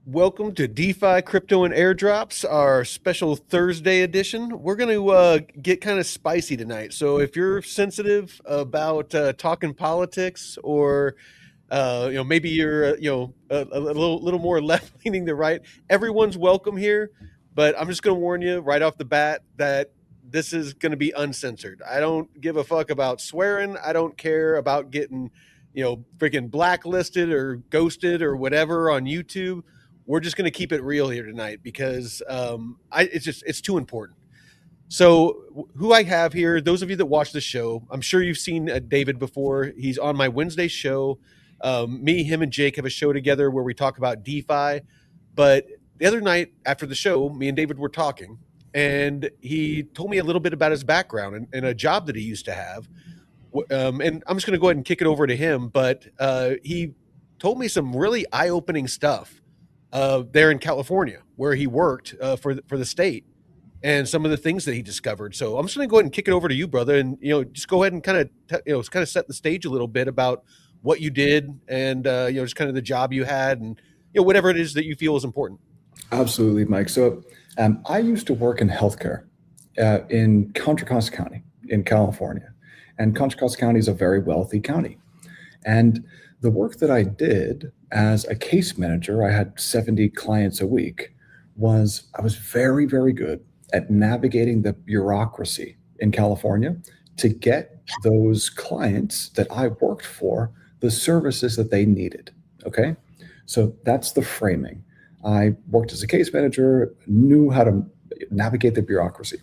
Welcome to DeFi Crypto and Airdrops, our special Thursday edition. We're going to get kind of spicy tonight. So if you're sensitive about talking politics, or maybe you're a little more left leaning than right, everyone's welcome here. But I'm just going to warn you right off the bat that this is going to be uncensored. I don't give a fuck about swearing. I don't care about getting freaking blacklisted or ghosted or whatever on YouTube. We're just going to keep it real here tonight because it's too important. So who I have here, those of you that watch the show, I'm sure you've seen David before. He's on my Wednesday show. Me, him, and Jake have a show together where we talk about DeFi. But the other night after the show, me and David were talking, and he told me a little bit about his background and a job that he used to have. And I'm just going to go ahead and kick it over to him. But he told me some really eye-opening stuff there in California, where he worked for the state, and some of the things that he discovered. So I'm just going to go ahead and kick it over to you, brother, and just go ahead and kind of set the stage a little bit about what you did, and just kind of the job you had, and whatever it is that you feel is important. Absolutely, Mike. So I used to work in healthcare in Contra Costa County in California, and Contra Costa County is a very wealthy county, and the work that I did as a case manager, I had 70 clients a week, I was very, very good at navigating the bureaucracy in California to get those clients that I worked for the services that they needed. Okay. So that's the framing. I worked as a case manager, knew how to navigate the bureaucracy.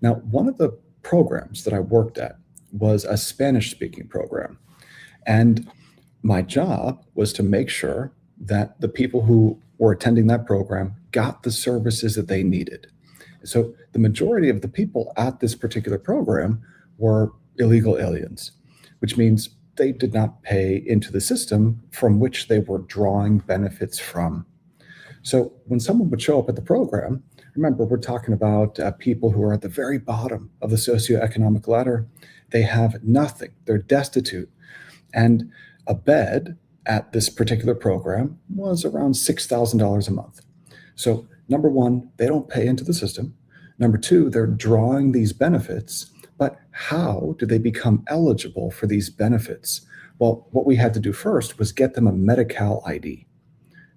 Now, one of the programs that I worked at was a Spanish speaking program. And my job was to make sure that the people who were attending that program got the services that they needed. So the majority of the people at this particular program were illegal aliens, which means they did not pay into the system from which they were drawing benefits from. So when someone would show up at the program, remember, we're talking about people who are at the very bottom of the socioeconomic ladder. They have nothing. They're destitute. And a bed at this particular program was around $6,000 a month. So number one, they don't pay into the system. Number two, they're drawing these benefits, but how do they become eligible for these benefits? Well, what we had to do first was get them a Medi-Cal ID.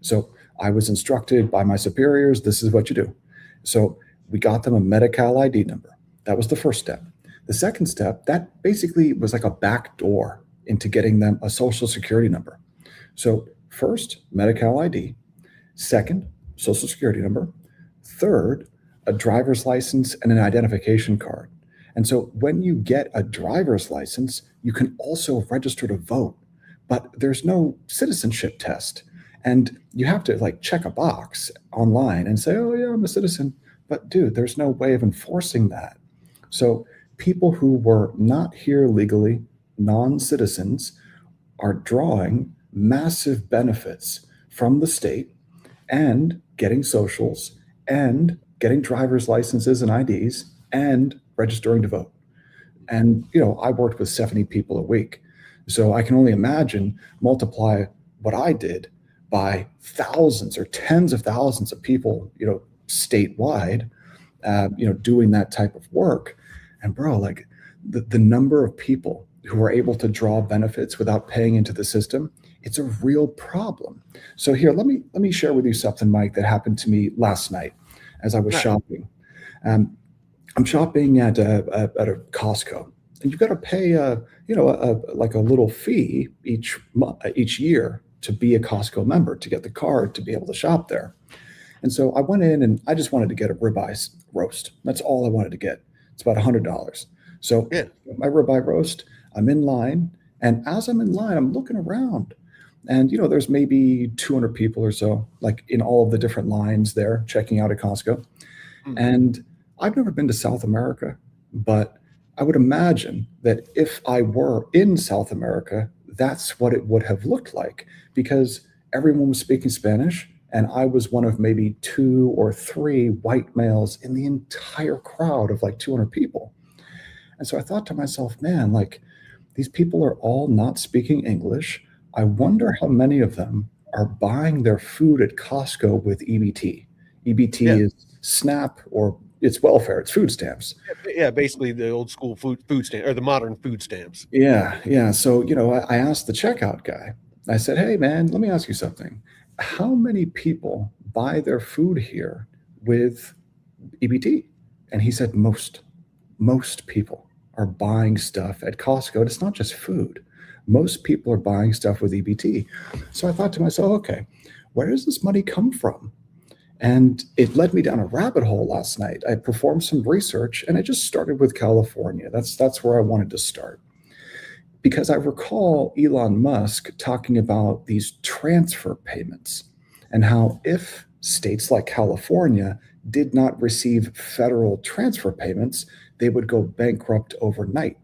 So I was instructed by my superiors, this is what you do. So we got them a Medi-Cal ID number. That was the first step. The second step, that basically was like a back door into getting them a social security number. So first, Medi-Cal ID. Second, social security number. Third, a driver's license and an identification card. And so when you get a driver's license, you can also register to vote, but there's no citizenship test. And you have to check a box online and say, oh yeah, I'm a citizen. But dude, there's no way of enforcing that. So people who were not here legally, non-citizens, are drawing massive benefits from the state and getting socials and getting driver's licenses and IDs and registering to vote. And, I worked with 70 people a week. So I can only imagine multiply what I did by thousands or tens of thousands of people, statewide, doing that type of work. And bro, the number of people who are able to draw benefits without paying into the system, it's a real problem. So here, let me share with you something, Mike, that happened to me last night as I was shopping. I'm shopping at a Costco, and you've got to pay a little fee each year to be a Costco member, to get the card to be able to shop there. And so I went in and I just wanted to get a ribeye roast. That's all I wanted to get. It's about $100. So Yeah. my ribeye roast, I'm in line. And as I'm in line, I'm looking around. And, there's maybe 200 people or so, in all of the different lines there, checking out at Costco. And I've never been to South America, but I would imagine that if I were in South America, that's what it would have looked like, because everyone was speaking Spanish. And I was one of maybe 2 or 3 white males in the entire crowd of 200 people. And so I thought to myself, man, these people are all not speaking English. I wonder how many of them are buying their food at Costco with EBT. EBT Yeah. is SNAP, or it's welfare, it's food stamps. Yeah, basically the old school food stamp or the modern food stamps. Yeah, yeah. So, I asked the checkout guy, I said, hey, man, let me ask you something. How many people buy their food here with EBT? And he said, most people are buying stuff at Costco. And it's not just food. Most people are buying stuff with EBT. So I thought to myself, okay, where does this money come from? And it led me down a rabbit hole last night. I performed some research and I just started with California. That's where I wanted to start. Because I recall Elon Musk talking about these transfer payments and how if states like California did not receive federal transfer payments, they would go bankrupt overnight.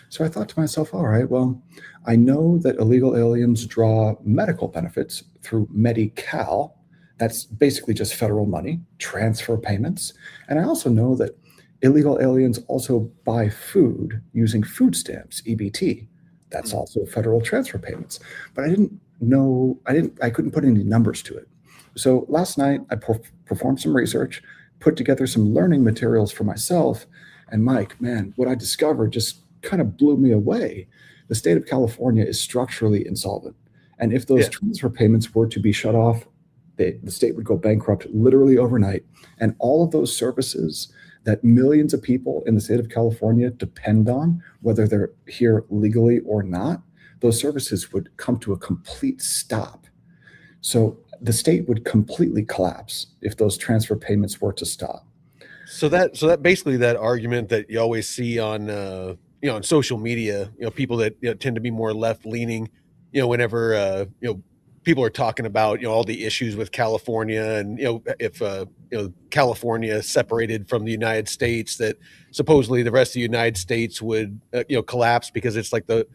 So I thought to myself, all right, well, I know that illegal aliens draw medical benefits through Medi-Cal. That's basically just federal money, transfer payments. And I also know that illegal aliens also buy food using food stamps, EBT. That's also federal transfer payments. But I couldn't put any numbers to it. So last night I performed some research, put together some learning materials for myself. And Myke, man, what I discovered just kind of blew me away. The state of California is structurally insolvent. And if those transfer payments were to be shut off, the state would go bankrupt literally overnight. And all of those services that millions of people in the state of California depend on, whether they're here legally or not, those services would come to a complete stop. So the state would completely collapse if those transfer payments were to stop. So that basically that argument that you always see on on social media, people that tend to be more left leaning, whenever people are talking about all the issues with California and if California separated from the United States, that supposedly the rest of the United States would collapse because it's like the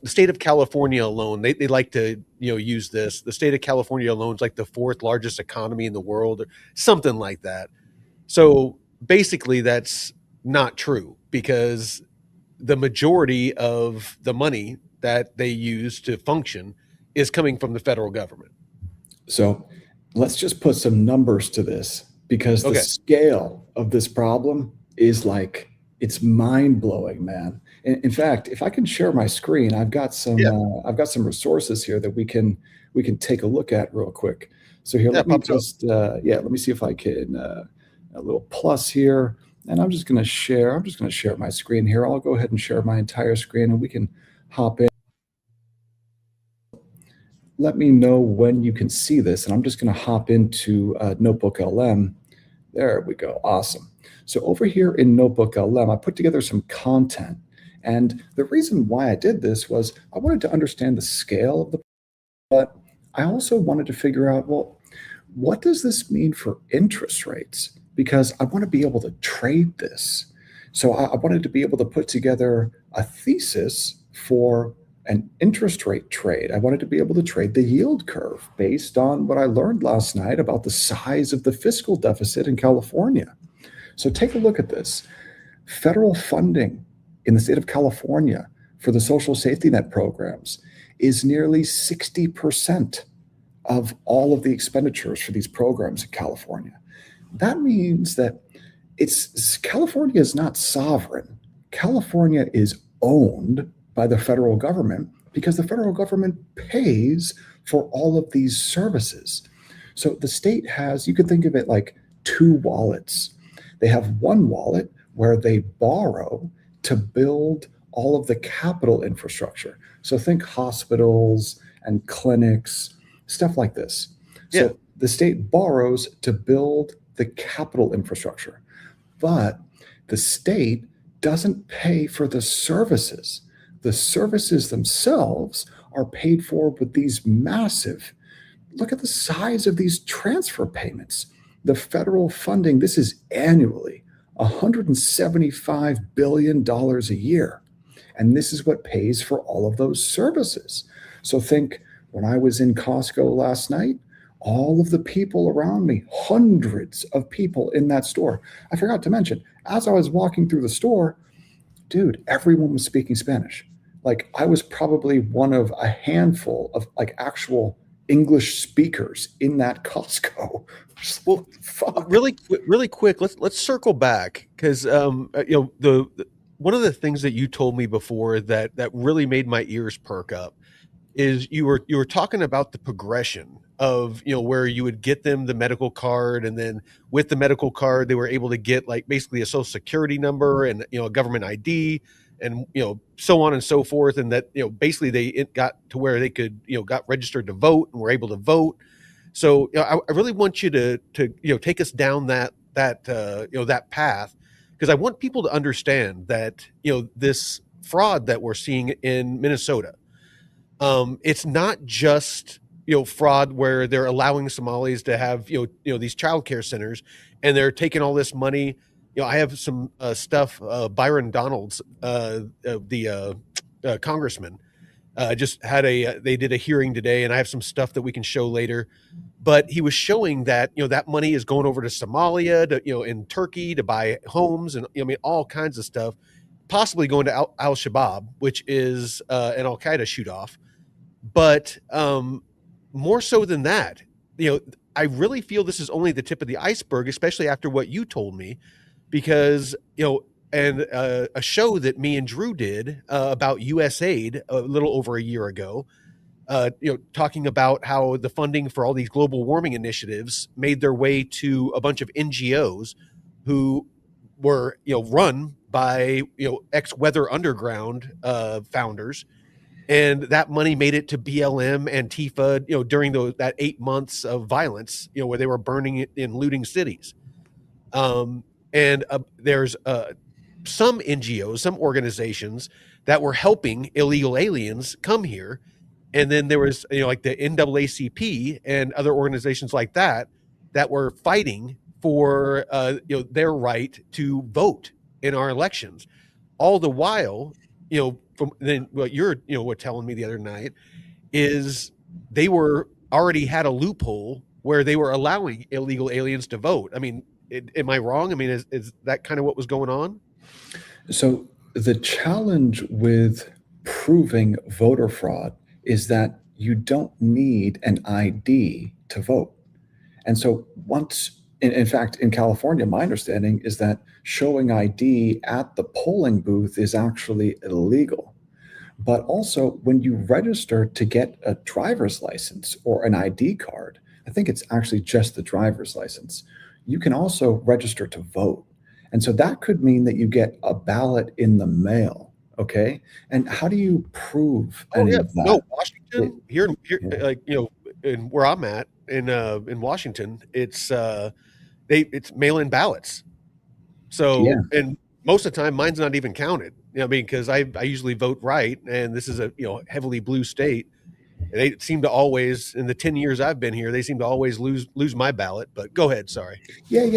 state of California alone. They like to use this. The state of California alone is like the fourth largest economy in the world, or something like that. So basically, that's not true because the majority of the money that they use to function is coming from the federal government. So let's just put some numbers to this, because the scale of this problem is it's mind blowing, man. In fact, if I can share my screen, I've got some resources here that we can take a look at real quick. So here, let me see if I can a little plus here, and I'm just going to share my screen here. I'll go ahead and share my entire screen, and we can hop in. Let me know when you can see this, and I'm just going to hop into Notebook LM. There we go. Awesome. So over here in Notebook LM, I put together some content. And the reason why I did this was I wanted to understand the scale of the, but I also wanted to figure out, well, what does this mean for interest rates? Because I want to be able to trade this. So I wanted to be able to put together a thesis for an interest rate trade. I wanted to be able to trade the yield curve based on what I learned last night about the size of the fiscal deficit in California. So take a look at this. Federal funding in the state of California for the social safety net programs is nearly 60% of all of the expenditures for these programs in California. That means that California is not sovereign. California is owned by the federal government because the federal government pays for all of these services. So the state has, you can think of it like two wallets. They have one wallet where they borrow to build all of the capital infrastructure. So think hospitals and clinics, stuff like this. So the state borrows to build the capital infrastructure, but the state doesn't pay for the services. The services themselves are paid for with these massive, look at the size of these transfer payments. The federal funding, this is annually $175 billion a year. And this is what pays for all of those services. So think, when I was in Costco last night, all of the people around me, hundreds of people in that store. I forgot to mention, as I was walking through the store, dude, everyone was speaking Spanish. Like, I was probably one of a handful of actual English speakers in that Costco. Well, fuck. Really quick, let's circle back because the one of the things that you told me before that really made my ears perk up is you were talking about the progression of where you would get them the medical card, and then with the medical card they were able to get like basically a social security number and a government ID, and so on and so forth, and that basically it got to where they could got registered to vote and were able to vote. So I really want you to take us down that path, because I want people to understand that this fraud that we're seeing in Minnesota, it's not just fraud where they're allowing Somalis to have these childcare centers and they're taking all this money. I have some stuff. Byron Donalds, the congressman, just had they did a hearing today, and I have some stuff that we can show later. But he was showing that that money is going over to Somalia, to in Turkey to buy homes, and all kinds of stuff, possibly going to Al Shabaab, which is an Al Qaeda shoot off. But more so than that, I really feel this is only the tip of the iceberg, especially after what you told me, because and a show that me and Drew did about USAID a little over a year ago, talking about how the funding for all these global warming initiatives made their way to a bunch of NGOs who were run by ex-Weather Underground founders, and that money made it to BLM and Antifa during that 8 months of violence where they were burning and looting cities. And there's some NGOs, some organizations that were helping illegal aliens come here. And then there was, like the NAACP and other organizations like that were fighting for, their right to vote in our elections. All the while, from then what you're, were telling me the other night is they were already had a loophole where they were allowing illegal aliens to vote. I mean, am I wrong? I mean, is that kind of what was going on? So the challenge with proving voter fraud is that you don't need an ID to vote. And so in fact, in California, my understanding is that showing ID at the polling booth is actually illegal. But also when you register to get a driver's license or an ID card, I think it's actually just the driver's license, you can also register to vote. And so that could mean that you get a ballot in the mail. Okay. And how do you prove any of that? No, Washington here, like, in where I'm at in Washington, it's mail-in ballots. So, Yeah. and most of the time mine's not even counted, because I usually vote right. And this is a, heavily blue state. And they seem to always, in the 10 years I've been here, they seem to always lose my ballot. But go ahead. Sorry. Yeah.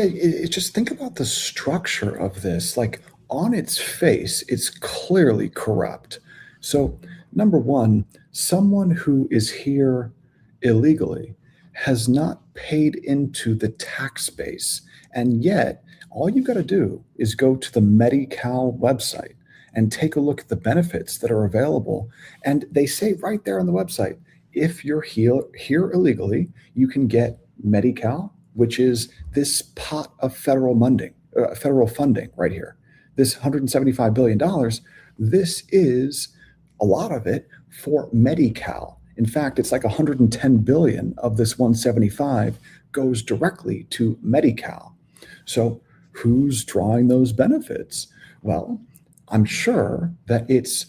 Just think about the structure of this. Like on its face, it's clearly corrupt. So number one, someone who is here illegally has not paid into the tax base. And yet all you got to do is go to the Medi-Cal website and take a look at the benefits that are available. And they say right there on the website, if you're here illegally, you can get Medi-Cal, which is this pot of federal funding right here. This $175 billion, this is a lot of it for Medi-Cal. In fact, it's like 110 billion of this 175 goes directly to Medi-Cal. So who's drawing those benefits? Well, I'm sure that it's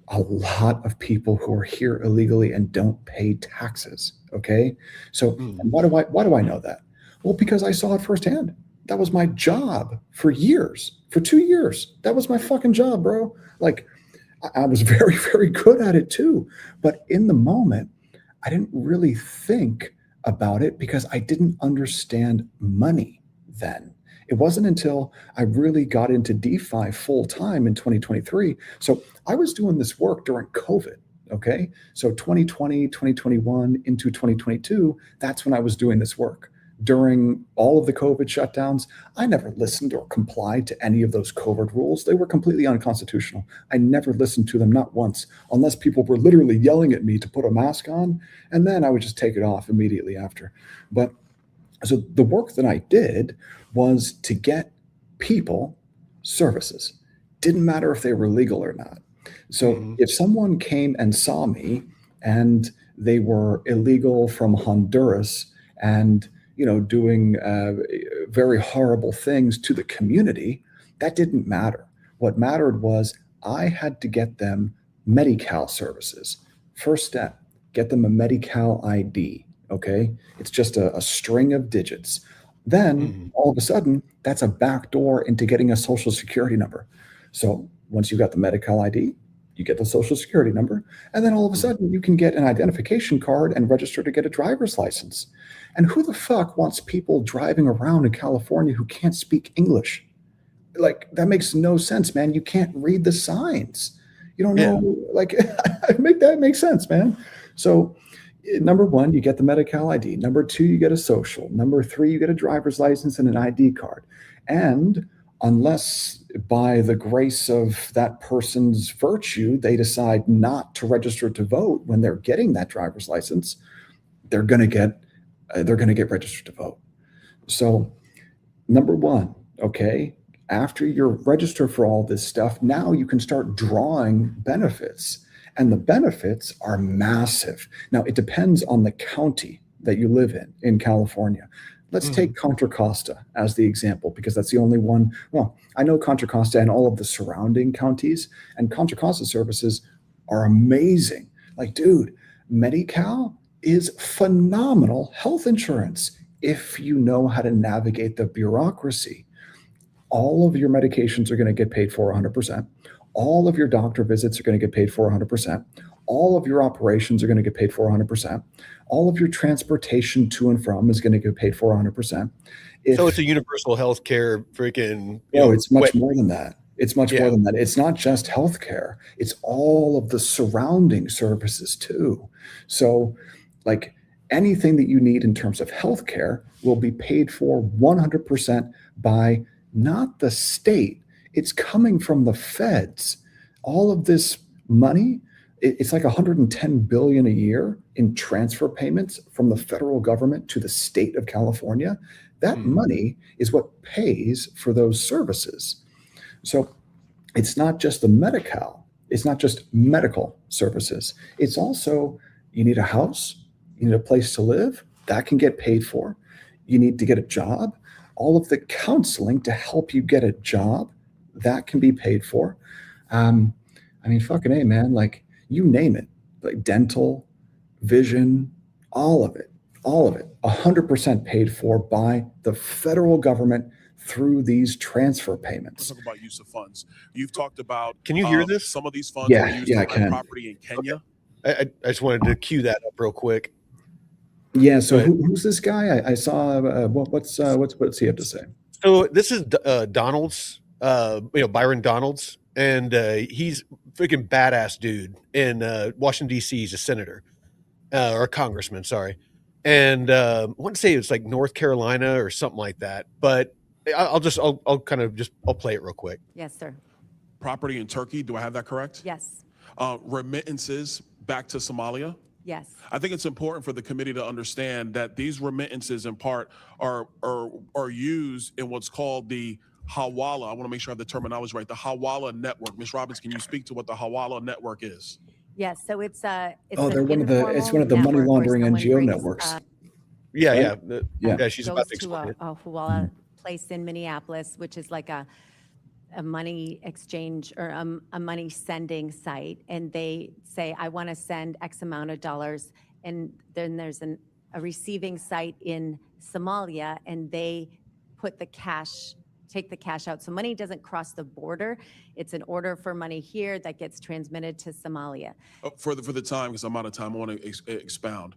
a lot of people who are here illegally and don't pay taxes. Okay. So why do I know that? Well, because I saw it firsthand. That was my job for years, for 2 years. That was my fucking job, bro. Like I was very, very good at it too. But in the moment, I didn't really think about it because I didn't understand money then. It wasn't until I really got into DeFi full time in 2023. So I was doing this work during COVID. Okay. So 2020, 2021 into 2022, that's when I was doing this work. during all of the COVID shutdowns, I never listened or complied to any of those COVID rules. They were completely unconstitutional. I never listened to them, not once, unless people were literally yelling at me to put a mask on, and then I would just take it off immediately after. But so the work that I did was to get people services. Didn't matter if they were legal or not. So if someone came and saw me and they were illegal from Honduras and doing very horrible things to the community, that didn't matter. What mattered was I had to get them Medi-Cal services. First step, get them a Medi-Cal ID, okay? It's just a string of digits. Then all of a sudden, that's a backdoor into getting a social security number. So once you've got the Medi-Cal ID, you get the social security number, and then all of a sudden you can get an identification card and register to get a driver's license. And who the fuck wants people driving around in California who can't speak English? Like, that makes no sense, man. You can't read the signs. You don't know, like, that makes sense, man. So number one, you get the Medi-Cal ID. Number two, you get a social. Number three, you get a driver's license and an ID card. And unless by the grace of that person's virtue, they decide not to register to vote when they're getting that driver's license, they're going to get registered to vote. So number one, okay, after you're registered for all this stuff, now you can start drawing benefits. And the benefits are massive. Now, it depends on the county that you live in California. Let's take Contra Costa as the example, because that's the only one. Well, I know Contra Costa and all of the surrounding counties, and Contra Costa services are amazing. Like, dude, Medi-Cal is phenomenal health insurance if you know how to navigate the bureaucracy. All of your medications are going to get paid for 100%. All of your doctor visits are going to get paid for 100%. All of your operations are going to get paid for 100%. All of your transportation to and from is going to get paid for 100%. So it's a universal healthcare freaking. It's much more than that. It's much more than that. It's not just healthcare. It's all of the surrounding services too. So, like, anything that you need in terms of healthcare will be paid for 100% by not the state. It's coming from the feds. All of this money, it's like $110 billion a year in transfer payments from the federal government to the state of California. That money is what pays for those services. So it's not just the Medi-Cal. It's not just medical services. It's also, you need a house, you need a place to live, that can get paid for. You need to get a job. All of the counseling to help you get a job, that can be paid for. I mean, fucking A, man, like, you name it, like dental, vision, all of it, 100% paid for by the federal government through these transfer payments. Let's talk about use of funds. You've talked about. Can you hear this? Some of these funds are used to buy property in Kenya. I just wanted to cue that up real quick. Yeah. So who's this guy? I saw. What's he have to say? So this is Donald's. Byron Donalds, and he's freaking badass dude in Washington D.C. He's a senator or a congressman, sorry, and I want to say it's like North Carolina or something like that. But I'll play it real quick. Yes, sir. Property in Turkey. Do I have that correct? Yes. Remittances back to Somalia. Yes. I think it's important for the committee to understand that these remittances in part are used in what's called the Hawala. I want to make sure I have the terminology right. The Hawala network. Ms. Robbins, can you speak to what the Hawala network is? Yes. So it's they're one of the money laundering NGO networks. Yeah. Right? She's about to explain it. A Hawala place in Minneapolis, which is like a money exchange or a money sending site, and they say, I want to send X amount of dollars, and then there's a receiving site in Somalia, and they put take the cash out. So money doesn't cross the border. It's an order for money here that gets transmitted to Somalia. For the time, because I'm out of time, I want to expound.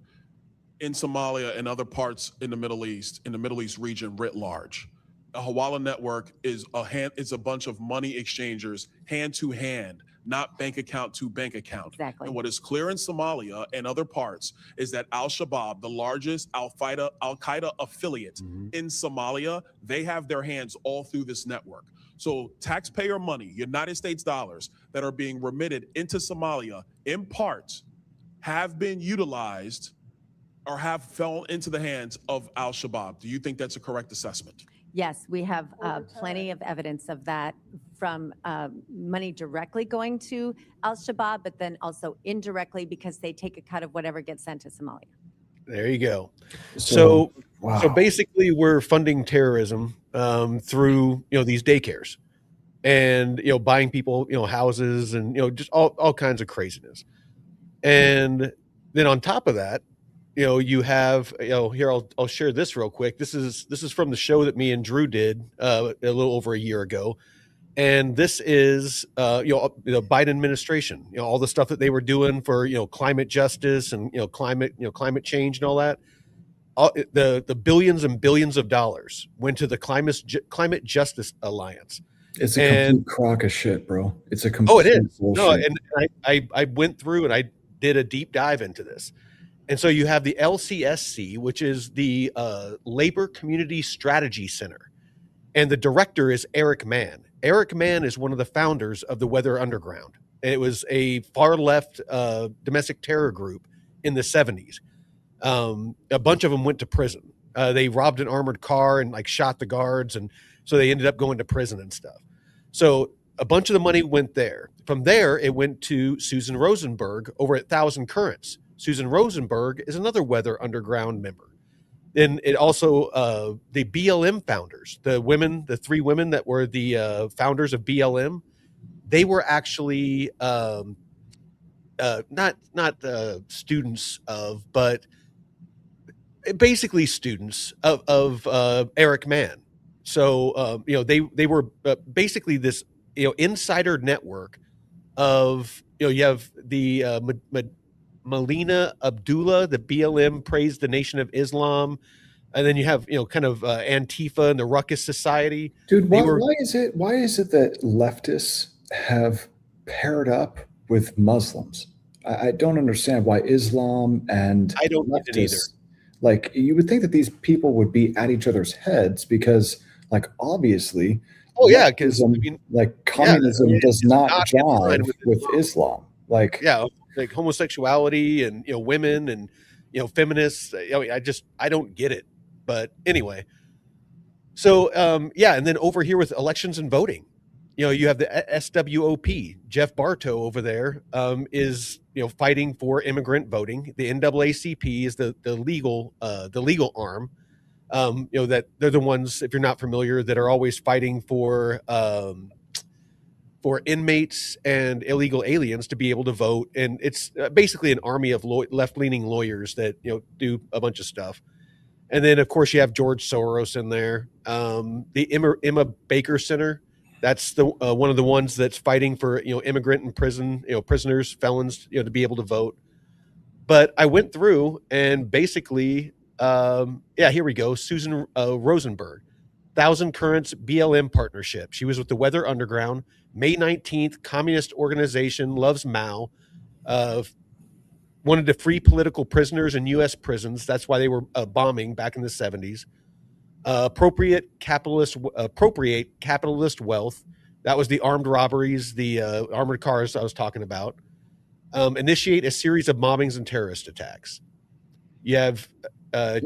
In Somalia and other parts in the Middle East region writ large, a Hawala network is a bunch of money exchangers hand to hand not bank account to bank account. Exactly. And what is clear in Somalia and other parts is that Al-Shabaab, the largest Al-Qaeda affiliate in Somalia, they have their hands all through this network. So taxpayer money, United States dollars, that are being remitted into Somalia in part have been utilized or have fallen into the hands of Al-Shabaab. Do you think that's a correct assessment? Yes, we have plenty of evidence of that, from money directly going to Al-Shabaab, but then also indirectly because they take a cut of whatever gets sent to Somalia. There you go. So basically we're funding terrorism through, these daycares and, buying people, houses and, just all kinds of craziness. And then on top of that, you have, here, I'll share this real quick. This is from the show that me and Drew did a little over a year ago. And this is, the Biden administration, all the stuff that they were doing for, climate justice and, climate change and all that. The billions and billions of dollars went to the Climate Justice Alliance. It's a complete crock of shit, bro. It's a complete it is. bullshit. No, and I went through and I did a deep dive into this. And so you have the LCSC, which is the Labor Community Strategy Center. And the director is Eric Mann. Eric Mann is one of the founders of the Weather Underground. It was a far left domestic terror group in the 70s. A bunch of them went to prison. They robbed an armored car and shot the guards. And so they ended up going to prison and stuff. So a bunch of the money went there. From there, it went to Susan Rosenberg over at Thousand Currents. Susan Rosenberg is another Weather Underground member. Then it also, the BLM founders, the three women that were the founders of BLM, they were actually not students of, but basically students of Eric Mann. So, they were basically this, insider network of, you have the Melina Abdullah, the BLM praised the Nation of Islam. And then you have, kind of Antifa and the Ruckus Society. Dude, why is it that leftists have paired up with Muslims? I don't understand why Islam and I don't get it either. You would think that these people would be at each other's heads because, obviously, because communism does not jive with Islam. Homosexuality and women and feminists. I don't get it. But anyway, so and then over here with elections and voting, you have the SWOP. Jeff Bartow over there is fighting for immigrant voting. The NAACP is the legal arm. That they're the ones, if you're not familiar, that are always fighting for inmates and illegal aliens to be able to vote. And it's basically an army of left-leaning lawyers that, do a bunch of stuff. And then, of course, you have George Soros in there. The Emma Baker Center, that's the one of the ones that's fighting for, immigrant and prisoners, felons, to be able to vote. But I went through and basically, here we go. Susan Rosenberg, Thousand Currents BLM partnership. She was with the Weather Underground. May 19th, communist organization, loves Mao, wanted to free political prisoners in U.S. prisons. That's why they were bombing back in the 70s. Appropriate capitalist wealth. That was the armed robberies, the armored cars I was talking about. Initiate a series of bombings and terrorist attacks. You have that's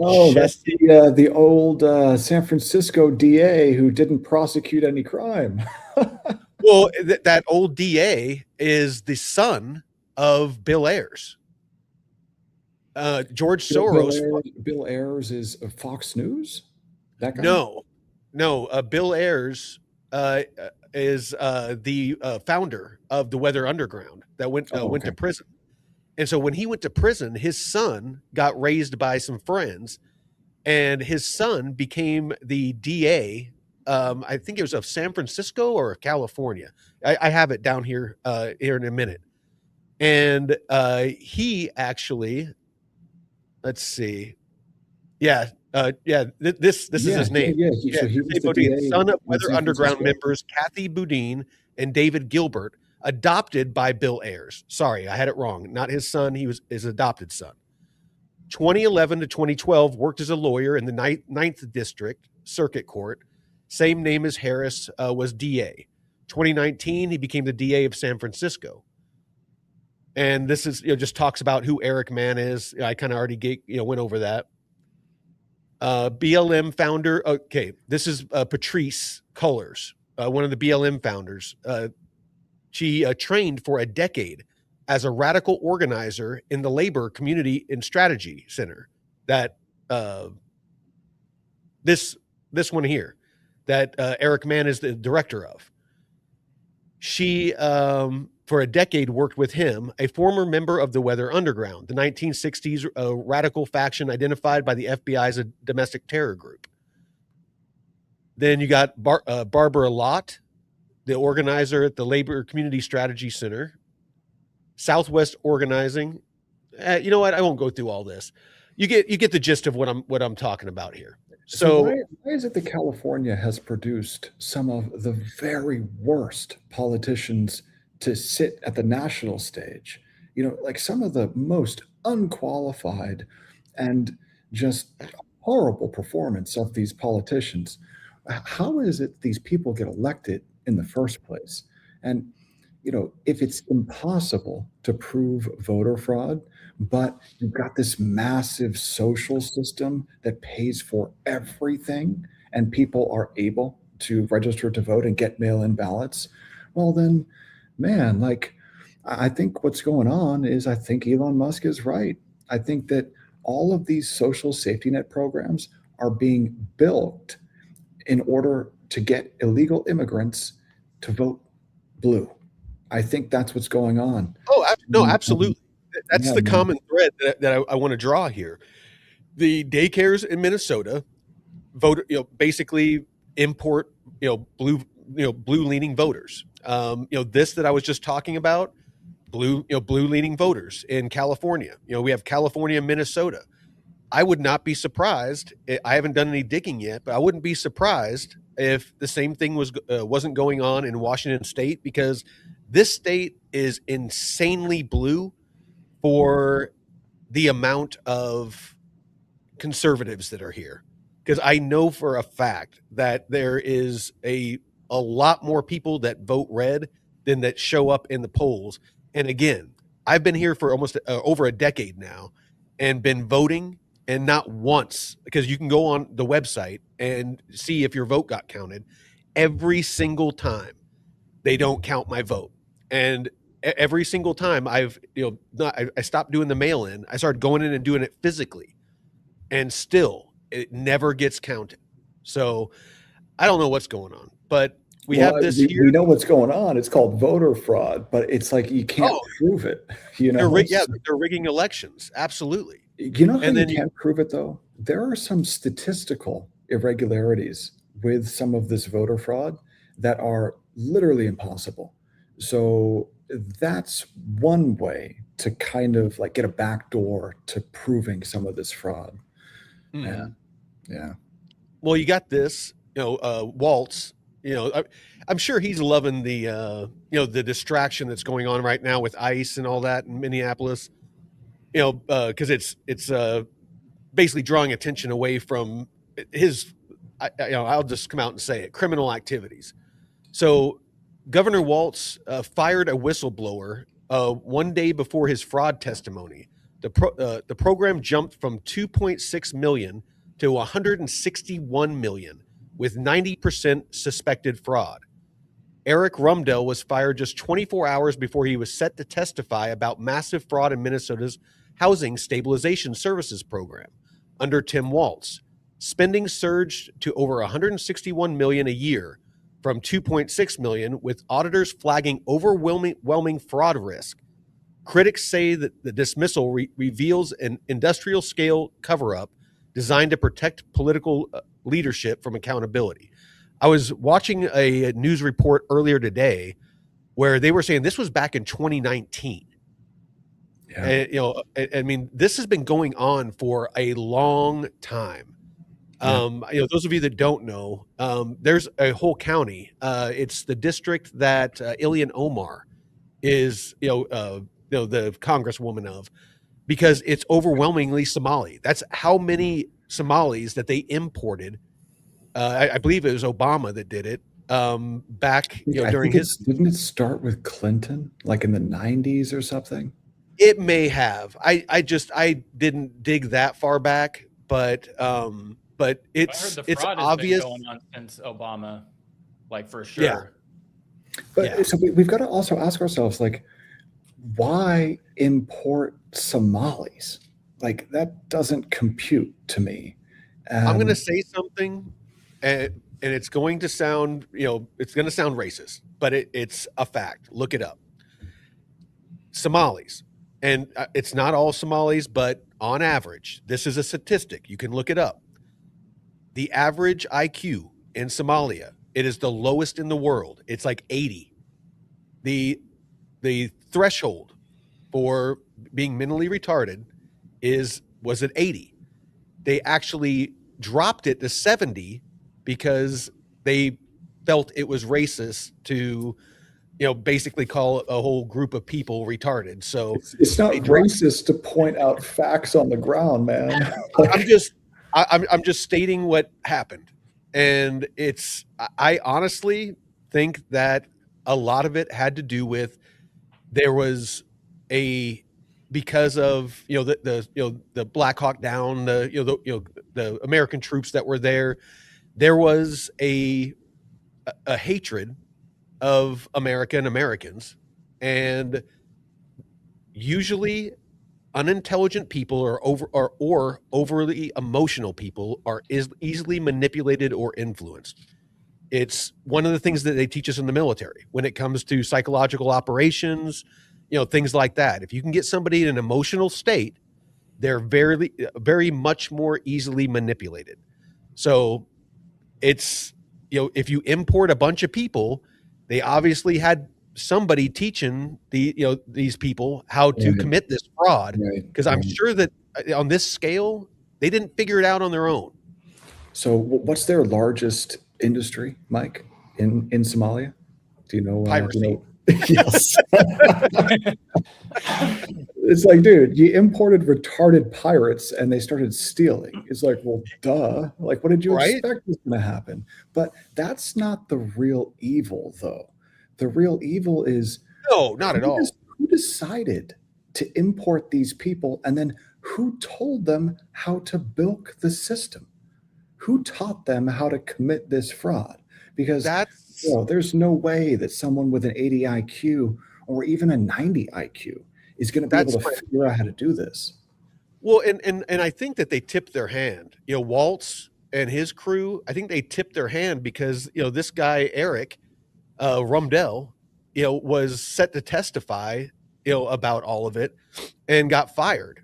the old San Francisco DA who didn't prosecute any crime. Well, that old DA is the son of Bill Ayers. George Soros. Bill Ayers is Fox News? That guy? No. Bill Ayers is the founder of the Weather Underground that went to prison. And so when he went to prison, his son got raised by some friends, and his son became the DA. I think it was of San Francisco or California. I have it down here in a minute. And he actually, let's see. This is his name. So he was the Boudin, DA son of Weather Underground members Kathy Boudin and David Gilbert, adopted by Bill Ayers. Sorry, I had it wrong. Not his son. He was his adopted son. 2011 to 2012, worked as a lawyer in the 9th District Circuit Court. Same name as Harris, was DA. 2019, he became the DA of San Francisco. And this is, just talks about who Eric Mann is. I kind of already went over that. BLM founder. Okay, this is Patrice Cullors, one of the BLM founders. She trained for a decade as a radical organizer in the Labor Community and Strategy Center. That this one here, that Eric Mann is the director of. She, for a decade, worked with him, a former member of the Weather Underground, the 1960s radical faction identified by the FBI as a domestic terror group. Then you got Barbara Lott, the organizer at the Labor Community Strategy Center, Southwest Organizing. You know what? I won't go through all this. You get the gist of what I'm talking about here. So why is it that California has produced some of the very worst politicians to sit at the national stage? Like some of the most unqualified and just horrible performance of these politicians. How is it these people get elected in the first place? And if it's impossible to prove voter fraud, but you've got this massive social system that pays for everything and people are able to register to vote and get mail-in ballots, well then, man, I think what's going on is I think Elon Musk is right. I think that all of these social safety net programs are being built in order to get illegal immigrants to vote blue. I think that's what's going on. Oh, no, absolutely. That's the common thread that I want to draw here. The daycares in Minnesota vote, basically import, blue leaning voters. This that I was just talking about, blue leaning voters in California. We have California and Minnesota. I would not be surprised. I haven't done any digging yet, but I wouldn't be surprised if the same thing wasn't going on in Washington State, because this state is insanely blue for the amount of conservatives that are here. Because I know for a fact that there is a lot more people that vote red than that show up in the polls. And again, I've been here for almost over a decade now and been voting, and not once, because you can go on the website and see if your vote got counted. Every single time they don't count my vote. And every single time I stopped doing the mail-in, I started going in and doing it physically, and still it never gets counted. So I don't know what's going on, but we have this here. We know what's going on. It's called voter fraud, but it's like you can't prove it. They're rigging elections. Absolutely. How you can't prove it though? There are some statistical irregularities with some of this voter fraud that are literally impossible. So that's one way to kind of get a backdoor to proving some of this fraud. Yeah. Well, you got this, Waltz, I'm sure he's loving the, the distraction that's going on right now with ICE and all that in Minneapolis, because it's basically drawing attention away from his, I'll just come out and say it, criminal activities. So Governor Waltz fired a whistleblower one day before his fraud testimony. The program jumped from 2.6 million to 161 million, with 90% suspected fraud. Eric Rumdell was fired just 24 hours before he was set to testify about massive fraud in Minnesota's Housing Stabilization Services program under Tim Walz. Spending surged to over 161 million a year from 2.6 million, with auditors flagging overwhelming fraud risk. Critics say that the dismissal reveals an industrial-scale cover-up designed to protect political leadership from accountability. I was watching a news report earlier today where they were saying this was back in 2019. Yeah. And, I mean, this has been going on for a long time. Yeah. Those of you that don't know, there's a whole county. It's the district that Ilhan Omar is the congresswoman of, because it's overwhelmingly Somali. That's how many Somalis that they imported. I believe it was Obama that did it back I during think his. didn't it start with Clinton, like in the 90s or something? It may have. I didn't dig that far back, but I heard the it's fraud has obvious. been going on since Obama, like for sure. Yeah. But so we've got to also ask ourselves, like, why import Somalis? Like, that doesn't compute to me. I'm going to say something, and it's going to sound, it's going to sound racist, but it's a fact. Look it up. Somalis, and it's not all Somalis, but on average, this is a statistic. You can look it up. The average IQ in Somalia, it is the lowest in the world. It's like 80. The threshold for being mentally retarded was at 80. They actually dropped it to 70 because they felt it was racist to basically call a whole group of people retarded. So it's not racist to point out facts on the ground, man. I'm just stating what happened. And I honestly think that a lot of it had to do with there was because of the Black Hawk Down, the American troops that were there was a hatred of America and Americans, and usually unintelligent people or overly emotional people are easily manipulated or influenced. It's one of the things that they teach us in the military when it comes to psychological operations, things like that. If you can get somebody in an emotional state, they're very, very much more easily manipulated. So it's, if you import a bunch of people, they obviously had somebody teaching these people how to commit this fraud, because I'm sure that on this scale, they didn't figure it out on their own. So what's their largest industry, Myke, in Somalia? Do you know? Piracy. Yes. It's like, dude, you imported retarded pirates and they started stealing. It's like, well, duh. Like, what did you expect was going to happen? But that's not the real evil, though. The real evil is no, not at all. Who decided to import these people, and then who told them how to bilk the system? Who taught them how to commit this fraud? Because there's no way that someone with an 80 IQ or even a 90 IQ is going to be able to figure out how to do this. Well, and I think that they tipped their hand. Waltz and his crew, I think they tipped their hand because this guy Eric Rumdell, was set to testify, about all of it, and got fired,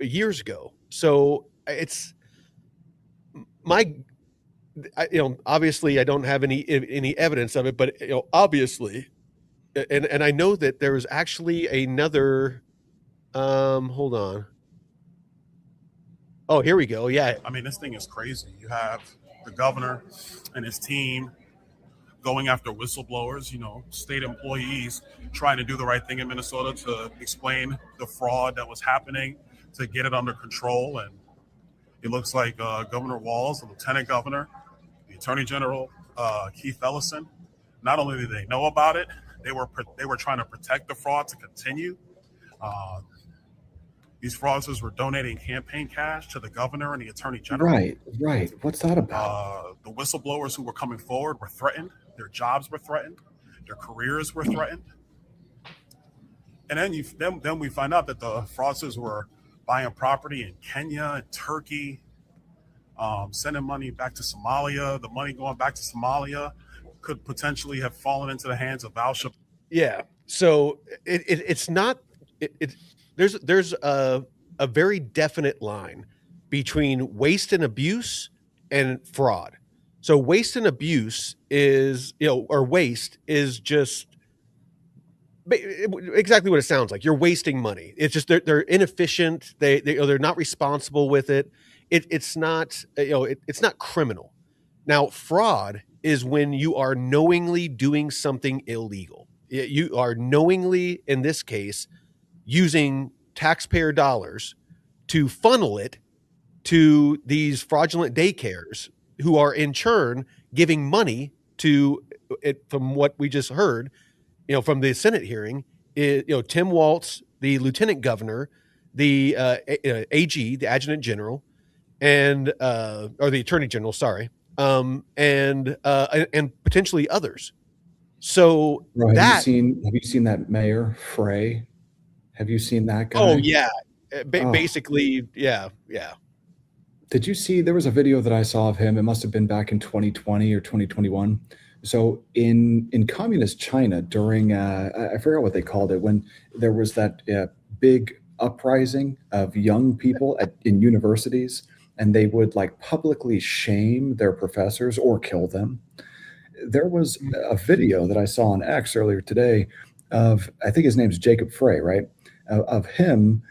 years ago. So it's obviously I don't have any evidence of it, but obviously, and I know that there was actually another. Hold on. Oh, here we go. Yeah. I mean, this thing is crazy. You have the governor and his team going after whistleblowers, state employees trying to do the right thing in Minnesota to explain the fraud that was happening, to get it under control. And it looks like Governor Walz, the lieutenant governor, the attorney general, Keith Ellison, not only did they know about it, they were trying to protect the fraud to continue. These fraudsters were donating campaign cash to the governor and the attorney general. Right. What's that about? The whistleblowers who were coming forward were threatened. Their jobs were threatened. Their careers were threatened. And then we find out that the fraudsters were buying property in Kenya and Turkey, sending money back to Somalia. The money going back to Somalia could potentially have fallen into the hands of Al-Shabaab. Yeah. So it's not. There's a very definite line between waste and abuse and fraud. So waste and abuse is, or waste is just exactly what it sounds like. You're wasting money. It's just they're inefficient. They're not responsible with it. It's not it's not criminal. Now fraud is when you are knowingly doing something illegal. You are knowingly, in this case, using taxpayer dollars to funnel it to these fraudulent daycares who are in turn giving money to it. From what we just heard, from the Senate hearing, Tim Walz, the lieutenant governor, the AG, the adjutant general, and or the attorney general, sorry, and potentially others. So Bro, have you seen that Mayor Frey? Have you seen that guy? Oh yeah, basically, yeah. Did you see? There was a video that I saw of him. It must have been back in 2020 or 2021. So in communist China during I forgot what they called it, when there was that big uprising of young people in universities, and they would like publicly shame their professors or kill them. There was a video that I saw on X earlier today of, I think his name's Jacob Frey, right? Of him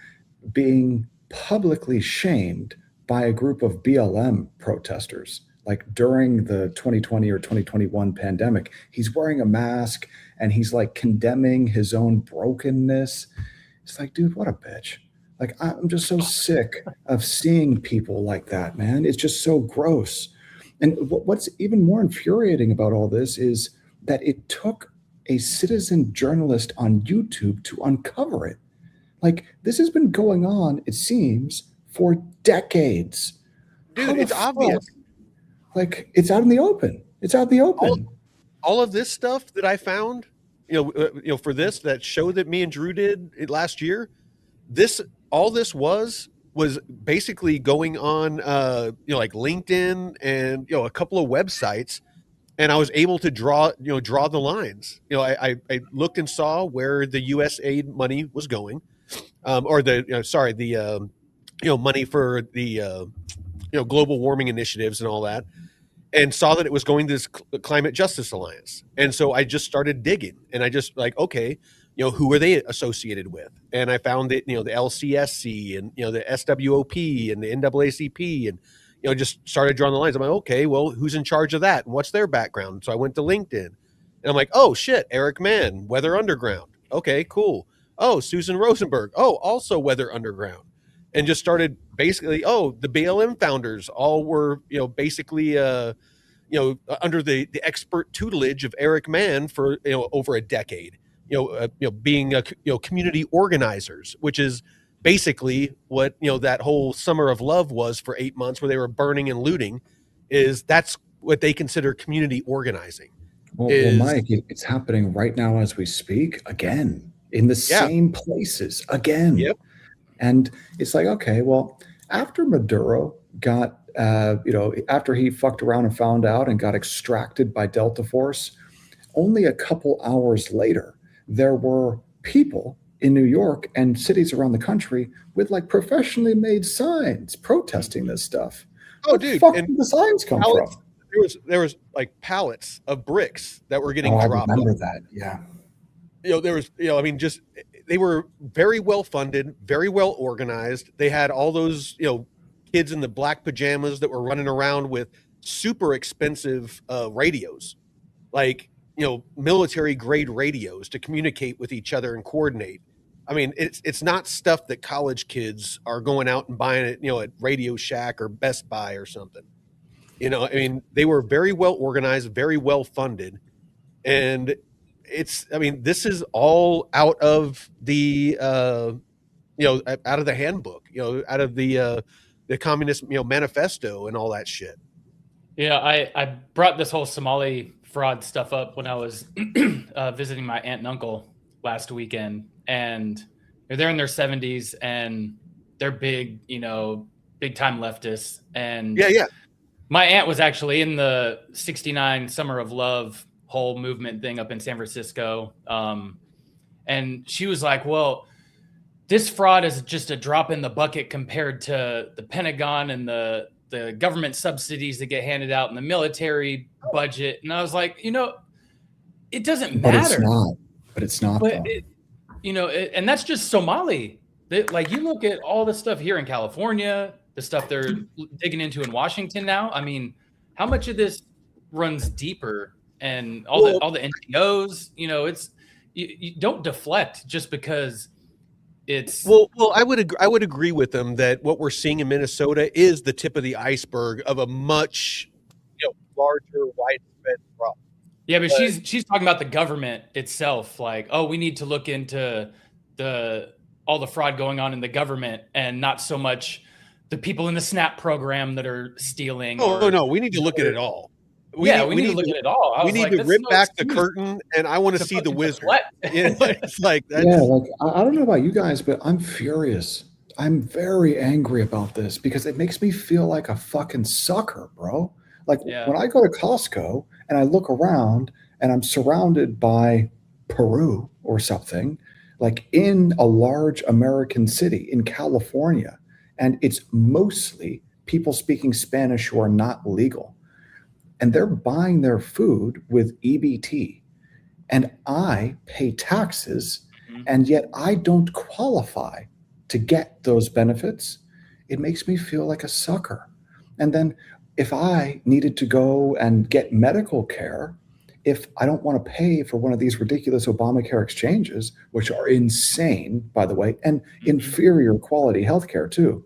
being publicly shamed by a group of BLM protesters. Like during the 2020 or 2021 pandemic, he's wearing a mask and he's like condemning his own brokenness. It's like, dude, what a bitch. Like, I'm just so sick of seeing people like that, man. It's just so gross. And what's even more infuriating about all this is that it took a citizen journalist on YouTube to uncover it. Like, this has been going on, it seems, for decades. Dude, it's obvious. Like, it's out in the open. It's out in the open. All of this stuff that I found, for this, that show that me and Drew did last year, all this was basically going on, like LinkedIn and, a couple of websites. And I was able to draw the lines. I looked and saw where the U.S. aid money was going, or the money for the, global warming initiatives and all that, and saw that it was going to this Climate Justice Alliance. And so I just started digging, and I just like, okay, who are they associated with? And I found that, the LCSC and, the SWOP and the NAACP, and, just started drawing the lines. I'm like, okay, well, who's in charge of that? And what's their background? So I went to LinkedIn, and I'm like, oh shit, Eric Mann, Weather Underground. Okay, cool. Oh, Susan Rosenberg. Oh, also Weather Underground. And just started basically, the BLM founders all were, basically, under the expert tutelage of Eric Mann for, over a decade, being, community organizers, which is basically what, that whole Summer of Love was for 8 months, where they were burning and looting. That's what they consider community organizing. Well, Mike, it's happening right now as we speak, again, in the same places again. Yep. And it's like, okay, well, after Maduro got, after he fucked around and found out and got extracted by Delta Force, only a couple hours later, there were people in New York and cities around the country with like professionally made signs protesting this stuff. Oh, Where dude, the fuck did the signs come from? There was like pallets of bricks that were getting dropped. I remember that. Yeah. There was, just, they were very well funded, very well organized. They had all those, kids in the black pajamas that were running around with super expensive radios, like, military grade radios to communicate with each other and coordinate. I mean, it's not stuff that college kids are going out and buying it, at Radio Shack or Best Buy or something. They were very well organized, very well funded. And this is all out of the, out of the handbook, out of the communist, manifesto and all that shit. Yeah, I brought this whole Somali fraud stuff up when I was visiting my aunt and uncle last weekend, and they're in their 70s and they're big, big time leftists. And my aunt was actually in the 69 Summer of Love whole movement thing up in San Francisco. And she was like, well, this fraud is just a drop in the bucket compared to the Pentagon and the government subsidies that get handed out in the military budget. And I was like, it doesn't matter. But it's not. But and that's just Somali. Like, you look at all the stuff here in California, the stuff they're digging into in Washington now. I mean, how much of this runs deeper? And all the NGOs, you don't deflect just because it's Well, I would agree with them that what we're seeing in Minnesota is the tip of the iceberg of a much, larger, widespread problem. yeah, but she's talking about the government itself. Like, oh, we need to look into all the fraud going on in the government and not so much the people in the SNAP program that are stealing. Oh no, we need to look at it all. We need to look at it all. We need to rip back the curtain, and I want to see the wizard. It's like that's, I don't know about you guys, but I'm furious. I'm very angry about this because it makes me feel like a fucking sucker, bro. Like when I go to Costco and I look around and I'm surrounded by Peru or something, like in a large American city in California, and it's mostly people speaking Spanish who are not legal. And they're buying their food with EBT. And I pay taxes, and yet I don't qualify to get those benefits. It makes me feel like a sucker. And then if I needed to go and get medical care, if I don't want to pay for one of these ridiculous Obamacare exchanges, which are insane, by the way, and inferior quality healthcare too,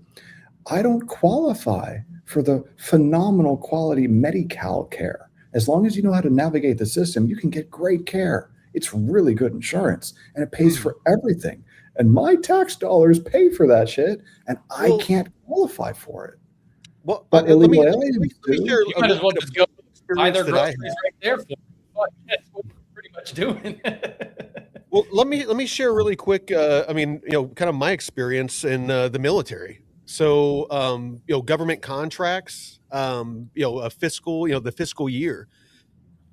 I don't qualify for the phenomenal quality Medi-Cal care. As long as you know how to navigate the system, you can get great care. It's really good insurance, and it pays for everything. And my tax dollars pay for that shit, and I can't qualify for it. Well, but illegal aliens do. You might as well just go buy their groceries right there for them. That's what we're pretty much doing. Well, let me share really quick. Kind of my experience in the military. So, government contracts, a fiscal, the fiscal year,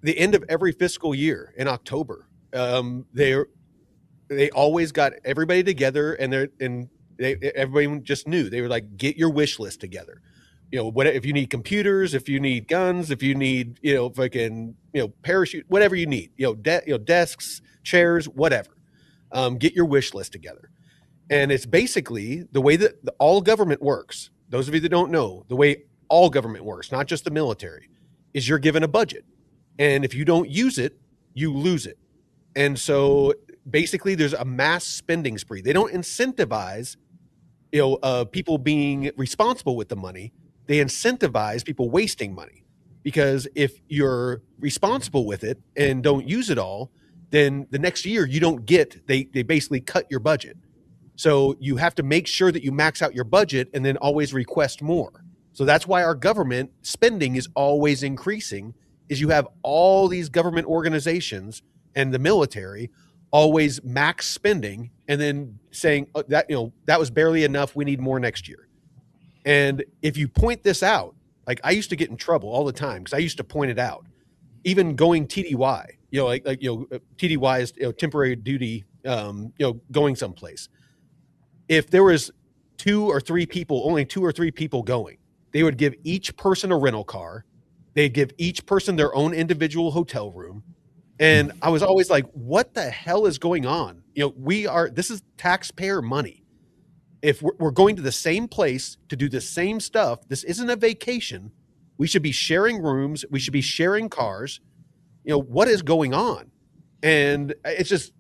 the end of every fiscal year in October, they always got everybody together, and everybody just knew. They were like, get your wish list together. What if you need computers, if you need guns, if you need, parachute, whatever you need, desks, chairs, whatever, get your wish list together. And it's basically the way that all government works. Those of you that don't know, the way all government works, not just the military, is you're given a budget. And if you don't use it, you lose it. And so basically there's a mass spending spree. They don't incentivize, people being responsible with the money. They incentivize people wasting money, because if you're responsible with it and don't use it all, then the next year you don't get, they basically cut your budget. So you have to make sure that you max out your budget and then always request more. So that's why our government spending is always increasing, is you have all these government organizations and the military always max spending and then saying that was barely enough, we need more next year. And if you point this out, like I used to get in trouble all the time because I used to point it out, even going TDY, TDY is temporary duty, going someplace. If there was only two or three people going, they would give each person a rental car. They'd give each person their own individual hotel room. And I was always like, what the hell is going on? This is taxpayer money. If we're going to the same place to do the same stuff, this isn't a vacation. We should be sharing rooms. We should be sharing cars. What is going on? And it's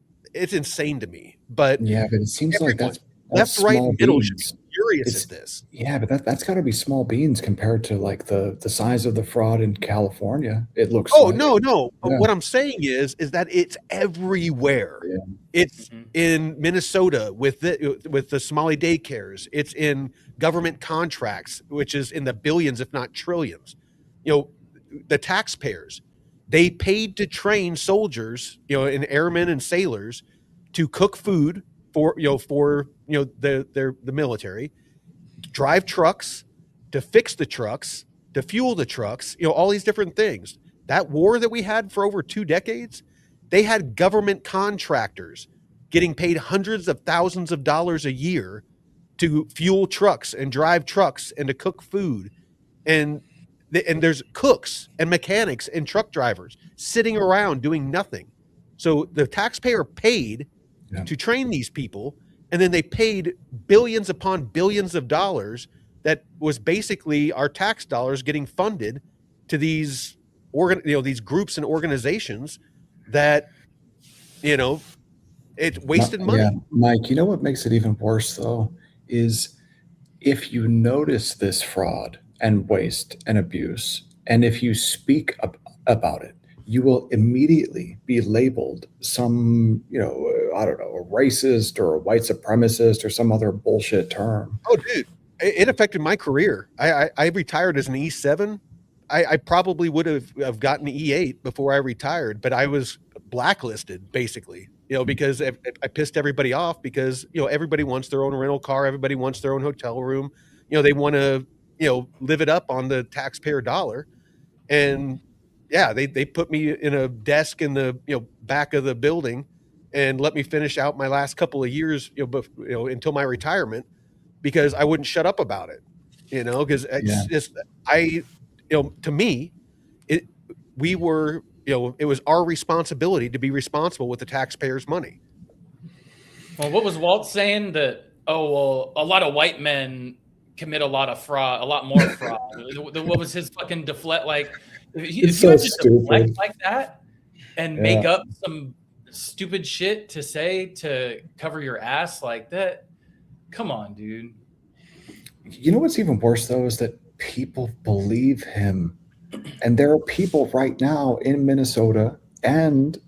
insane to me. But yeah, but it seems like that's left, right, and middle should be furious at this. Yeah, but that's got to be small beans compared to like the size of the fraud in California. It looks. Oh, like. no. Yeah. What I'm saying is that it's everywhere. Yeah. It's in Minnesota with the Somali daycares. It's in government contracts, which is in the billions, if not trillions. The taxpayers, they paid to train soldiers, and airmen and sailors to cook food for the military, drive trucks, to fix the trucks, to fuel the trucks, all these different things. That war that we had for over 2 decades, they had government contractors getting paid hundreds of thousands of dollars a year to fuel trucks and drive trucks and to cook food. And there's cooks and mechanics and truck drivers sitting around doing nothing. So the taxpayer paid to train these people, and then they paid billions upon billions of dollars that was basically our tax dollars getting funded to these these groups and organizations that It's wasted money. Yeah, Mike, you know what makes it even worse though is if you notice this fraud and waste and abuse, and if you speak about it, you will immediately be labeled some, I don't know, a racist or a white supremacist or some other bullshit term. Oh, dude, it affected my career. I retired as an E7. I probably would have gotten E8 before I retired, but I was blacklisted basically, because I pissed everybody off because, everybody wants their own rental car. Everybody wants their own hotel room. They want to, live it up on the taxpayer dollar. And yeah, they put me in a desk in the, back of the building and let me finish out my last couple of years, until my retirement because I wouldn't shut up about it, because it's just, to me, it was our responsibility to be responsible with the taxpayers' money. Well, what was Walt saying that, a lot of white men commit a lot of fraud, a lot more fraud. What was his fucking deflect? Like, if you had to deflect like that and make up some stupid shit to say to cover your ass like that, come on, dude. You know what's even worse though is that people believe him, and there are people right now in Minnesota and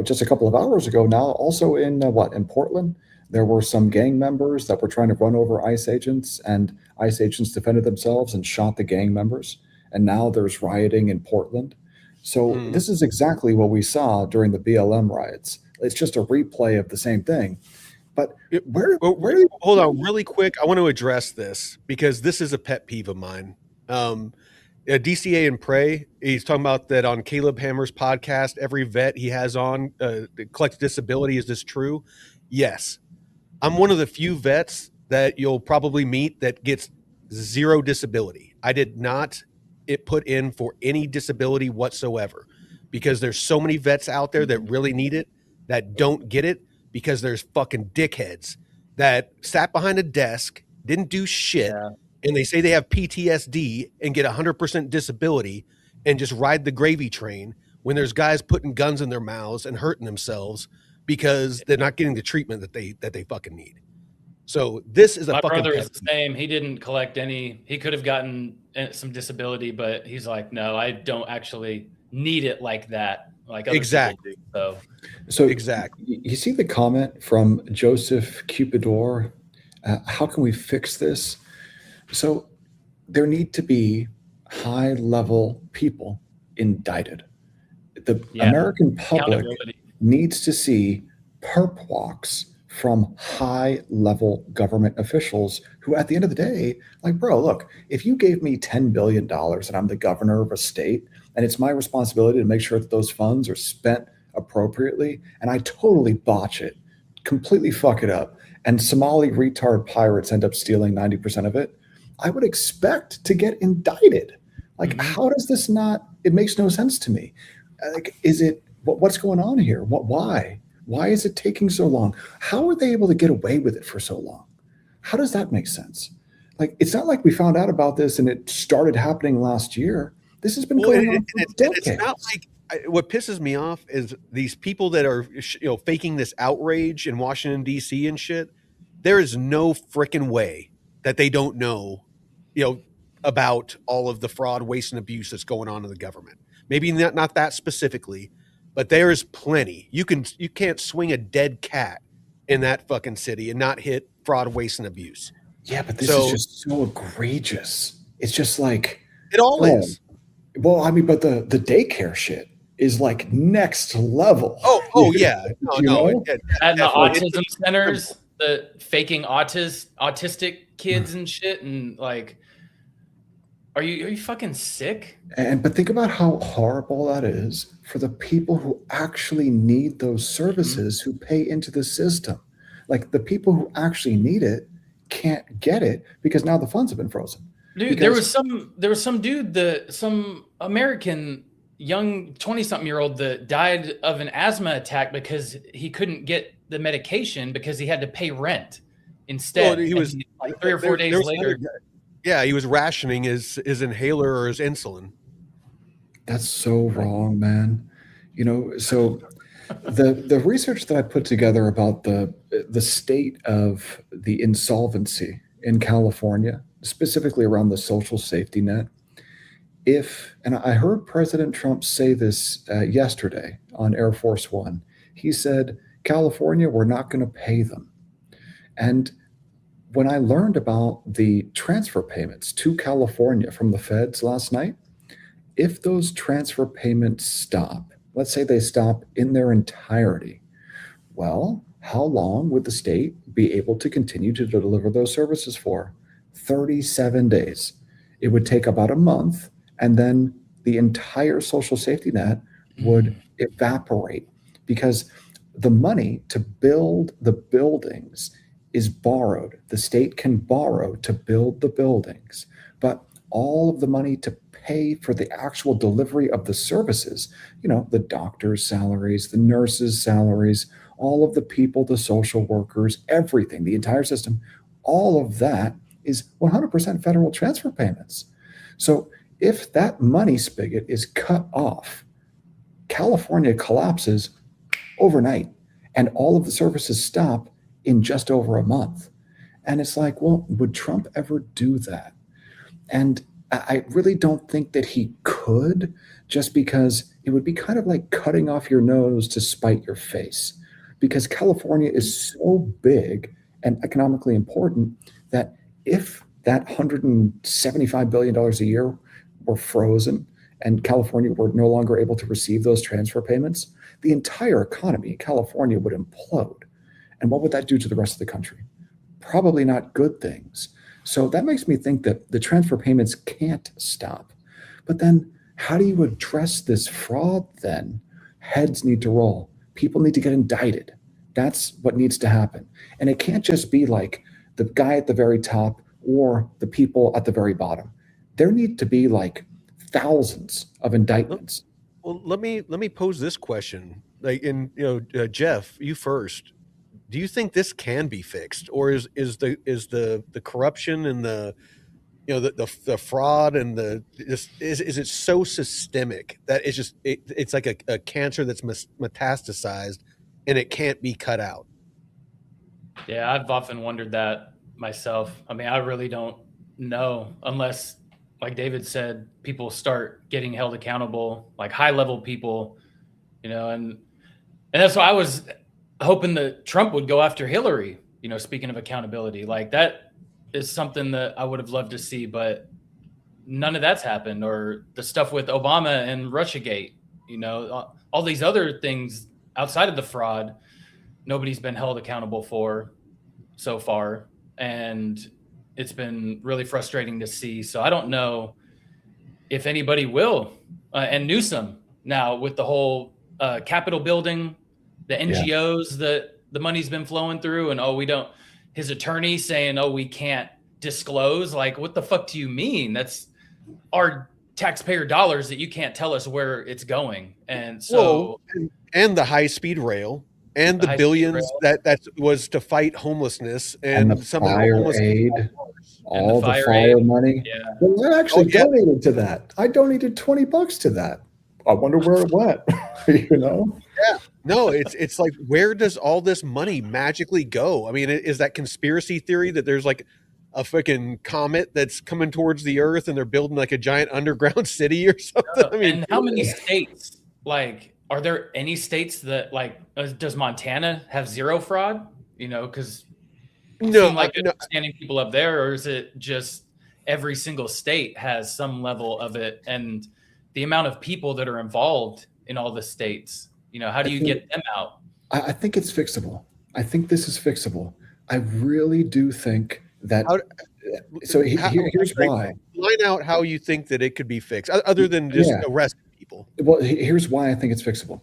just a couple of hours ago now also in Portland. There were some gang members that were trying to run over ICE agents, and ICE agents defended themselves and shot the gang members. And now there's rioting in Portland. So this is exactly what we saw during the BLM riots. It's just a replay of the same thing. But hold on really quick. I want to address this because this is a pet peeve of mine. DCA and Prey, he's talking about that on Caleb Hammer's podcast. Every vet he has on collects disability. Is this true? Yes. I'm one of the few vets that you'll probably meet that gets zero disability. I did not put in for any disability whatsoever because there's so many vets out there that really need it that don't get it because there's fucking dickheads that sat behind a desk, didn't do shit, and they say they have PTSD and get 100% disability and just ride the gravy train when there's guys putting guns in their mouths and hurting themselves because they're not getting the treatment that they fucking need. So this is my brother is the same. He didn't collect any. He could have gotten some disability, but he's like, no, I don't actually need it like that. Like exactly. So exactly. You see the comment from Joseph Cupidor. How can we fix this? So there need to be high-level people indicted. The American public needs to see perp walks from high-level government officials who, at the end of the day, like, bro, look, if you gave me $10 billion and I'm the governor of a state, and it's my responsibility to make sure that those funds are spent appropriately, and I totally botch it, completely fuck it up, and Somali retard pirates end up stealing 90% of it, I would expect to get indicted. Like, how does this not, it makes no sense to me. Like, what's going on here? Why? Why is it taking so long? How are they able to get away with it for so long? How does that make sense? Like, it's not like we found out about this and it started happening last year. This has been going on for decades. It's not like, what pisses me off is these people that are, faking this outrage in Washington, D.C. and shit. There is no freaking way that they don't know, about all of the fraud, waste, and abuse that's going on in the government. Maybe not that specifically, but there is plenty. You can't swing a dead cat in that fucking city and not hit fraud, waste, and abuse. Yeah, but this is just so egregious. It's just like it all is. Well, I mean, but the daycare shit is like next level. Oh yeah. No. And the autism centers, the faking autistic kids and shit, and like, are you fucking sick? But think about how horrible that is for the people who actually need those services, who pay into the system. Like, the people who actually need it can't get it because now the funds have been frozen. Dude, there was some dude, some American young 20-something-year-old that died of an asthma attack because he couldn't get the medication because he had to pay rent instead. Well, he was like 3 or 4 days later. Yeah, he was rationing his inhaler or his insulin. That's so wrong, man. So The research that I put together about the state of the insolvency in California, specifically around the social safety net, and I heard President Trump say this yesterday on Air Force One. He said, California, we're not going to pay them. And when I learned about the transfer payments to California from the feds last night, if those transfer payments stop, let's say they stop in their entirety, well, how long would the state be able to continue to deliver those services for? 37 days. It would take about a month, and then the entire social safety net would evaporate because the money to build the buildings is borrowed. The state can borrow to build the buildings, but all of the money to pay for the actual delivery of the services, the doctors' salaries, the nurses' salaries, all of the people, the social workers, everything, the entire system, all of that is 100% federal transfer payments. So if that money spigot is cut off, California collapses overnight and all of the services stop in just over a month. And it's like, well, would Trump ever do that? And I really don't think that he could, just because it would be kind of like cutting off your nose to spite your face. Because California is so big and economically important that if that $175 billion a year were frozen and California were no longer able to receive those transfer payments, the entire economy in California would implode. And what would that do to the rest of the country? Probably not good things. So that makes me think that the transfer payments can't stop. But then how do you address this fraud then? Heads need to roll. People need to get indicted. That's what needs to happen. And it can't just be like the guy at the very top or the people at the very bottom. There need to be like thousands of indictments. Well, let me pose this question. Jeff, you first. Do you think this can be fixed, or is the corruption and the fraud and is it so systemic that it's like a cancer that's metastasized and it can't be cut out? Yeah, I've often wondered that myself. I mean, I really don't know unless, like David said, people start getting held accountable, like high level people, and that's why I was hoping that Trump would go after Hillary, speaking of accountability. Like that is something that I would have loved to see, but none of that's happened. Or the stuff with Obama and Russiagate, all these other things outside of the fraud, nobody's been held accountable for so far. And it's been really frustrating to see. So I don't know if anybody will. And Newsom now with the whole Capitol building, the NGOs that the money's been flowing through, and his attorney saying, we can't disclose. Like, what the fuck do you mean? That's our taxpayer dollars that you can't tell us where it's going. And so, and the high-speed rail and the billions that was to fight homelessness and the fire aid, all the fire money. Yeah. Well, I actually donated to that. I donated $20 to that. I wonder where it went. Yeah. No, it's like, where does all this money magically go? I mean, is that conspiracy theory that there's like a freaking comet that's coming towards the earth and they're building like a giant underground city or something? I mean, and how many states, like, are there any states that does Montana have zero fraud? Because standing people up there, or is it just every single state has some level of it? And the amount of people that are involved in all the states, how do you get them out? I think it's fixable. I think this is fixable. I really do think that. Here's why. Line out how you think that it could be fixed, other than just arresting people. Well, here's why I think it's fixable.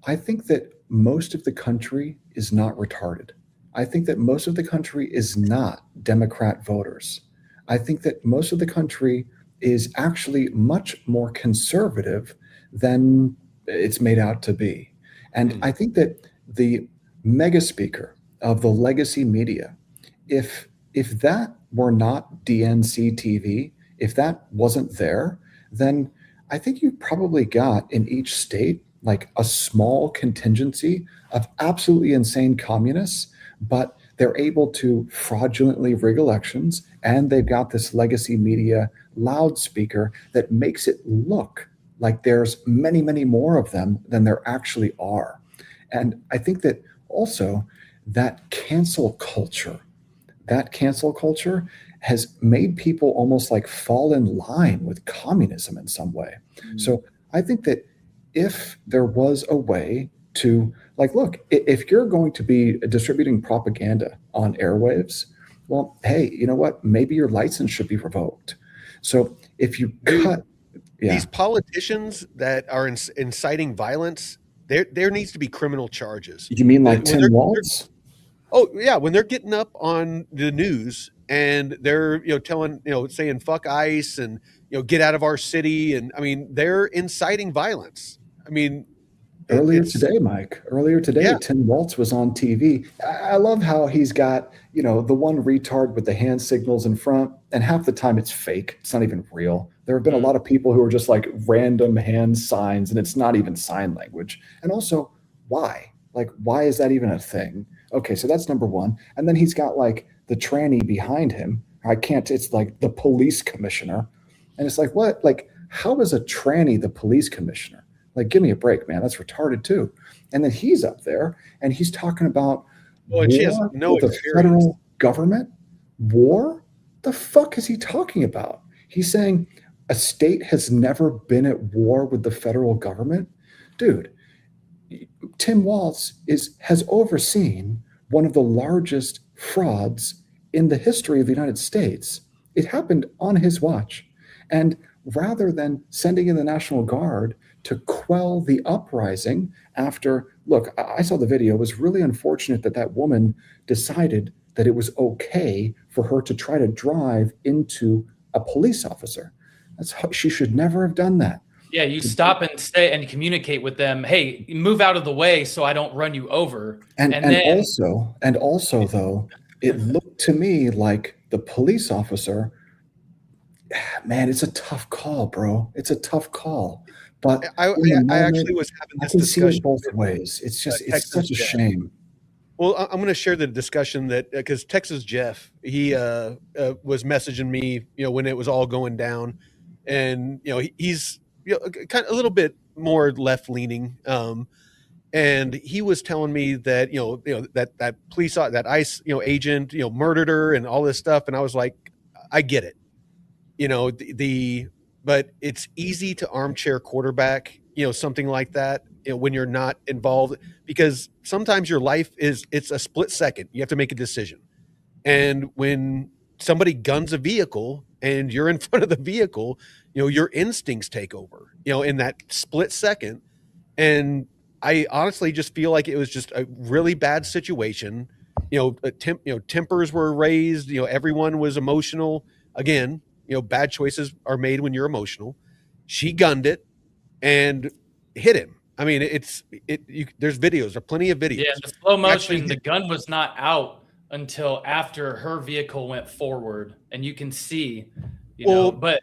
I think that most of the country is not retarded. I think that most of the country is not Democrat voters. I think that most of the country is actually much more conservative than it's made out to be. And I think that the mega speaker of the legacy media, if that were not DNC TV, if that wasn't there, then I think you probably got in each state like a small contingency of absolutely insane communists, but they're able to fraudulently rig elections, and they've got this legacy media loudspeaker that makes it look like there's many, many more of them than there actually are. And I think that also that cancel culture has made people almost like fall in line with communism in some way. So I think that if there was a way to, like, look, if you're going to be distributing propaganda on airwaves, well, hey, you know what? Maybe your license should be revoked. So if you cut these politicians that are inciting violence, there needs to be criminal charges. You mean like Tim Walz? Oh yeah, when they're getting up on the news and they're telling saying fuck ICE and get out of our city, and I mean they're inciting violence. I mean, earlier today, yeah. Tim Walz was on TV. I love how he's got the one retard with the hand signals in front, and half the time it's fake. It's not even real. There have been a lot of people who are just like random hand signs, and it's not even sign language. And also, why? Like, why is that even a thing? Okay, so that's number one. And then he's got like the tranny behind him. It's like the police commissioner. And it's like, what? Like, how is a tranny the police commissioner? Like, give me a break, man. That's retarded too. And then he's up there and he's talking about and she has no the federal government. War? The fuck is he talking about? He's saying a state has never been at war with the federal government. Dude, Tim Walz has overseen one of the largest frauds in the history of the United States. It happened on his watch. And rather than sending in the National Guard to quell the uprising after, look, I saw the video. It was really unfortunate that woman decided that it was okay for her to try to drive into a police officer. She should never have done that. Yeah, you stop and stay and communicate with them. Hey, move out of the way so I don't run you over. And also though, it looked to me like the police officer, man, it's a tough call, bro. It's a tough call. But I actually was having this discussion both ways. It's just it's such a shame. Well, I'm going to share the discussion that because Texas Jeff, he was messaging me, when it was all going down, and he's kind of a little bit more left leaning, and he was telling me that that police, that ICE agent murdered her and all this stuff, and I was like, I get it, but it's easy to armchair quarterback something like that when you're not involved, because sometimes your life it's a split second. You have to make a decision. And when somebody guns a vehicle and you're in front of the vehicle, your instincts take over, in that split second. And I honestly just feel like it was just a really bad situation. Tempers were raised, everyone was emotional. Again, bad choices are made when you're emotional. She gunned it and hit him. I mean, there's videos, there are plenty of videos. Yeah, the slow motion, the gun was not out until after her vehicle went forward, and you can see, but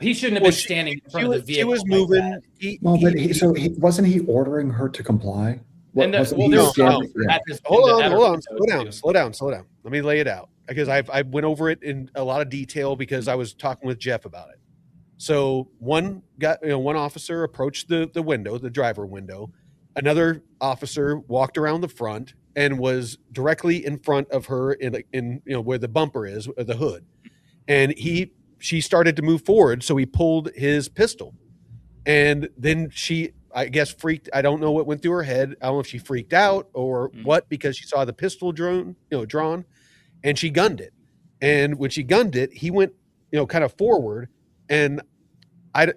he shouldn't have been standing in front of the vehicle. She was moving. Wasn't he ordering her to comply? Hold on, slow down. Let me lay it out, because I went over it in a lot of detail because I was talking with Jeff about it. So one officer approached the window, the driver window. Another officer walked around the front and was directly in front of her in where the bumper is, the hood. And she started to move forward, so he pulled his pistol. And then she, I guess, freaked. I don't know what went through her head. I don't know if she freaked out or what, because she saw the pistol drawn, and she gunned it. And when she gunned it, he went, kind of forward. And I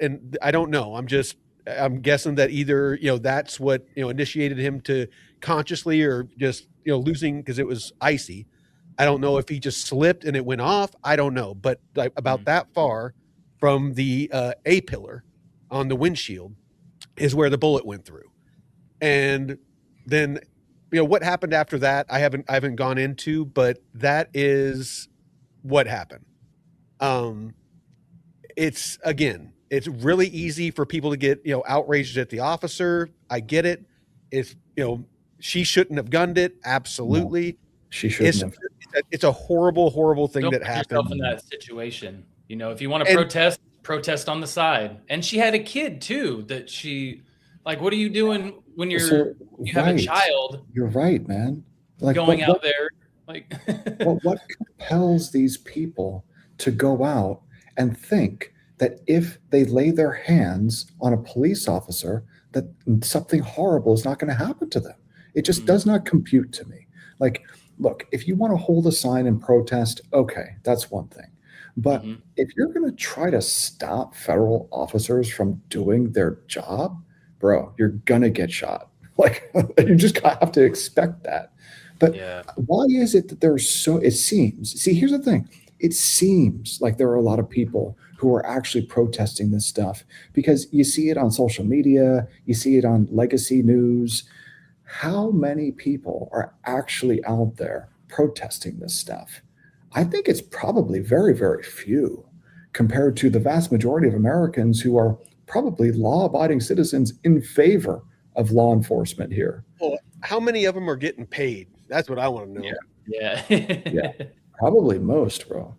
don't know. I'm guessing that either, that's what, initiated him to consciously or just, losing, because it was icy. I don't know if he just slipped and it went off. I don't know. But about that far from the A pillar on the windshield is where the bullet went through. And then, what happened after that, I haven't gone into, but that is what happened. It's, again, it's really easy for people to get, outraged at the officer. I get it. If, she shouldn't have gunned it. Absolutely. No, she shouldn't have. It's a horrible, horrible thing Don't that put yourself happened. in that situation. If you want to protest on the side. And she had a kid too that she, like, what are you doing when you have a child? You're right, man. Like going out there, like what compels these people to go out and think that if they lay their hands on a police officer, that something horrible is not going to happen to them? It just does not compute to me. Like, look, if you want to hold a sign and protest, okay, that's one thing. But if you're going to try to stop federal officers from doing their job, bro, you're going to get shot. Like, you just have to expect that. But why is it that it seems, see, here's the thing. It seems like there are a lot of people who are actually protesting this stuff because you see it on social media, you see it on legacy news. How many people are actually out there protesting this stuff? I think it's probably very, very few compared to the vast majority of Americans who are probably law-abiding citizens in favor of law enforcement here. Well, how many of them are getting paid? That's what I want to know. Yeah. Probably most, bro.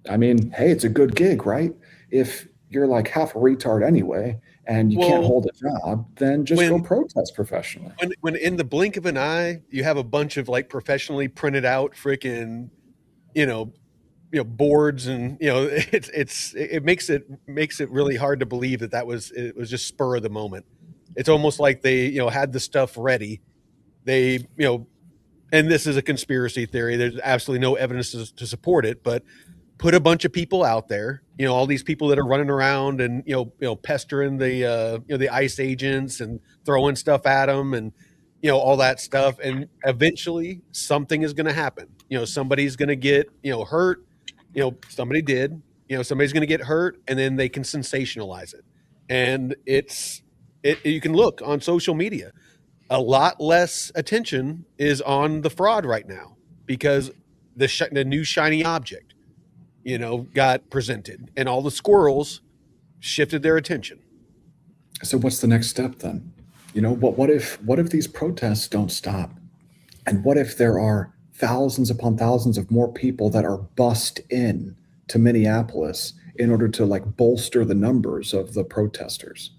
I mean, hey, it's a good gig, right? If you're like half a retard anyway and you can't hold a job, then just go protest professionally. When in the blink of an eye, you have a bunch of like professionally printed out freaking, boards, and it makes it really hard to believe that it was just spur of the moment. It's almost like they had the stuff ready. They and this is a conspiracy theory. There's absolutely no evidence to support it, but put a bunch of people out there, all these people that are running around and pestering the ICE agents and throwing stuff at them and all that stuff, and eventually something is going to happen. Somebody's going to get hurt. Somebody did. Somebody's going to get hurt, and then they can sensationalize it. And you can look on social media. A lot less attention is on the fraud right now because the new shiny object, got presented, and all the squirrels shifted their attention. So what's the next step then? What if these protests don't stop? And what if there are thousands upon thousands of more people that are bussed in to Minneapolis in order to like bolster the numbers of the protesters?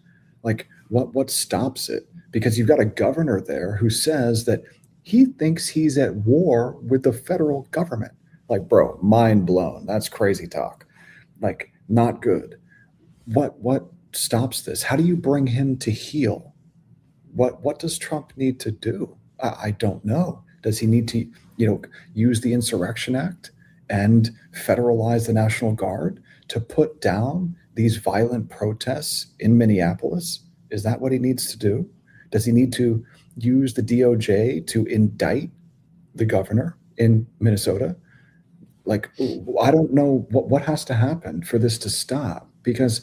Like what stops it? Because you've got a governor there who says that he thinks he's at war with the federal government. Like, bro, mind blown. That's crazy talk. Like, not good. What stops this? How do you bring him to heel? What does Trump need to do? I don't know. Does he need to, use the Insurrection Act and federalize the National Guard to put down these violent protests in Minneapolis? Is that what he needs to do? Does he need to use the DOJ to indict the governor in Minnesota? Like, I don't know what has to happen for this to stop, because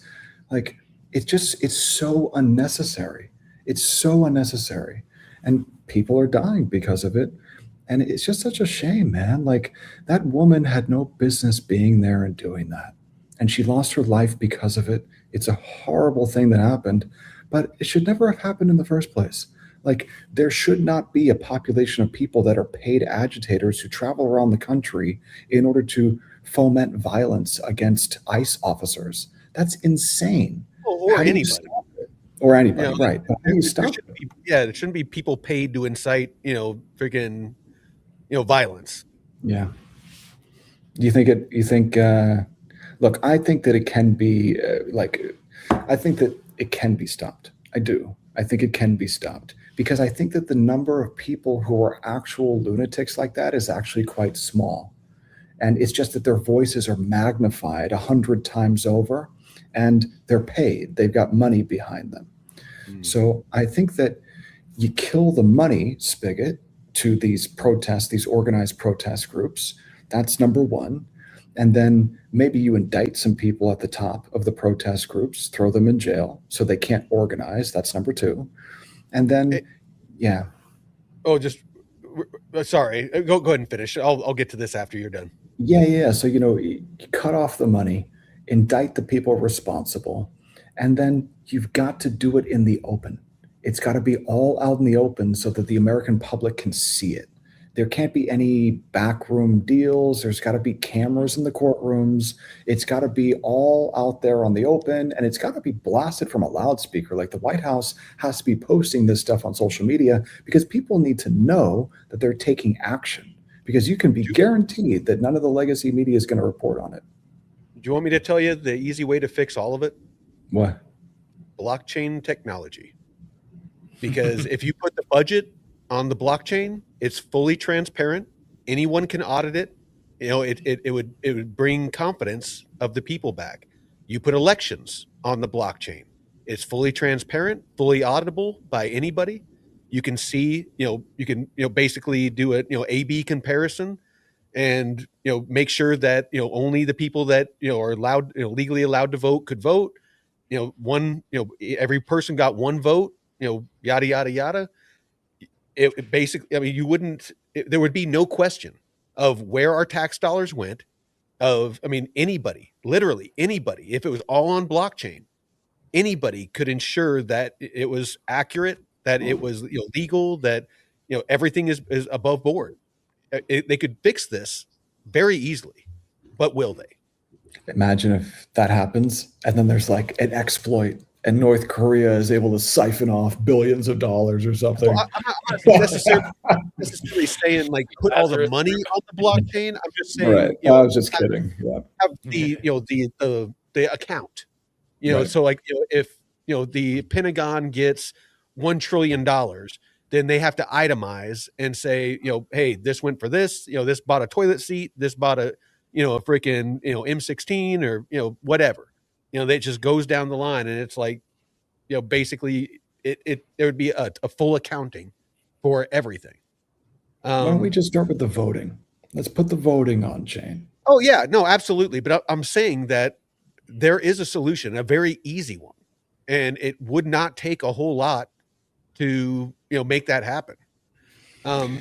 like, it's so unnecessary. It's so unnecessary. And people are dying because of it. And it's just such a shame, man. Like, that woman had no business being there and doing that. And she lost her life because of it. It's a horrible thing that happened, but it should never have happened in the first place. Like, there should not be a population of people that are paid agitators who travel around the country in order to foment violence against ICE officers. That's insane. Or anybody. Or anybody, right. How do you stop it? There shouldn't be people paid to incite, freaking, violence. Yeah. Look, I think that it can be I think that it can be stopped. I do. I think it can be stopped because I think that the number of people who are actual lunatics like that is actually quite small. And it's just that their voices are magnified 100 times over and they're paid. They've got money behind them. So I think that you kill the money spigot to these protests, these organized protest groups. That's number one. And then maybe you indict some people at the top of the protest groups, throw them in jail so they can't organize. That's number two. And then, sorry. Go ahead and finish. I'll get to this after you're done. Yeah. So, you cut off the money, indict the people responsible, And then you've got to do it in the open. It's got to be all out in the open so that the American public can see it. There can't be any backroom deals. There's got to be cameras in the courtrooms. It's got to be all out there on the open, and it's got to be blasted from a loudspeaker. Like the White House has to be posting this stuff on social media because people need to know that they're taking action, because you can be guaranteed that none of the legacy media is going to report on it. Do you want me to tell you the easy way to fix all of it? What? Blockchain technology. Because if you put the budget on the blockchain, it's fully transparent. Anyone can audit it. You know, it would bring confidence of the people back. You put elections on the blockchain. It's fully transparent, fully auditable by anybody. You can see, you can basically do a A/B comparison, and make sure that only the people that are allowed, legally allowed to vote could vote. Every person got one vote. Yada yada yada. It basically, I mean, there would be no question of where our tax dollars went. Anybody, literally anybody, if it was all on blockchain, anybody could ensure that it was accurate, that it was legal, that everything is above board. They could fix this very easily, but will they? Imagine if that happens and then there's like an exploit and North Korea is able to siphon off billions of dollars or something. Well, I'm not necessarily saying like put all the money on the blockchain. I'm just saying, right. I was just kidding. Yeah. Have the account, Right. So like if the Pentagon gets $1 trillion, then they have to itemize and say, hey, this went for this, this bought a toilet seat, this bought a freaking M16 or whatever. That just goes down the line, and it's like, basically there would be a full accounting for everything. Why don't we just start with the voting? Let's put the voting on chain. Oh yeah, no, absolutely. But I'm saying that there is a solution, a very easy one, and it would not take a whole lot to make that happen.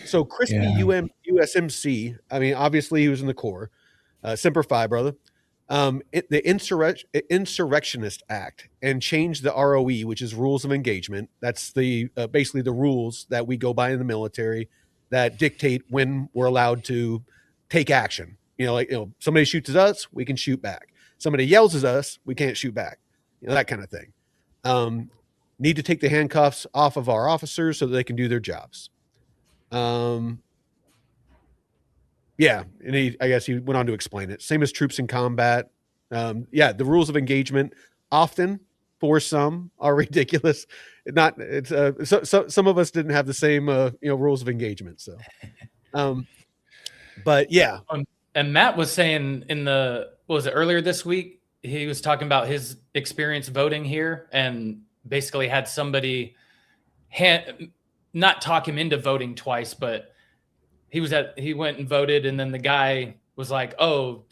So Crispy USMC, I mean, obviously he was in the core. Semper Fi, brother. The Insurrectionist Act, and change the ROE, which is rules of engagement. That's the basically the rules that we go by in the military that dictate when we're allowed to take action. Somebody shoots at us, we can shoot back. Somebody yells at us, we can't shoot back. That kind of thing. Need to take the handcuffs off of our officers so that they can do their jobs. Yeah, and I guess he went on to explain it. Same as troops in combat. The rules of engagement often, for some, are ridiculous. Some of us didn't have the same rules of engagement. So, but yeah. And Matt was saying was it earlier this week? He was talking about his experience voting here, and basically had somebody not talk him into voting twice, but he went and voted, and then the guy was like,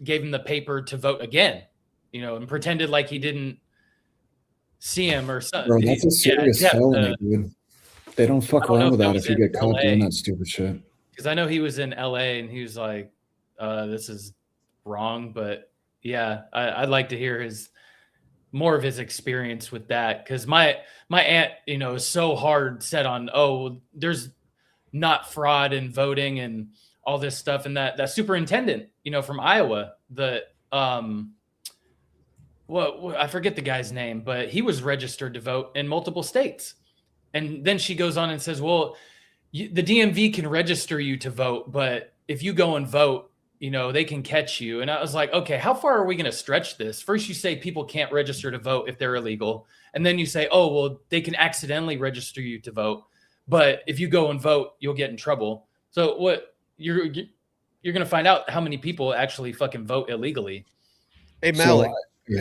gave him the paper to vote again, and pretended like he didn't see him or something. Bro, that's a serious felony, dude. They don't fuck around with that if you get caught doing that stupid shit. Because I know he was in LA and he was like, this is wrong. But yeah, I'd like to hear more of his experience with that. Because my aunt, is so hard set on, there's not fraud in voting and all this stuff. And that superintendent, from Iowa, I forget the guy's name, but he was registered to vote in multiple states. And then she goes on and says, well, the DMV can register you to vote, but if you go and vote, they can catch you. And I was like, okay, how far are we going to stretch this? First, you say people can't register to vote if they're illegal. And then you say, they can accidentally register you to vote. But if you go and vote, you'll get in trouble. So what you're going to find out how many people actually fucking vote illegally. Hey, Malik,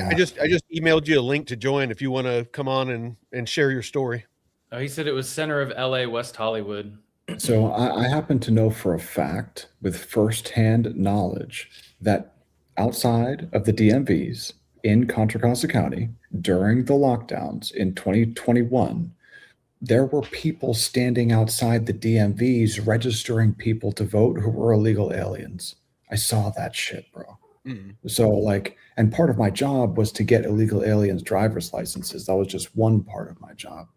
I just emailed you a link to join if you want to come on and share your story. Oh, he said it was center of LA, West Hollywood. So I happen to know for a fact, with firsthand knowledge, that outside of the DMVs in Contra Costa County during the lockdowns in 2021, there were people standing outside the DMVs registering people to vote who were illegal aliens. I saw that shit, bro. Mm. So like, and part of my job was to get illegal aliens driver's licenses. That was just one part of my job.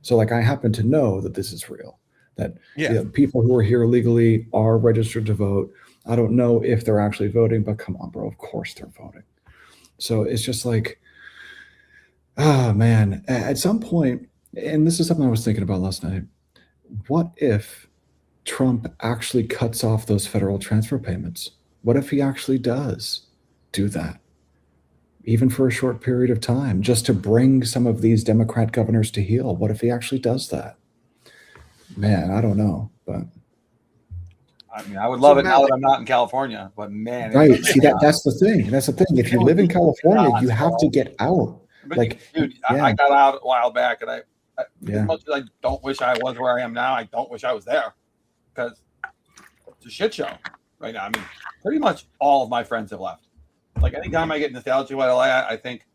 So like, I happen to know that this is real, that Yeah. people who are here illegally are registered to vote. I don't know if they're actually voting, but come on, bro, of course they're voting. So it's just like, ah, man, at some point, and this is something I was thinking about last night, what if Trump actually cuts off those federal transfer payments? What if he actually does do that, even for a short period of time, just to bring some of these Democrat governors to heel? What if he actually does that? Man, I don't know, but I mean, I would love it now that I'm not in California, but man, right. See, that's the thing. That's the thing. If you live in California, you have to get out. But Like, dude, yeah. I got out a while back, and Yeah. as much as I don't wish I was where I am now, I don't wish I was there, because it's a shit show right now. I mean, pretty much all of my friends have left. Like, anytime I get nostalgic about LA, I think,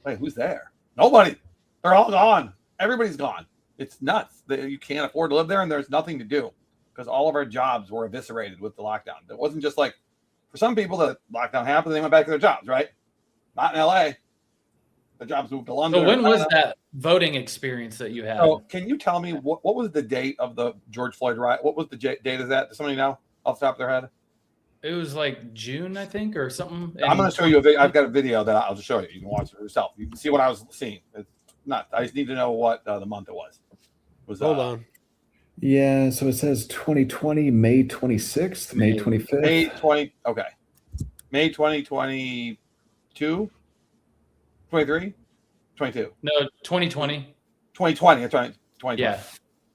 wait, who's there? Nobody. They're all gone. Everybody's gone. It's nuts. You can't afford to live there, and there's nothing to do because all of our jobs were eviscerated with the lockdown. It wasn't just like, for some people, the lockdown happened, they went back to their jobs, right? Not in LA. The jobs moved to London. So when was that voting experience that you had? So can you tell me what was the date of the George Floyd riot? What was the date of that? Does somebody know off the top of their head? It was like June, I think, or something. I'm going to show you a video. I've got a video that I'll just show you. You can watch it for yourself. You can see what I was seeing. It's not. I just need to know what the month it was. Hold on. Yeah, so it says 2020, May 26th, May 25th. May 20. Okay. May 2022, 23, 22. No, 2020. 2020. That's right. 2020. Yeah.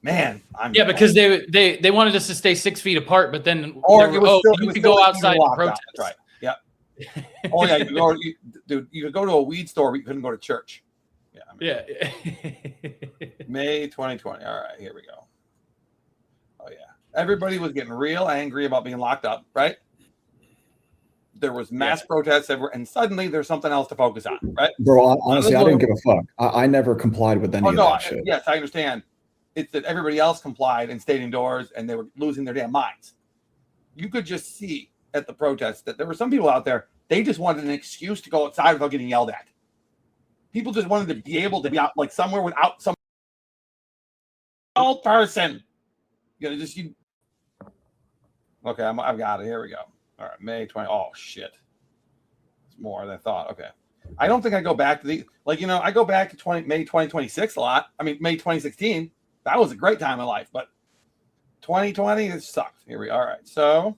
Man, yeah, because they wanted us to stay 6 feet apart, but then you could go outside and protest. That's right. Yeah. Oh yeah, you could go to a weed store, but you couldn't go to church. Yeah. I mean, yeah. May 2020. All right, here we go. Oh yeah, everybody was getting real angry about being locked up, right? There was mass protests everywhere, and suddenly there's something else to focus on, right? Bro, honestly, I didn't give a fuck. I never complied with any of that shit. Yes, I understand. It's that everybody else complied and stayed indoors, and they were losing their damn minds. You could just see at the protests that there were some people out there, they just wanted an excuse to go outside without getting yelled at. People just wanted to be able to be out like somewhere without some old person. You know, okay, I've got it. Here we go. All right, May 20. Oh shit, it's more than I thought. Okay, I don't think I go back to I go back to May 2026 a lot. I mean, May 2016. That was a great time in life, but 2020 it sucked. Here we are. All right, so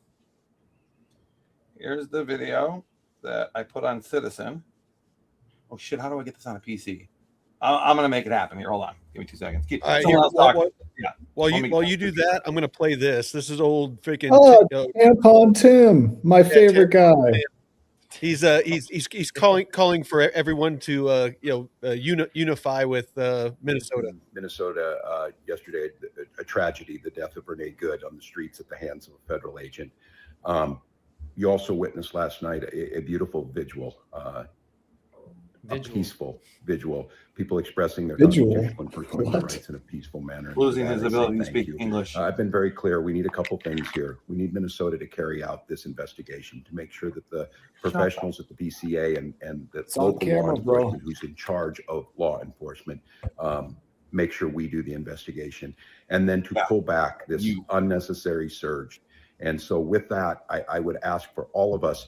here's the video that I put on Citizen. Oh shit! How do I get this on a PC? I'm gonna make it happen here. Hold on, give me 2 seconds. While you do that, I'm gonna play this. This is old freaking. Oh, Tampon Tim, my favorite guy. He's calling for everyone to unify with Minnesota. Minnesota yesterday, a tragedy, the death of Renee Good on the streets at the hands of a federal agent. You also witnessed last night a beautiful visual. A peaceful visual, people expressing their constitutional and First Amendment rights in a peaceful manner. Losing his ability to speak English. I've been very clear. We need a couple things here. We need Minnesota to carry out this investigation to make sure that the professionals at the BCA and the local law enforcement who's in charge of law enforcement make sure we do the investigation, and then to pull back this unnecessary surge. And so with that, I would ask for all of us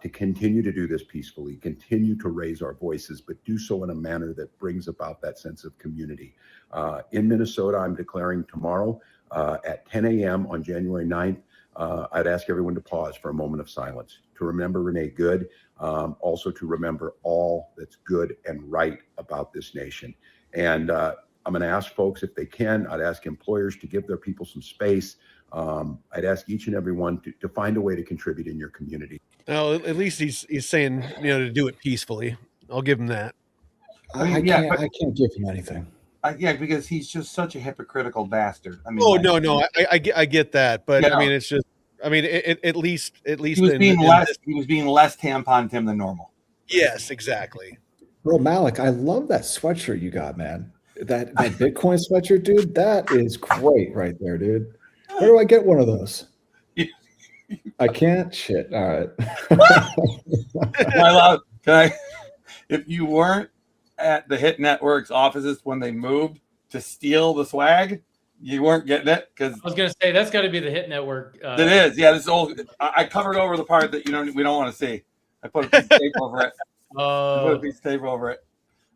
to continue to do this peacefully, continue to raise our voices, but do so in a manner that brings about that sense of community. In Minnesota, I'm declaring tomorrow at 10 a.m. on January 9th, I'd ask everyone to pause for a moment of silence to remember Renee Good, also to remember all that's good and right about this nation. And I'm going to ask folks if they can, I'd ask employers to give their people some space. I'd ask each and every one to find a way to contribute in your community. Well, at least he's saying, to do it peacefully. I'll give him that. I can't give him anything. Because he's just such a hypocritical bastard. I mean, no, I get that, but I mean, it's just, at least he was being less tampon Tim than normal. Yes, exactly. Bro, Malik, I love that sweatshirt you got, man. That Bitcoin sweatshirt, dude. That is great right there, dude. Where do I get one of those? I can't. Shit. All right. Am I allowed? Can I? If you weren't at the Hit Network's offices when they moved to steal the swag, you weren't getting it because I was gonna say that's got to be the Hit Network. it is. Yeah, this old. I covered over the part that we don't want to see. I put a piece of tape over it. I put a piece of tape over it.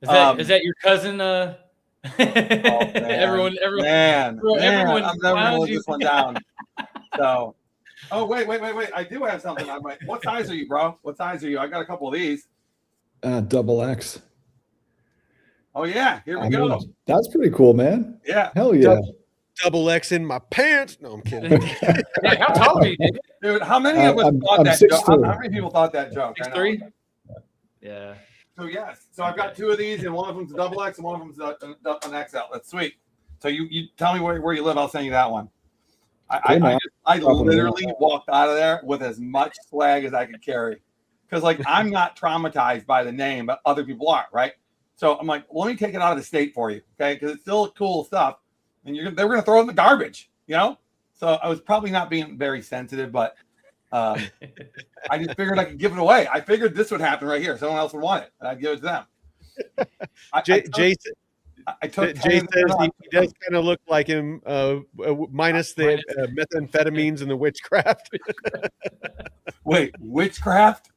Is that your cousin? Everyone, I'm never gonna let this one down. So, oh wait! I do have something. I'm like, what size are you, bro? What size are you? I got a couple of these. Double X. Oh yeah, here we go. That's pretty cool, man. Yeah, hell yeah. Double X in my pants. No, I'm kidding. Hey, how tall are you, dude? How many of us thought that joke? How many people thought that joke? 6'3". Yeah. So yes, so I've got two of these, and one of them's a double X, and one of them's an XL. That's sweet. So you tell me where you live, I'll send you that one. I literally walked out of there with as much swag as I could carry, because like I'm not traumatized by the name, but other people are, right? So I'm like, let me take it out of the state for you, okay? Because it's still cool stuff, and they were gonna throw it in the garbage, So I was probably not being very sensitive, but. I just figured I could give it away. I figured this would happen right here. Someone else would want it, and I'd give it to them. Jay says he does kind of look like him, minus the methamphetamines and the witchcraft. Wait, witchcraft?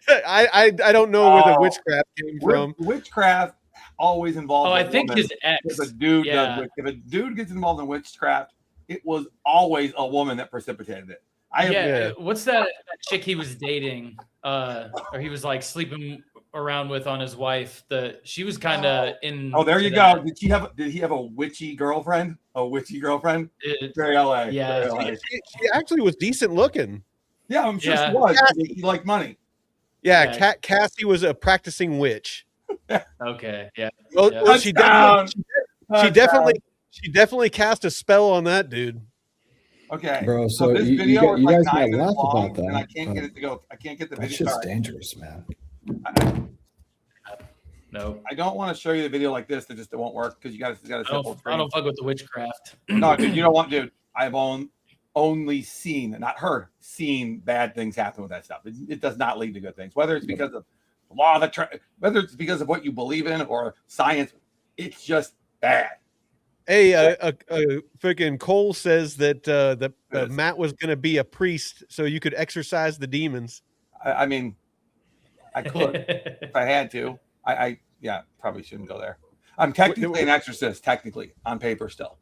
I don't know where the witchcraft came from. Witchcraft always involves. Oh, I think his ex. If a dude if a dude gets involved in witchcraft, it was always a woman that precipitated it. What's that chick he was dating, or he was like sleeping around with on his wife? She was kind of in. Oh, there you go. Did he have a witchy girlfriend? A witchy girlfriend? Very LA. Yeah, very LA. She actually was decent looking. Yeah, I'm sure she was. He liked money. Yeah, Cassie was a practicing witch. Okay. Yeah. Well, she definitely cast a spell on that dude. Okay, bro. So this you video is guys like 9 might laugh minutes long, about that. and I can't get it to go. I can't get the That's video. just dangerous, man. No, I don't want to show you the video like this. It won't work because you got to. I don't fuck with the witchcraft. No, dude, you don't want, dude. I've only seen, not heard, seen bad things happen with that stuff. It does not lead to good things. Whether it's because of the law of whether it's because of what you believe in or science, it's just bad. Hey, freaking Cole says that Matt was going to be a priest so you could exorcise the demons. I mean, I could if I had to. I probably shouldn't go there. I'm technically an exorcist, technically on paper still.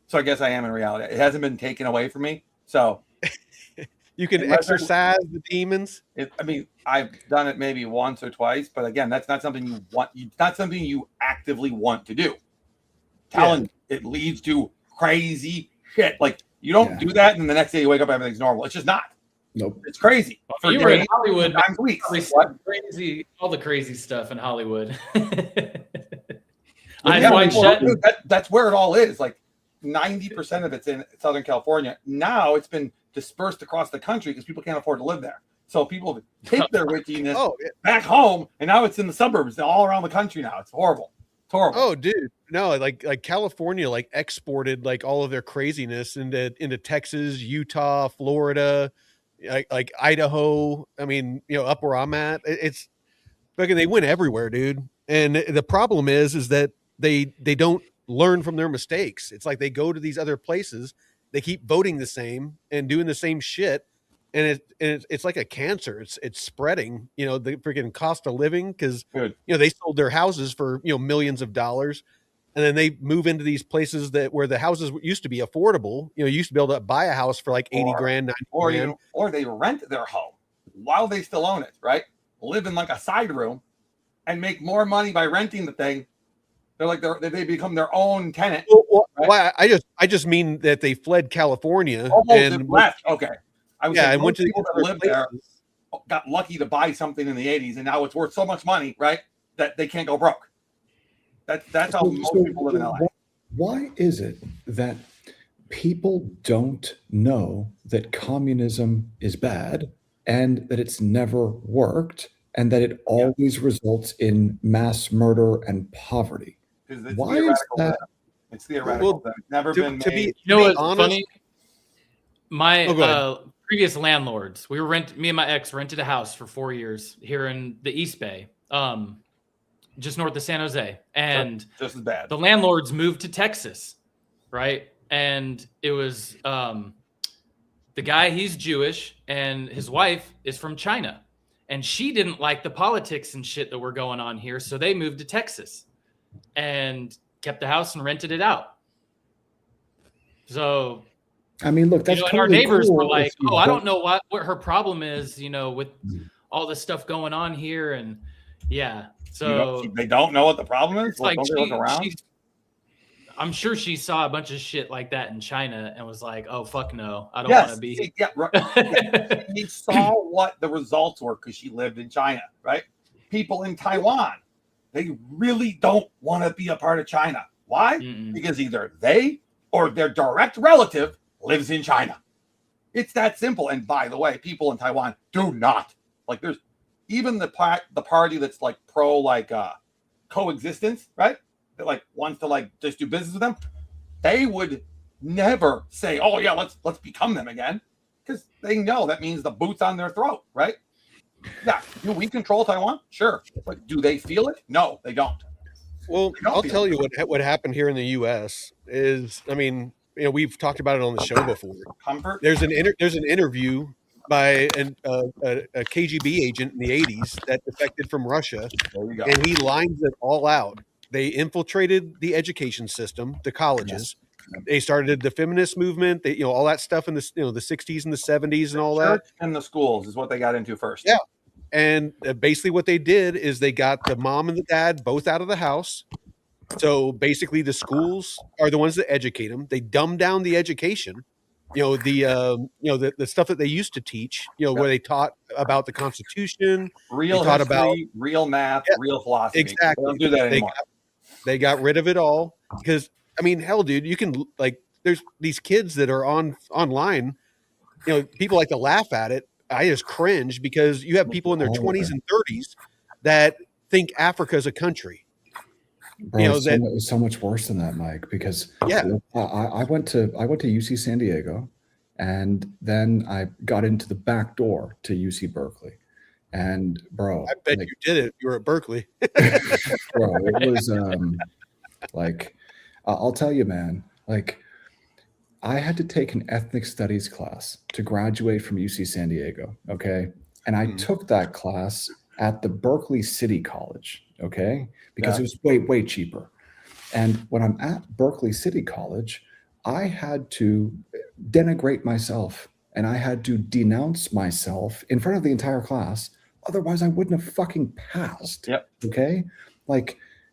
So I guess I am in reality. It hasn't been taken away from me. So you can exorcise the demons. I've done it maybe once or twice, but again, that's not something you want. It's not something you actively want to do. It leads to crazy shit. Like you don't do that, and the next day you wake up, everything's normal. It's just not. Nope. It's crazy. Well, you were in Hollywood. Crazy, all the crazy stuff in Hollywood. That's where it all is. Like 90% of it's in Southern California. Now it's been dispersed across the country because people can't afford to live there. So people take their witchiness back home, and now it's in the suburbs all around the country now. It's horrible. It's horrible. Oh, dude. No, like California exported all of their craziness into Texas, Utah, Florida, like Idaho. I mean, up where I'm at, it's fucking they went everywhere, dude. And the problem is that they don't learn from their mistakes. It's like they go to these other places, they keep voting the same and doing the same shit, and it's like a cancer. It's spreading. The freaking cost of living because they sold their houses for millions of dollars, and then they move into these places where the houses used to be affordable. You used to be able to buy a house for like 80 grand, 90 grand, or they rent their home while they still own it, right? Live in like a side room and make more money by renting the thing. They become their own tenant. Right? I just mean that they fled California and left. Okay. And went to people that lived there got lucky to buy something in the 80s, and now it's worth so much money, right, that they can't go broke. That's how most people live in LA. Why is it that people don't know that communism is bad and that it's never worked and that it always results in mass murder and poverty? Why is that? It's theoretical. It's never been made. What's funny? My previous landlords. Me and my ex rented a house for 4 years here in the East Bay, just north of San Jose. And just as bad. The landlords moved to Texas, right? And it was the guy, he's Jewish, and his wife is from China. And she didn't like the politics and shit that were going on here, so they moved to Texas and kept the house and rented it out. So, I mean, look, that's and our neighbors were like, "Oh, I don't don't know what her problem is, with all this stuff going on here." And yeah, so they don't know what the problem is. It's like don't they look around? I'm sure she saw a bunch of shit like that in China and was like, "Oh fuck no, I don't want to be." Yeah, right. She saw what the results were because she lived in China, right? People in Taiwan, they really don't want to be a part of China. Why? Because either they or their direct relative lives in China. It's that simple. And by the way, people in Taiwan do not like. There's even the party that's like pro coexistence, right? That like wants to like just do business with them. They would never say, "Oh yeah, let's become them again," because they know that means the boot's on their throat, right? Yeah, do we control Taiwan? Sure, but do they feel it? No, they don't. Well, I'll tell you what happened here in the U.S. is, I mean, we've talked about it on the show before. Comfort. There's an interview by a KGB agent in the 80s that defected from Russia, and he lines it all out. They infiltrated the education system, the colleges. Yes. They started the feminist movement. They, all that stuff in the the 60s and the 70s and all that. And the schools is what they got into first. Yeah. And basically what they did is they got the mom and the dad both out of the house. So basically the schools are the ones that educate them. They dumb down the education, the stuff that they used to teach, where they taught about the Constitution, real history, about real math, real philosophy. Exactly. They don't do that anymore. They got rid of it all because, I mean, hell, dude, you can there's these kids that are online, people like to laugh at it. I just cringe because you have people in their 20s and 30s that think Africa is a country. Bro, it's so much worse than that, Myke, because I went to UC San Diego, and then I got into the back door to UC Berkeley. And bro, I bet you did it. You were at Berkeley. Bro, it was I'll tell you, man, I had to take an ethnic studies class to graduate from UC San Diego. Okay. And I took that class at the Berkeley City College. Okay. Because it was way cheaper. And when I'm at Berkeley City College, I had to denigrate myself and I had to denounce myself in front of the entire class. Otherwise, I wouldn't have fucking passed. Yep. Okay.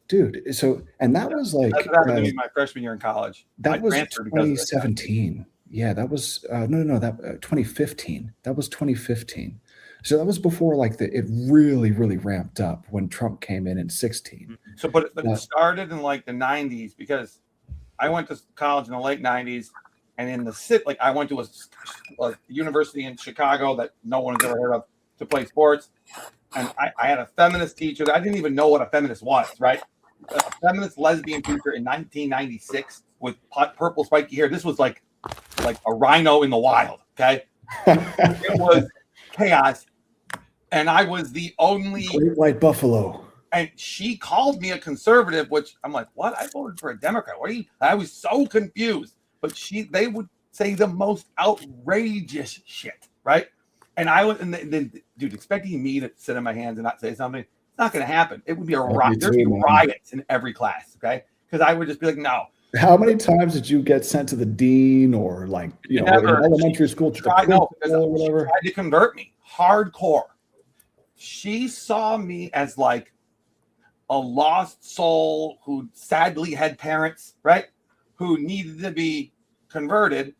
Dude. So, and that was that's what happened to me my freshman year in college. That was 2017. Yeah, that was that 2015. That was 2015. So that was before it really ramped up when Trump came in 16. So, but it started in the 90s because I went to college in the late 90s, and in the city, I went to a university in Chicago that no one has ever heard of to play sports, and I had a feminist teacher that I didn't even know what a feminist was. Right, a feminist lesbian teacher in 1996 with purple spiky hair. This was like a rhino in the wild. Okay, it was chaos. And I was the only great white buffalo. And she called me a conservative, which I'm like, what? I voted for a Democrat. What are you? I was so confused. But they would say the most outrageous shit, right? And I would, and then, dude, expecting me to sit on my hands and not say something, it's not going to happen. It would be a riot. There'd be riots in every class, okay? Because I would just be like, no. How many times did you get sent to the dean or in elementary school to the principal or whatever? She tried to convert me hardcore. She saw me as a lost soul who sadly had parents, right? Who needed to be converted,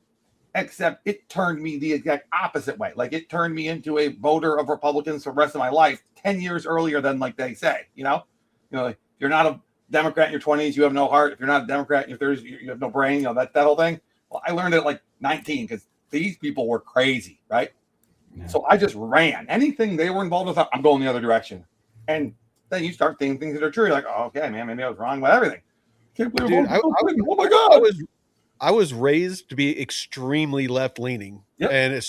except it turned me the exact opposite way. It turned me into a voter of Republicans for the rest of my life 10 years earlier than they say, you're not a Democrat in your 20s, you have no heart. If you're not a Democrat in your 30s, you have no brain, that whole thing. Well, I learned it at 19 because these people were crazy, right? Yeah. So I just ran. Anything they were involved with, I'm going the other direction. And then you start thinking things that are true. You're like, oh, okay, man, maybe I was wrong about everything. Can't believe Dude, oh my God. I was raised to be extremely left leaning. Yep. And as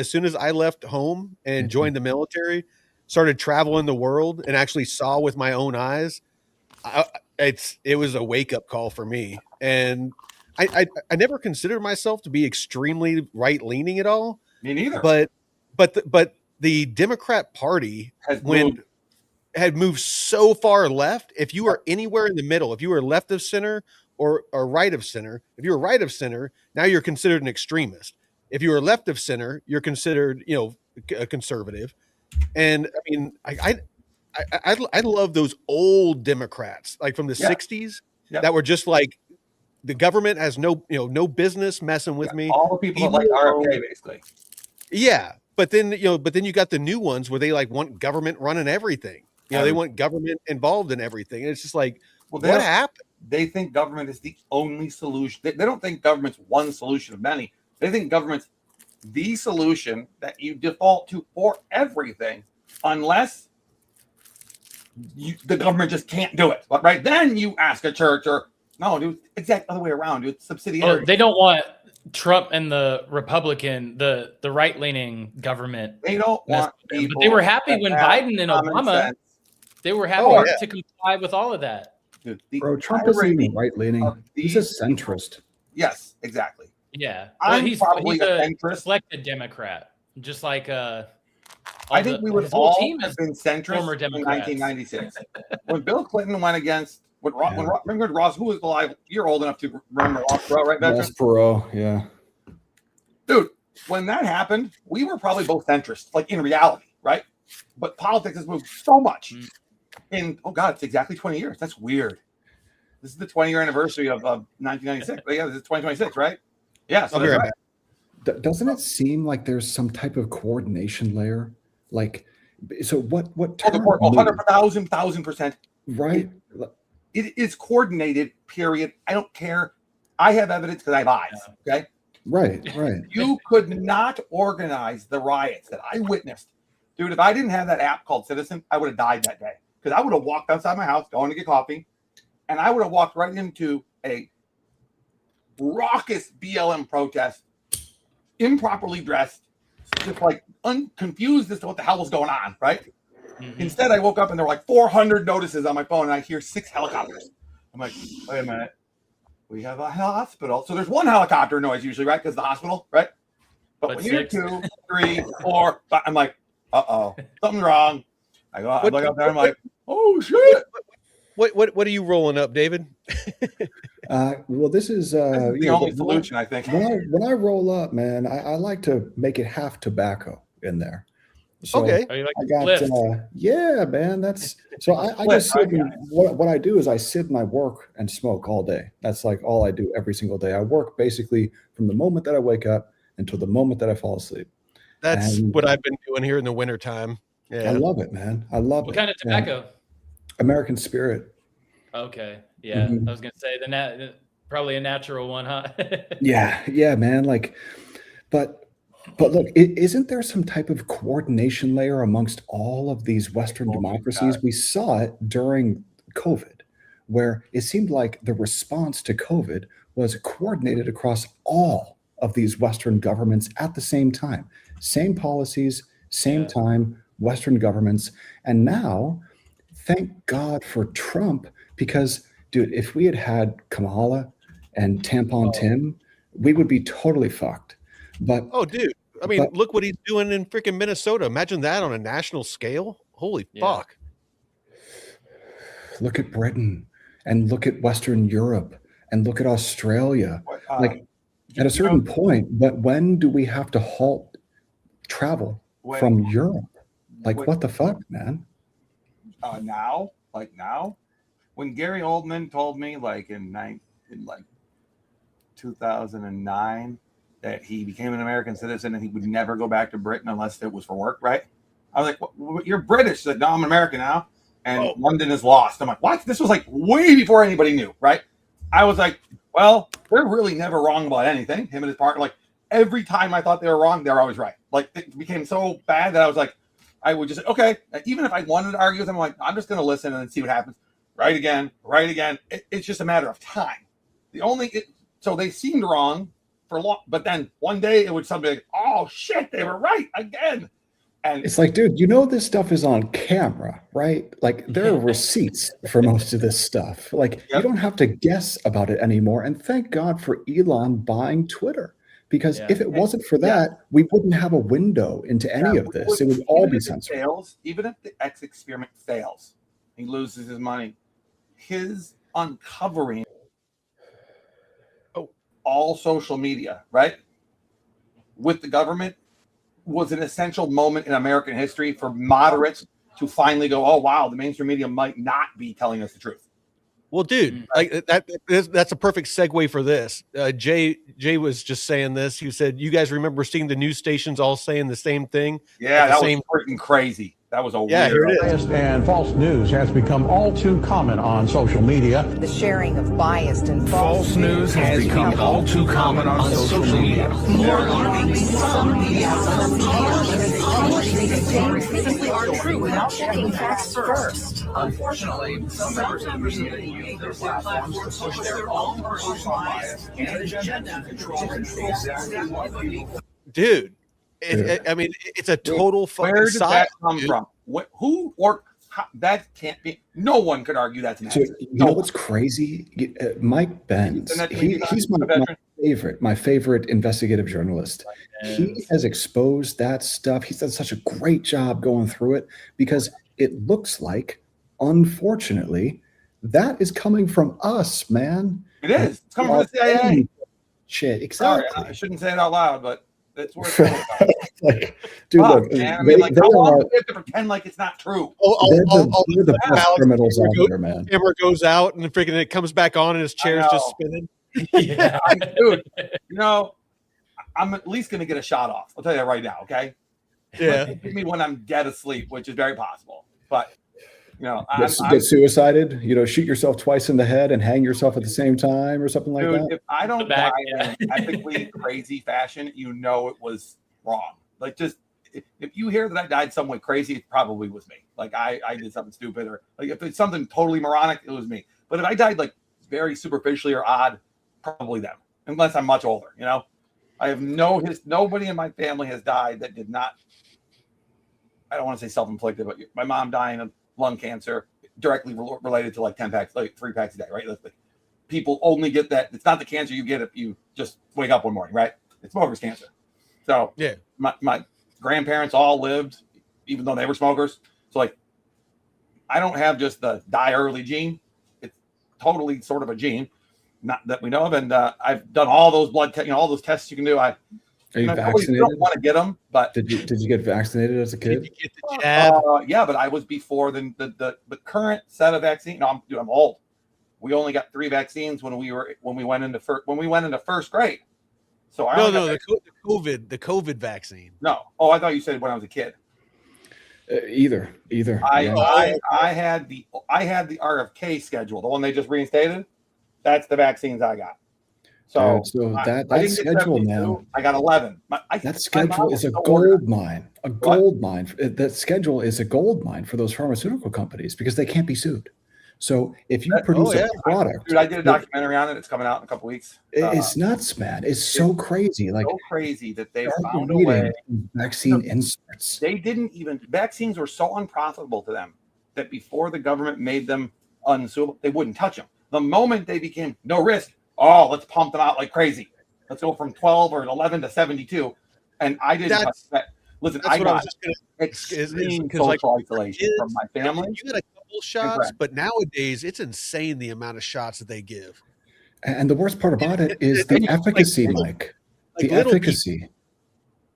soon as I left home and joined the military, started traveling the world and actually saw with my own eyes, it was a wake up call for me. And I never considered myself to be extremely right leaning at all. Me neither. But the Democrat Party had moved so far left. If you are anywhere in the middle, if you were left of center or right of center, if you were right of center, now you're considered an extremist. If you were left of center, you're considered, a conservative. And I mean, I love those old Democrats, like from the 60s, that were just like, the government has no business messing with me. All the people that like RFK, basically. Yeah. But then you got the new ones where they like want government running everything. They want government involved in everything. And it's just like, what happened? They think government is the only solution. They don't think government's one solution of many. They think government's the solution that you default to for everything, unless the government just can't do it. But right then you ask a church or no, dude, exact other way around, dude. Subsidiary. Well, they don't want Trump and the Republican, the right-leaning government. They don't want people. But they were happy when Biden and Obama. Sense. They were happy to comply with all of that. Dude, bro, Trump isn't even right-leaning. He's a centrist. Yes, exactly. Yeah, he's probably he's a a centrist. selected Democrat, just like I think we would all have been centrist former in Democrats. 1996 when Bill Clinton went against remember Ross, who was alive? You're old enough to remember Ross Perot, right? Ross Perot, yeah. Dude, when that happened, we were probably both centrist, like in reality, right? But politics has moved so much. In it's exactly 20 years. That's weird. This is the 20-year anniversary of 1996. But yeah, this is 2026, right? Yeah. So that's right. Doesn't it seem like there's some type of coordination layer? Like, so what? 100,000%. Right. It is coordinated. Period. I don't care. I have evidence because I have eyes. Okay. Right. You could not organize the riots that I witnessed, dude. If I didn't have that app called Citizen, I would have died that day because I would have walked outside my house going to get coffee, and I would have walked right into a raucous BLM protest, improperly dressed, just like unconfused as to what the hell was going on, right? Mm-hmm. Instead, I woke up and there were like 400 notices on my phone, and I hear 6 helicopters. I'm like, wait a minute. We have a hospital. So there's one helicopter noise usually, right? Because the hospital, right? But when you're 2, 3, 4, I'm like, uh-oh, something's wrong. I look up there, I'm like, oh, shit. What are you rolling up, David? Well, this is the only solution, I think. When I roll up, man, I like to make it half tobacco in there. So okay. I got yeah, man. That's so I just sit and, what I do is I sit and I work and smoke all day. That's like all I do every single day. I work basically from the moment that I wake up until the moment that I fall asleep. That's what I've been doing here in the wintertime. Yeah. I love it, man. I love it. What kind of tobacco? American Spirit. Okay. Yeah. Mm-hmm. I was going to say probably a natural one, huh? Yeah, man. Like, but look, isn't there some type of coordination layer amongst all of these Western democracies? We saw it during COVID, where it seemed like the response to COVID was coordinated across all of these Western governments at the same time. Same policies, same time, Western governments. And now, thank God for Trump, because, dude, if we had had Kamala and Tampon Tim, we would be totally fucked. But dude, I mean, look what he's doing in freaking Minnesota. Imagine that on a national scale. Holy fuck. Look at Britain and look at Western Europe and look at Australia. Like at a certain point, but when do we have to halt travel from Europe? Like what the fuck, man? Now, when Gary Oldman told me in 2009 that he became an American citizen and he would never go back to Britain unless it was for work, right? I was like, well, you're British. He said, no, I'm American now. And London is lost. I'm like, what? This was like way before anybody knew, right? I was like, well, they're really never wrong about anything. Him and his partner, like every time I thought they were wrong, they were always right. Like it became so bad that I was like, I would just say, okay, even if I wanted to argue with them, I'm like, I'm just going to listen and see what happens. Right again. It's just a matter of time. So they seemed wrong for long, but then one day it would something like, oh shit, they were right again. And it's like, dude, you know this stuff is on camera, right? Like there are receipts for most of this stuff. Like you don't have to guess about it anymore. And thank God for Elon buying Twitter. Because if it wasn't for that, we wouldn't have a window into any of this. It would all be censored. Even if the X experiment fails, he loses his money. His uncovering all social media, right, with the government was an essential moment in American history for moderates to finally go, oh, wow, the mainstream media might not be telling us the truth. Well, dude, like that's a perfect segue for this. Jay was just saying this. He said, you guys remember seeing the news stations all saying the same thing? Yeah, that was freaking crazy. That was a weird. Biased and false news has become all too common on social media. The sharing of biased and false news has become all too common on social media. More alarmingly, some media simply aren't true without checking facts first. Unfortunately, some members of the media use their platforms to push their own personal bias and agenda to control exactly what people. Dude. I mean, it's a total fucking. Where did that come from? Who or how, that can't be? No one could argue that's an accident. You know what's crazy? Mike Benz. He's my favorite investigative journalist. He has exposed that stuff. He's done such a great job going through it because it looks like, unfortunately, that is coming from us, man. It is. It's coming from the CIA. Shit, exactly. Sorry, I shouldn't say it out loud, but that's where it's coming from. Like, dude, look, man, I mean, like, how long do we have to pretend like it's not true? They're the best criminals out there, man. Camera goes out and freaking it comes back on and his chair's just spinning. Yeah, dude, you know, I'm at least gonna get a shot off. I'll tell you that right now, okay? Yeah. Give me when I'm dead asleep, which is very possible. But you know, get suicided, you know, shoot yourself twice in the head and hang yourself at the same time or something like that. If I don't die in an epically crazy fashion, you know it was wrong. Like, just if you hear that I died some way crazy, it probably was me. Like I did something stupid, or like if it's something totally moronic, it was me. But if I died like very superficially or odd, probably them. Unless I'm much older, you know. I have nobody in my family has died that did not. I don't want to say self-inflicted, but my mom dying of lung cancer directly related to like 10 packs, like 3 packs a day, right? Like, people only get that. It's not the cancer you get if you just wake up one morning, right? It's smoker's cancer. So yeah, my grandparents all lived, even though they were smokers. So like, I don't have just the die early gene. It's totally sort of a gene, not that we know of. And I've done all those blood tests, all those tests you can do. Are you vaccinated? I don't want to get them, but did you get vaccinated as a kid? Did you get the jab? Yeah, but I was before the current set of vaccines. No, I'm old. We only got 3 vaccines when we went into first grade. So the COVID vaccine. No. Oh, I thought you said when I was a kid. Either. I had the RFK schedule, the one they just reinstated. That's the vaccines I got. So that schedule, man. I got 11. That schedule is a gold mine. A gold mine. That schedule is a gold mine for those pharmaceutical companies because they can't be sued. So if you produce a product, dude, I did a documentary on it. It's coming out in a couple weeks. It's nuts, man. It's so crazy. Like so crazy that they found a way. Vaccine inserts. They didn't even. Vaccines were so unprofitable to them that before the government made them unsuable, they wouldn't touch them. The moment they became no risk, let's pump them out like crazy. Let's go from 12 or 11 to 72. And I didn't touch that. Listen, I got extreme social isolation from my family. You got a couple shots, but nowadays it's insane the amount of shots that they give. And the worst part about it is the efficacy, Mike. The efficacy.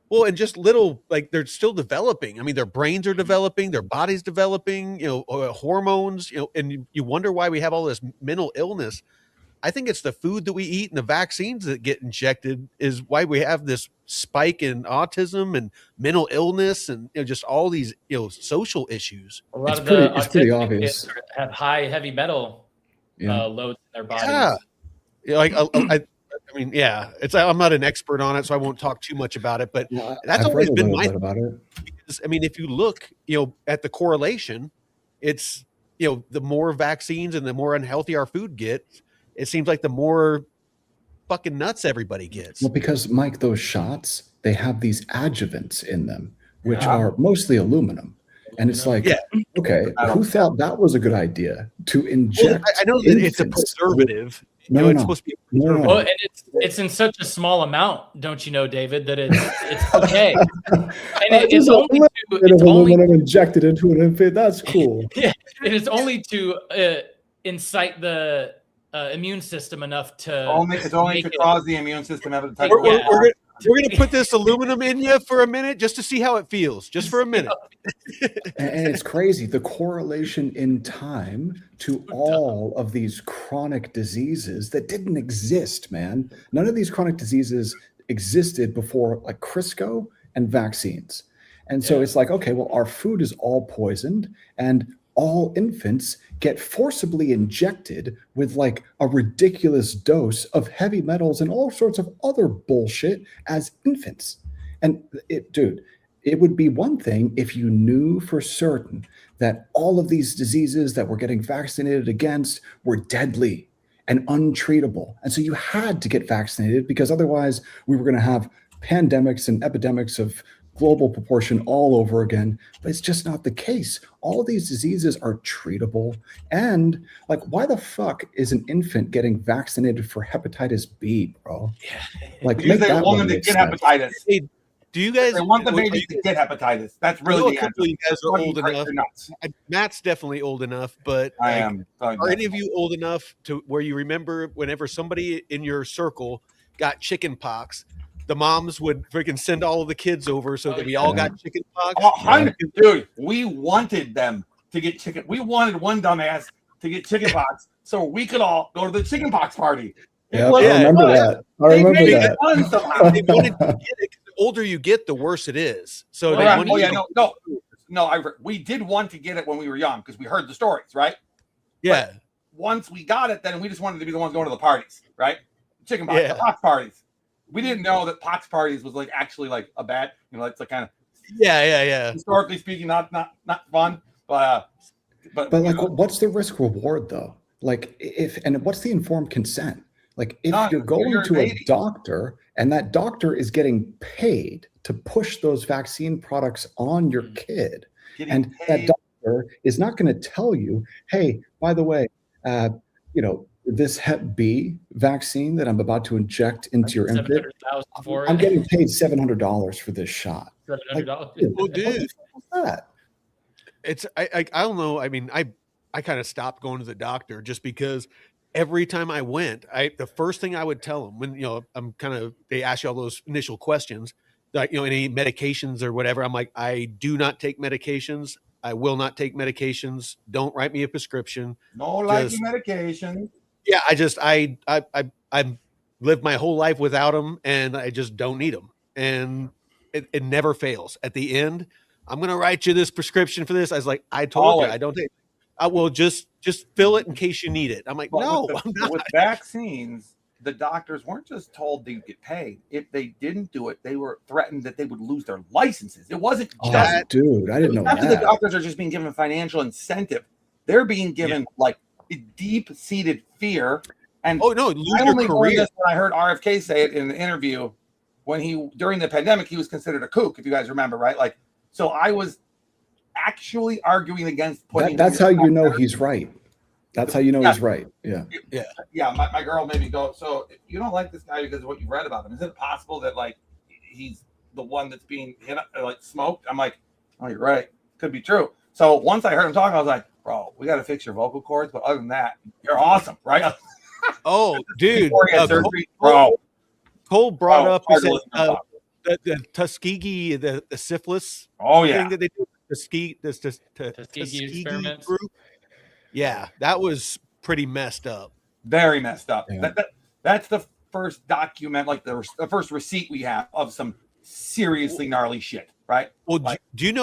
Well, and just little, like they're still developing. I mean, their brains are developing, their body's developing, hormones, and you wonder why we have all this mental illness. I think it's the food that we eat and the vaccines that get injected is why we have this spike in autism and mental illness and just all these social issues. A lot it's pretty obvious. Have high heavy metal loads in their bodies. Yeah, I mean, yeah. I'm not an expert on it, so I won't talk too much about it. But that's always been my thing about it. Because, I mean, if you look, at the correlation, it's the more vaccines and the more unhealthy our food gets. It seems like the more fucking nuts everybody gets. Well, because Mike, those shots, they have these adjuvants in them, which Yeah. are mostly aluminum. And it's like, Yeah. okay, who thought that was a good idea to inject? Well, I know that it's a infants preservative. No, you know, it's no. supposed to be a No, no, preservative. no. Well, and it's in such a small amount, don't you know, David, that it's okay. And it's Just a only little to bit it's of only aluminum injected into an infant. That's cool. yeah, it is only to incite the immune system enough to It's only make to it- cause the immune system to type We're, Yeah. we're gonna put this aluminum in you for a minute just to see how it feels, just for a minute. And it's crazy the correlation in time to all of these chronic diseases that didn't exist, man. None of these chronic diseases existed before, like Crisco and vaccines. And so it's like, okay, well, our food is all poisoned, and all infants get forcibly injected with like a ridiculous dose of heavy metals and all sorts of other bullshit as infants. And dude, it would be one thing if you knew for certain that all of these diseases that we're getting vaccinated against were deadly and untreatable. And so you had to get vaccinated because otherwise we were going to have pandemics and epidemics of global proportion all over again. But it's just not the case. All of these diseases are treatable. And like, why the fuck is an infant getting vaccinated for hepatitis B, bro? Like, because they want them to make get sense. hepatitis. Hey, do you guys? They want the are babies you to get hepatitis. That's I know really a the couple answer. of you guys are Fucking old crazy enough. nuts. Matt's definitely old enough, but I like, am. are any of you old enough to where you remember whenever somebody in your circle got chicken pox, the moms would freaking send all of the kids over so that we all got chicken pox? Dude, we wanted them to get chicken. We wanted one dumbass to get chicken pox so we could all go to the chicken pox party. Yeah, was I remember fun. that. I They remember made that. it fun somehow. They wanted to get it. 'Cause the older you get, the worse it is. So they Correct. wanted Oh you yeah, to- no. We did want to get it when we were young because we heard the stories, right? yeah. Once we got it, then we just wanted to be the ones going to the parties, right? Chicken pox, Yeah. the pox parties. We didn't know that pox parties was like actually like a bad, it's like kind of Yeah. historically speaking, not fun, but But like, what's the risk reward though? Like, what's the informed consent? Like, if None. you're going You're a to a baby. doctor and that doctor is getting paid to push those vaccine products on your kid, getting and that paid. doctor is not going to tell you, hey, by the way, this Hep B vaccine that I'm about to inject into your infant, 700,000 for I'm it. getting paid $700 for this shot. $700. Well, dude, What the fuck is that? it's I don't know. I mean, I kind of stopped going to the doctor just because every time I went, the first thing I would tell them when they ask you all those initial questions, like any medications or whatever. I'm like, I do not take medications. I will not take medications. Don't write me a prescription. No liking Just- medication. Yeah, I lived my whole life without them, and I just don't need them, and it never fails. At the end, I'm gonna write you this prescription for this. I was like, I told Always. you I don't take. I will just fill it in case you need it. I'm like, But no, with, I'm not. with vaccines, the doctors weren't just told they'd get paid. If they didn't do it, they were threatened that they would lose their licenses. It wasn't Oh, just dude, I didn't know after the that. doctors are just being given financial incentive. They're being given like deep-seated fear. And Oh no, lose I your only learned career. this when I heard RFK say it in the interview when during the pandemic, he was considered a kook, if you guys remember, right? Like, so I was actually arguing against putting. That's how you know he's right. That's how you know he's right. Yeah. Yeah, my girl made me go, so if you don't like this guy because of what you've read about him, is it possible that like he's the one that's being like smoked? I'm like, oh, you're right. Could be true. So once I heard him talk, I was like, bro, we got to fix your vocal cords. But other than that, you're awesome, right? Oh, dude, Before he had surgery, bro. Cole brought up hard he to said, listen to the Tuskegee, the syphilis Oh yeah, thing that they do, the Tuskegee experiments. group. Yeah, that was pretty messed up. very messed up. Yeah. That's the first document, like the first receipt we have of some seriously gnarly shit, right? Well, Like- do you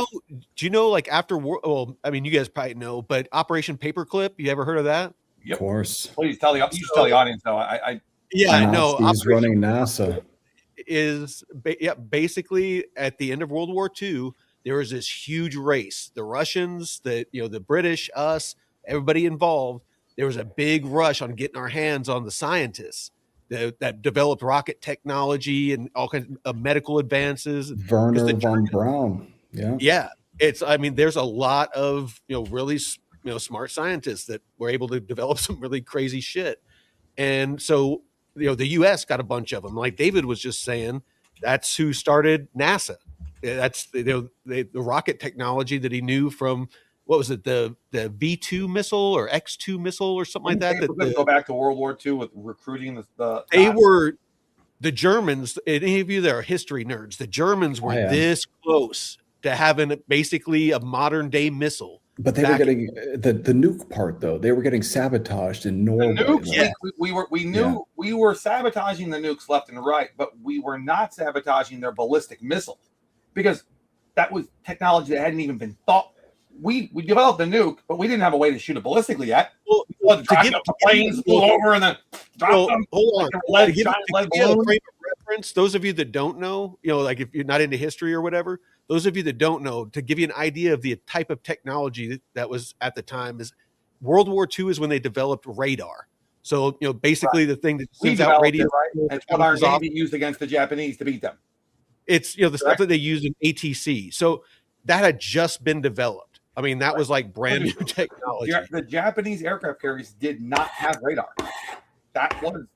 know like after well, I mean, you guys probably know, but Operation Paperclip, you ever heard of that? Yep. Of course. Please tell the audience though. I Yeah, no. Nazis running NASA. Is basically at the end of World War II, there was this huge race. The Russians, the British, us, everybody involved. There was a big rush on getting our hands on the scientists that developed rocket technology and all kinds of medical advances. Werner von Braun. Yeah. Yeah. I mean, there's a lot of, really, smart scientists that were able to develop some really crazy shit. And so, the US got a bunch of them. Like David was just saying, that's who started NASA. That's the rocket technology that he knew from, what was it, the V2 missile or X2 missile or something like that. We're going to go back to World War II with recruiting the Germans. Any of you that are history nerds, the Germans were this close to having basically a modern day missile. But they were getting the nuke part, though. They were getting sabotaged in Norway. The nukes, we knew we were sabotaging the nukes left and right, but we were not sabotaging their ballistic missiles because that was technology that hadn't even been thought. We developed the nuke, but we didn't have a way to shoot it ballistically yet. Well, the planes flew over and then dropped them. Hold on. To give you a frame of reference, those of you that don't know, like if you're not into history or whatever, those of you that don't know, to give you an idea of the type of technology that was at the time, is World War II is when they developed radar. So, basically the thing that sends out radio. It's what our Navy used against the Japanese to beat them. It's, the stuff that they used in ATC. So that had just been developed. I mean, that was like brand new technology. The Japanese aircraft carriers did not have radar. That was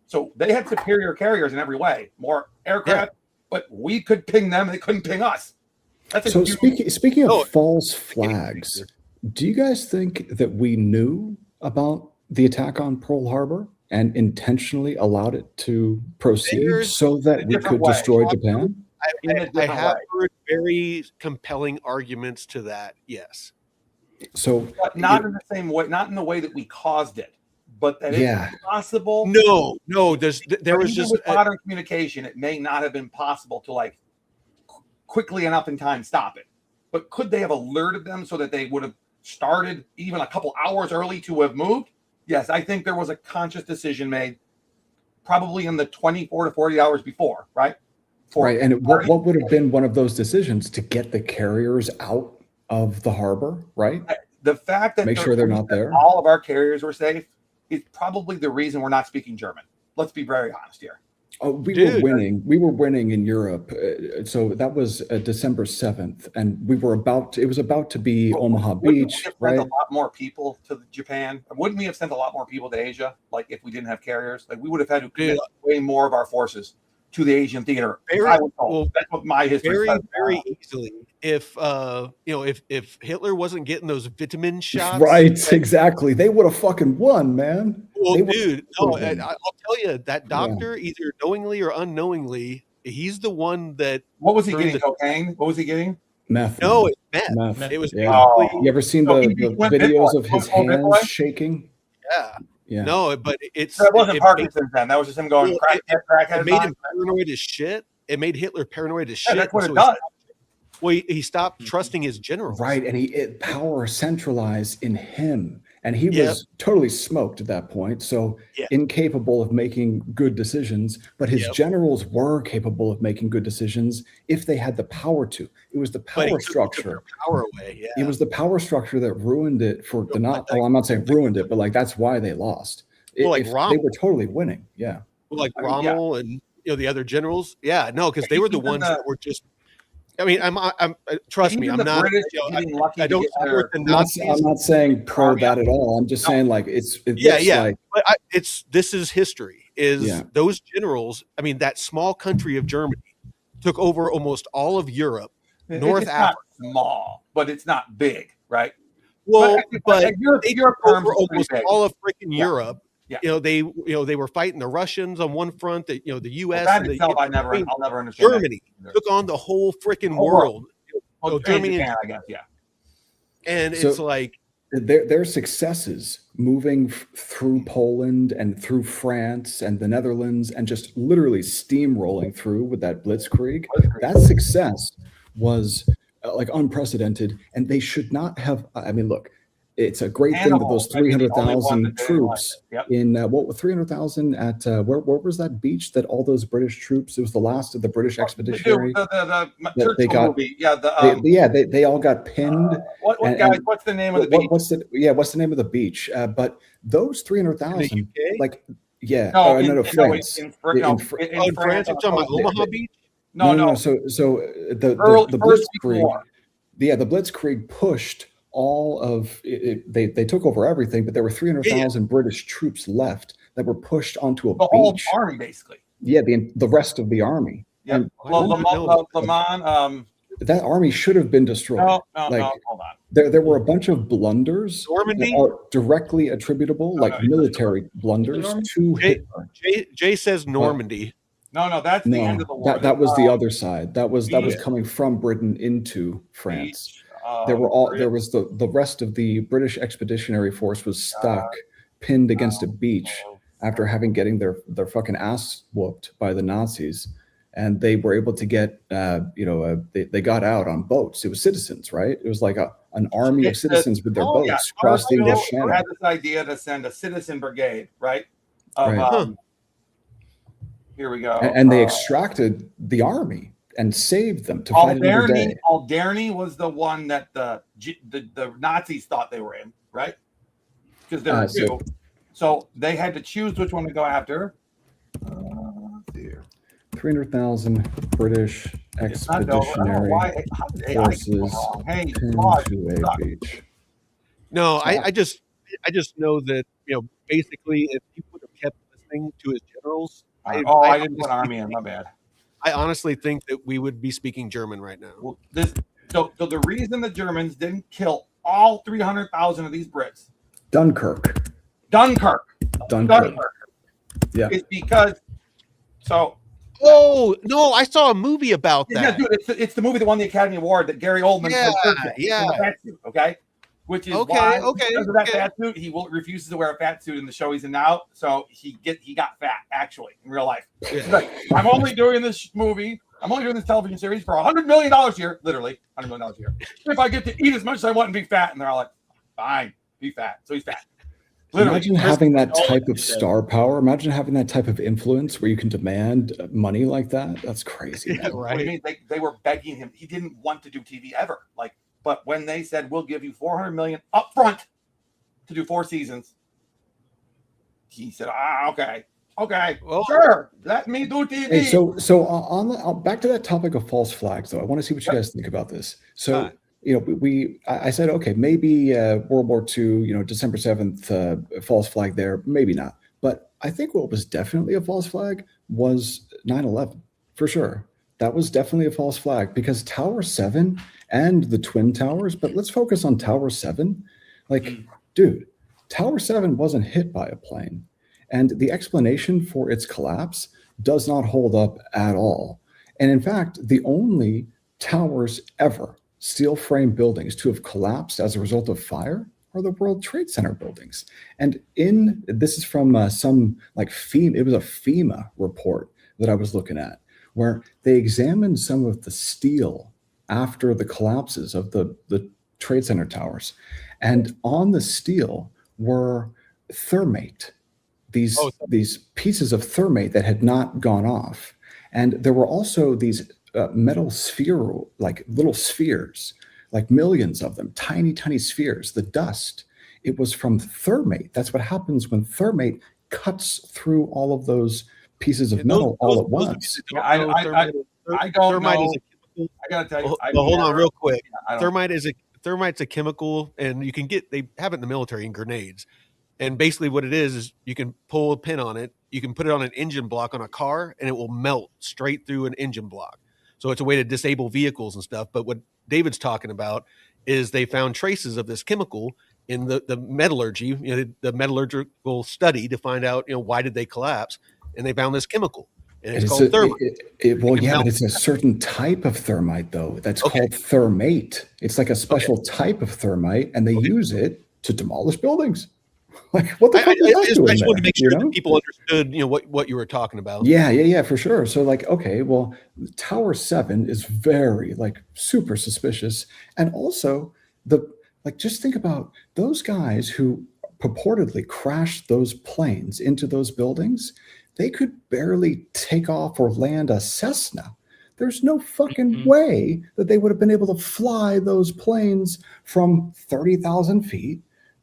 So they had superior carriers in every way, more aircraft, but we could ping them and they couldn't ping us. So speaking of false flags, do you guys think that we knew about the attack on Pearl Harbor and intentionally allowed it to proceed so that we could destroy Japan? I have heard very compelling arguments to that. Yes. So, but not in the same way, not in the way that we caused it, but that it's possible. No. There was just with modern communication. It may not have been possible to quickly enough in time stop it. But could they have alerted them so that they would have started even a couple hours early to have moved? Yes, I think there was a conscious decision made, probably in the 24 to 40 hours before, right? Right, and what would have been one of those decisions to get the carriers out of the harbor, right? The fact that make sure they're not there. All of our carriers were safe is probably the reason we're not speaking German. Let's be very honest here. Oh, we were winning. We were winning in Europe. So that was December 7th, and it was about to be Omaha Beach, right? A lot more people to Japan. Wouldn't we have sent a lot more people to Asia? Like if we didn't have carriers, we would have had to commit way more of our forces to the Asian theater. That's what my history says. Very easily. If Hitler wasn't getting those vitamin shots, right? Exactly. They would have fucking won, man. Well, dude, no, I'll tell you, that doctor, either knowingly or unknowingly, he's the one that. What was he getting? Cocaine? What was he getting? Meth. No, it's meth. It was. You ever seen the videos of his hands shaking? Yeah. Yeah. No, but that wasn't Parkinson's then. That was just him going crackhead. It made him paranoid as shit. It made Hitler paranoid as shit. That's what it does. He stopped trusting his generals. Right, and power centralized in him. And he was totally smoked at that point, so incapable of making good decisions. But his generals were capable of making good decisions if they had the power to. It was the power structure. Power away. Yeah. It was the power structure that ruined it for the not. Well, I'm not saying ruined it, but that's why they lost. Rommel, they were totally winning. Yeah. Well, Rommel and the other generals. Yeah, no, because they were the ones that were just. I mean, I'm trust me, I'm not. I don't. I'm not saying pro that at all. I'm just saying But this is history. Those generals? I mean, that small country of Germany took over almost all of Europe, North Africa. Small, but it's not big, right? Well, but they took over almost all of freaking Europe. Yeah. They were fighting the Russians on one front, the U.S. That itself, I'll never understand. Germany took on the whole freaking world. Germany, Japan, I guess, and it's like their successes moving through Poland and through France and the Netherlands and just literally steamrolling through with that blitzkrieg. That success was unprecedented, and they should not have. I mean, look. It's a great thing that those 300,000 troops in 300,000 at where was that beach that all those British troops? It was the last of the British expeditionary. They got they all got pinned. What's the name of the beach? What's the name of the beach? But those 300,000, Yeah. No, No, France. in Oh, in France, France. you're talking about Omaha Beach? No. So the First before Blitzkrieg, war. the Blitzkrieg pushed all of it. They took over everything, but there were 300,000 British troops left that were pushed onto a The whole beach. army, basically. Yeah, the rest of the army. Yeah. And Le Mans. that army should have been destroyed. No. Like, Hold on. There were a bunch of blunders Normandy? that are directly attributable, like military blunders, to Hitler. Jay says Normandy. No, that's the end of the war. That was the other side. That was coming from Britain into France. There was the rest of the British Expeditionary Force was stuck, pinned against a beach after getting their fucking ass whooped by the Nazis, and they were able to get they got out on boats. It was citizens, right? It was like an army of citizens with their boats crossing the Channel. Had this idea to send a citizen brigade, right? Here we go. And they extracted the army and saved them to fight another day. Alderney was the one that the Nazis thought they were in, right? Because there were two. So they had to choose which one to go after. 300,000 British expeditionary forces pinned to a beach. No, I just know that basically if he would have kept listening to his generals. I didn't put army in. My bad. I honestly think that we would be speaking German right now. Well, so the reason the Germans didn't kill all 300,000 of these Brits, Dunkirk. Yeah, is because Oh no! I saw a movie about that. Yeah, dude, it's the movie that won the Academy Award that Gary Oldman. Okay. Which is why because of that fat suit, he refuses to wear a fat suit in the show he's in now. So he got fat actually in real life. He's like, I'm only doing this movie. I'm only doing this television series for $100 million a year, literally $100 million a year. If I get to eat as much as I want and be fat, and they're all like, fine, be fat. So he's fat. Literally. Imagine having that type of star power. Imagine having that type of influence where you can demand money like that. That's crazy. Yeah, right. What do you mean? They were begging him. He didn't want to do TV ever. But when they said we'll give you $400 million up front to do 4 seasons, he said, okay, well, sure, let me do TV. Hey, so on back to that topic of false flags, though, I want to see what you guys think about this. So I said, okay, maybe World War II, December 7th, false flag there, maybe not. But I think what was definitely a false flag was 9/11 for sure. That was definitely a false flag because Tower 7 and the Twin Towers, but let's focus on Tower 7. Dude, Tower 7 wasn't hit by a plane. And the explanation for its collapse does not hold up at all. And in fact, the only towers ever, steel frame buildings, to have collapsed as a result of fire are the World Trade Center buildings. And this is from some FEMA, it was a FEMA report that I was looking at, where they examined some of the steel after the collapses of the Trade Center towers. And on the steel were thermate, these pieces of thermate that had not gone off. And there were also these metal little spheres, millions of them, tiny, tiny spheres. The dust, it was from thermate. That's what happens when thermate cuts through all of those pieces of metal all at once. I don't know. I gotta tell you. Hold on, real quick. Thermite's a chemical, and they have it in the military in grenades. And basically, what it is you can pull a pin on it. You can put it on an engine block on a car, and it will melt straight through an engine block. So it's a way to disable vehicles and stuff. But what David's talking about is they found traces of this chemical in the metallurgy, the metallurgical study to find out, why did they collapse, and they found this chemical. And it's called thermite. But it's a certain type of thermite, though. That's called thermate. It's like a special type of thermite, and they use it to demolish buildings. What the fuck is that doing there? I just wanted to make sure that people understood, what you were talking about. Yeah, for sure. So Tower 7 is very super suspicious, and also just think about those guys who purportedly crashed those planes into those buildings. They could barely take off or land a Cessna. There's no fucking way that they would have been able to fly those planes from 30,000 feet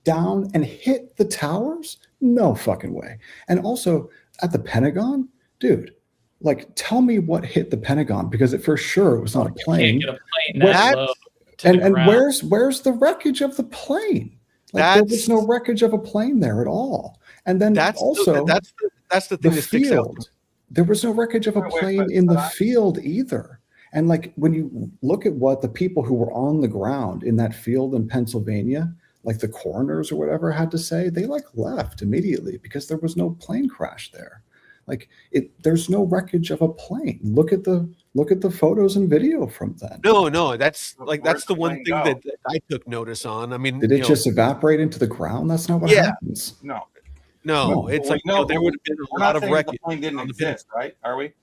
down and hit the towers? No fucking way. And also at the Pentagon, dude, like tell me what hit the Pentagon, because for sure it was not a plane. You can't get a plane that low to the And ground. where's the wreckage of the plane? Like there was no wreckage of a plane there at all. And then That's the thing that sticks out. There was no wreckage of a plane in the field either. And like when you look at what the people who were on the ground in that field in Pennsylvania, like the coroners or whatever had to say, they like left immediately because there was no plane crash there. Like there's no wreckage of a plane. Look at the photos and video from then. No, that's the one thing that I took notice on. I mean, did it just evaporate into the ground? That's not what happens. No, it's like there would have been a lot of wreckage. The plane didn't exist, right? Are we?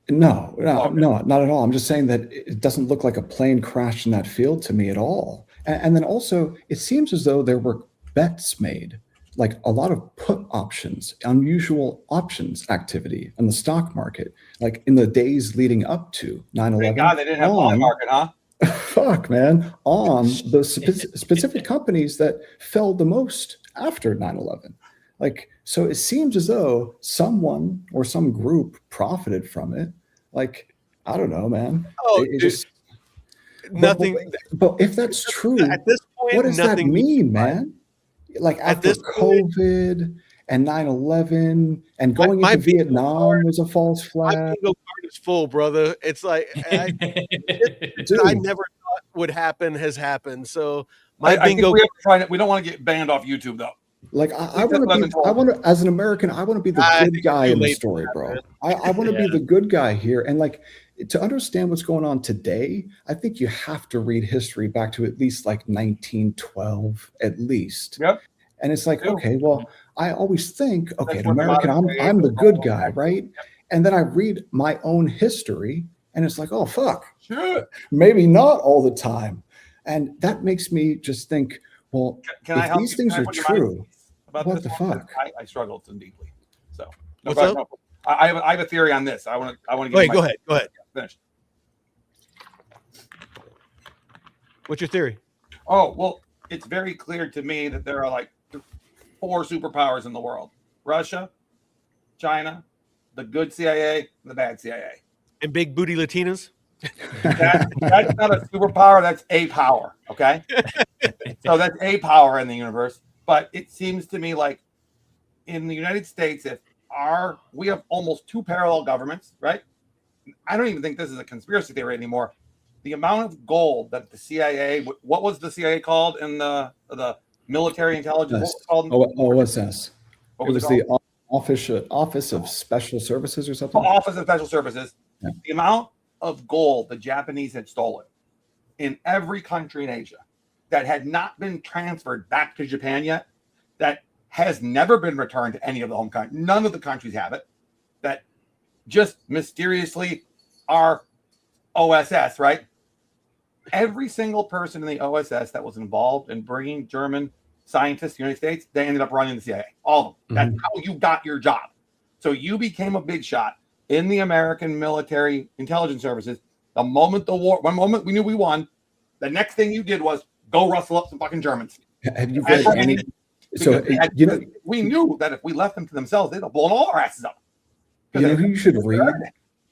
No, not at all. I'm just saying that it doesn't look like a plane crashed in that field to me at all. And then also, it seems as though there were bets made, like a lot of put options, unusual options activity in the stock market, like in the days leading up to 9/11. Thank God they didn't have a market, huh? Fuck, man, on the specific companies that fell the most after 9/11. Like, so it seems as though someone or some group profited from it. Like, I don't know, man. Oh, nothing. But if that's true, at this point, what does that mean, man? Like after COVID and 9/11 and going into Vietnam was a false flag. My bingo card is full, brother. It's like I never thought would happen has happened. So my bingo. We have to find it. We don't want to get banned off YouTube though. Like I want to, as an American, I want to be the good guy in the story, bro. I want to be the good guy here. And like, to understand what's going on today, I think you have to read history back to at least like 1912, at least. Yep. And it's like, okay, well, I always think, okay, an American, I'm the good guy, right? Yep. And then I read my own history and it's like, oh, fuck, maybe not all the time. And that makes me just think, well, if these things are true, what the fuck? I struggle so deeply. So what's up? I have a theory on this. I want to get. Wait, go ahead. Finish. What's your theory? Oh well, it's very clear to me that there are like 4 superpowers in the world: Russia, China, the good CIA, and the bad CIA. And big booty Latinas. That's not a superpower. That's a power. Okay. So that's a power in the universe. But it seems to me like in the United States, we have almost 2 parallel governments, right? I don't even think this is a conspiracy theory anymore. The amount of gold that the CIA, what was the CIA called in the military intelligence? What was it called? OSS. It was the Office of Special Services or something? Office of Special Services. Yeah. The amount of gold the Japanese had stolen in every country in Asia that had not been transferred back to Japan yet, that has never been returned to any of the home countries. None of the countries have it. That just mysteriously are OSS, right? Every single person in the OSS that was involved in bringing German scientists to the United States, they ended up running the CIA. All of them. That's how you got your job. So you became a big shot in the American military intelligence services. The moment one moment we knew we won, the next thing you did was go rustle up some fucking Germans. Have you read any? So we knew that if we left them to themselves, they'd have blown all our asses up. You know who you should read?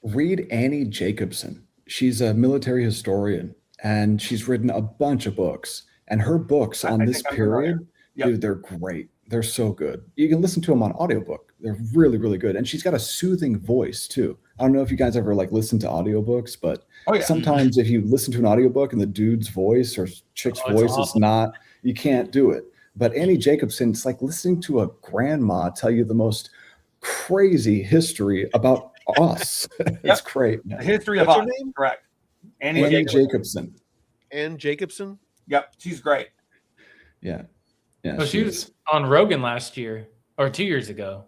Read Annie Jacobson. She's a military historian, and she's written a bunch of books. And her books on this period, dude, they're great. They're so good. You can listen to them on audiobook. They're really, really good. And she's got a soothing voice too. I don't know if you guys ever like listen to audiobooks, but sometimes if you listen to an audiobook and the dude's voice or chick's voice is not, you can't do it. But Annie Jacobson, it's like listening to a grandma tell you the most crazy history about us. It's great. The history of us. Correct. Annie Jacobson. Anne Jacobson? Yep. She's great. Yeah. Yeah. She was on Rogan last year or 2 years ago.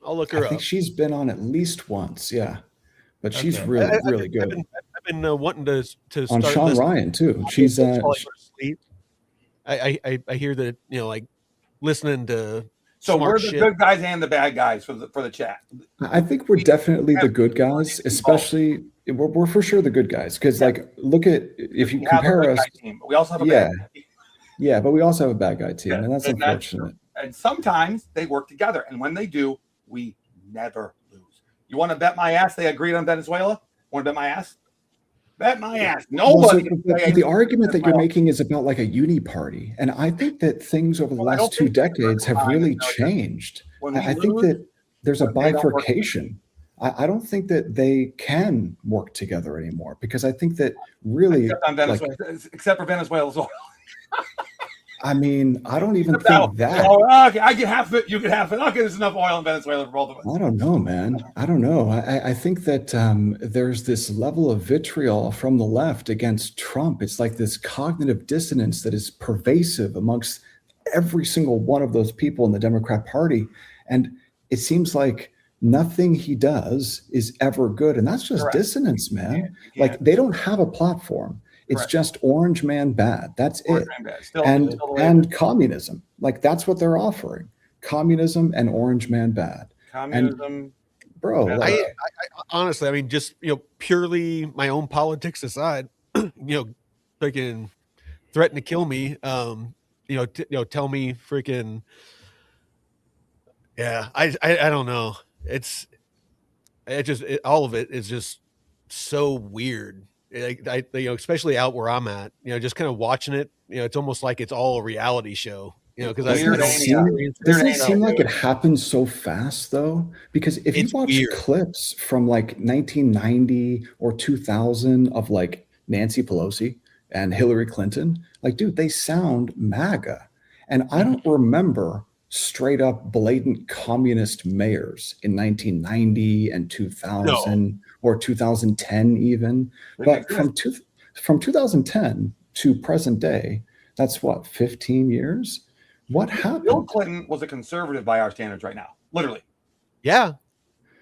I'll look her up. I think she's been on at least once. Yeah. But she's really good. I've been wanting to start on Sean Ryan too. She's I hear that, like listening to so we're the good guys and the bad guys for the chat. I think we're definitely the good guys, especially we're for sure the good guys because like look at if you compare us. We also have a bad Yeah, but we also have a bad guy team, Yeah, and that's and unfortunate. And sometimes they work together. And when they do, we never lose. You want to bet my ass they agreed on Venezuela? Want to bet my ass? Bet my ass. Nobody. But the argument that you're making is about like a uni party. And I think that things over the last 2 decades have really changed. I think that there's a bifurcation. I don't think that they can work together anymore because I think that really, except for Venezuela's oil. I mean, I don't even think that. Oh, okay, I get half of it. You get half of it. Okay, there's enough oil in Venezuela for both of us. I don't know, man. I don't know. I think that there's this level of vitriol from the left against Trump. It's like this cognitive dissonance that is pervasive amongst every single one of those people in the Democrat Party. And it seems like nothing he does is ever good. And that's just dissonance, man. Like they don't have a platform. It's just orange man bad. That's it. And communism. Like that's what they're offering. Communism and orange man bad. Communism. And, bro, like, I honestly, I mean, just, purely my own politics aside, they can threaten to kill me. Tell me freaking, I don't know. All of it is just so weird. Especially out where I'm at, just kind of watching it, it's almost like it's all a reality show, because doesn't it seem like it happens so fast though? Because if you watch clips from like 1990 or 2000 of like Nancy Pelosi and Hillary Clinton, like, dude, they sound MAGA. And I don't remember straight up blatant communist mayors in 1990 and 2000 or 2010 even. But from 2010 to present day, that's what, 15 years? What happened? Bill Clinton was a conservative by our standards right now, literally. Yeah.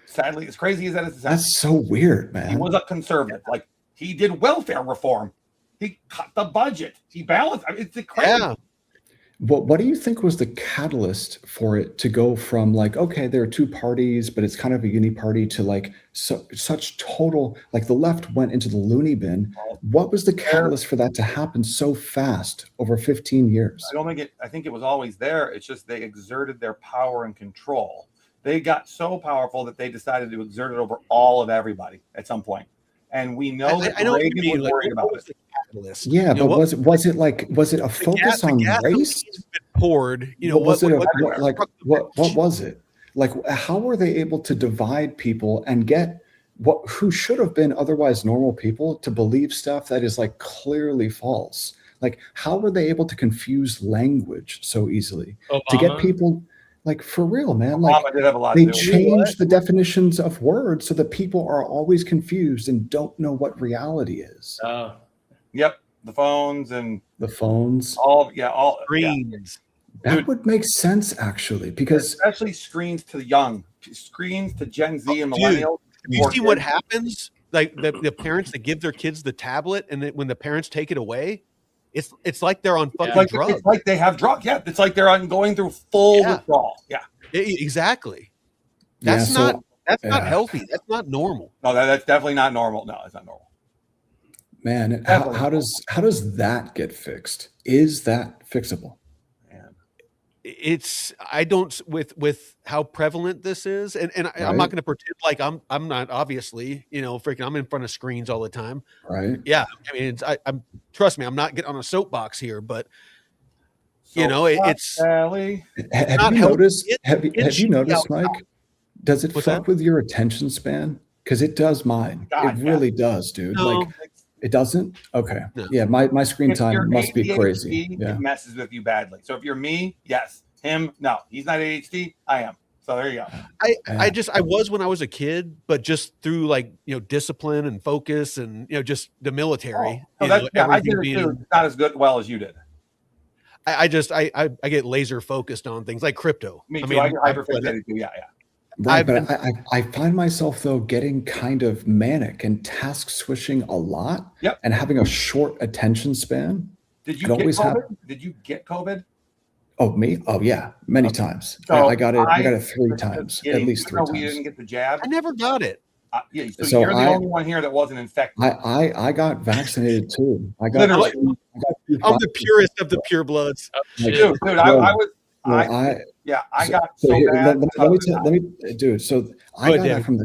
Sadly, as crazy as that is, that's so weird, man. He was a conservative. Like he did welfare reform. He cut the budget. He balanced. I mean, it's crazy. Yeah. What do you think was the catalyst for it to go from like, okay, there are two parties, but it's kind of a uni party to like such total, like the left went into the loony bin. What was the catalyst for that to happen so fast over 15 years? I think it was always there. It's just they exerted their power and control. They got so powerful that they decided to exert it over all of everybody at some point. And we know that Reagan was worried about it. Yeah, but was it a focus on race? Poured, what was it? Like, how were they able to divide people and get who should have been otherwise normal people to believe stuff that is like clearly false? Like, how were they able to confuse language so easily to get people? Like, for real, man. Like, they changed the definitions of words so that people are always confused and don't know what reality is. Yep. The phones and all screens. That would make sense, actually, because especially screens to the young, screens to Gen Z and millennials. You see what happens? Like the parents that give their kids the tablet, and when the parents take it away, it's like they're on fucking drugs. It's like they have drugs. Yeah, it's like they're going through full withdrawal. Yeah, exactly. That's not healthy. That's not normal. No, that's definitely not normal. No, it's not normal. Man, how does that get fixed? Is that fixable? I don't with how prevalent this is, and I'm not going to pretend like I'm not, obviously, freaking I'm in front of screens all the time. Right. Yeah. I mean, I'm trust me, I'm not getting on a soapbox here, but it's have you noticed, Myke? Does it fuck with your attention span? Because it does mine. It really does, dude. No. Like, it doesn't? Okay. No. Yeah, my screen time must be crazy. Yeah. It messes with you badly. So if you're me, yes. Him, no. He's not ADHD. I am. So there you go. I was when I was a kid, but just through like discipline and focus and just the military. I did it too. Not as well as you did. I get laser focused on things like crypto. Me too. I get hyper-fixated too. Yeah. Right, but I find myself though getting kind of manic and task switching a lot, and having a short attention span. Did you get COVID? Did you get COVID? Oh, me? Oh, yeah, many times. So I got it 3 times, at least 3 times. We didn't get the jab. I never got it. So you're the only one here that wasn't infected. I got vaccinated too. I got I'm the purest of the pure bloods. Oh, shit. Dude, I got so here, bad. let me, dude. So I got that from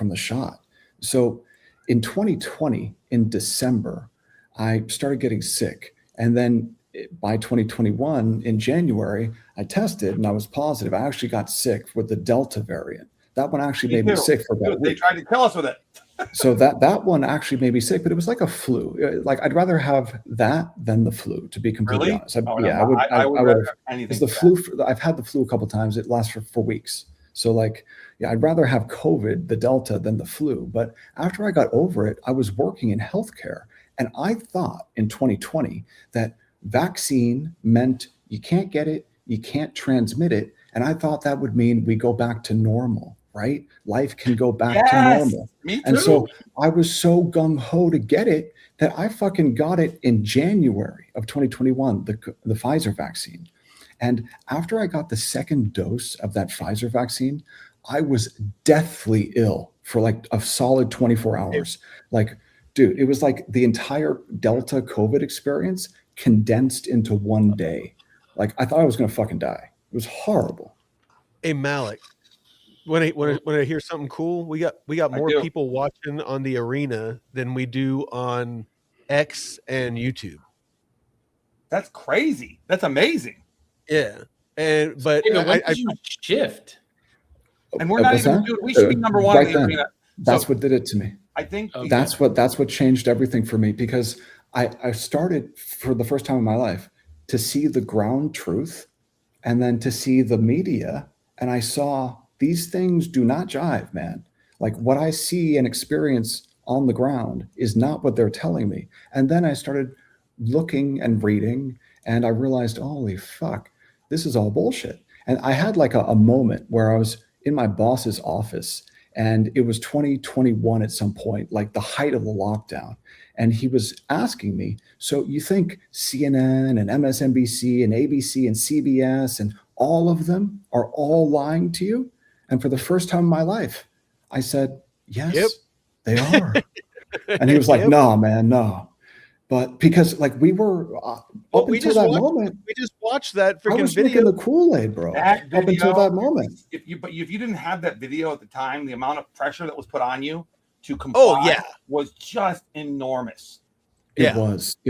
the shot. So in 2020, in December, I started getting sick, and then by 2021, in January, I tested and I was positive. I actually got sick with the Delta variant. That one actually made me sick for about a week. They tried to kill us with it. So that one actually made me sick, but it was like a flu. Like I'd rather have that than the flu, to be completely honest. I would have anything. Because the flu, I've had the flu a couple of times. It lasts for weeks. So like, yeah, I'd rather have COVID, the Delta, than the flu. But after I got over it, I was working in healthcare, and I thought in 2020 that vaccine meant you can't get it, you can't transmit it, and I thought that would mean we go back to normal. Right? Life can go back to normal. Me too. And so I was so gung-ho to get it that I fucking got it in January of 2021, the Pfizer vaccine. And after I got the second dose of that Pfizer vaccine, I was deathly ill for like a solid 24 hours. Like, dude, it was like the entire Delta COVID experience condensed into one day. Like, I thought I was going to fucking die. It was horrible. Hey, Malik. When I hear something cool, we got more people watching on the arena than we do on X and YouTube. That's crazy. That's amazing. Yeah, but when did you shift? And we're not even. Dude, we should be number one in the arena. That's what did it to me. I think that's what changed everything for me, because I started for the first time in my life to see the ground truth, and then to see the media, and I saw. These things do not jive, man. Like what I see and experience on the ground is not what they're telling me. And then I started looking and reading, and I realized, holy fuck, this is all bullshit. And I had like a moment where I was in my boss's office, and it was 2021 at some point, like the height of the lockdown. And he was asking me, so you think CNN and MSNBC and ABC and CBS and all of them are all lying to you? And for the first time in my life, I said, yes, they are. And he was like, no, man, no. But because like we were up until that moment. We just watched that freaking video. I was video. drinking the Kool-Aid, bro. Up until that moment. If you didn't have that video at the time, the amount of pressure that was put on you to comply was just enormous. It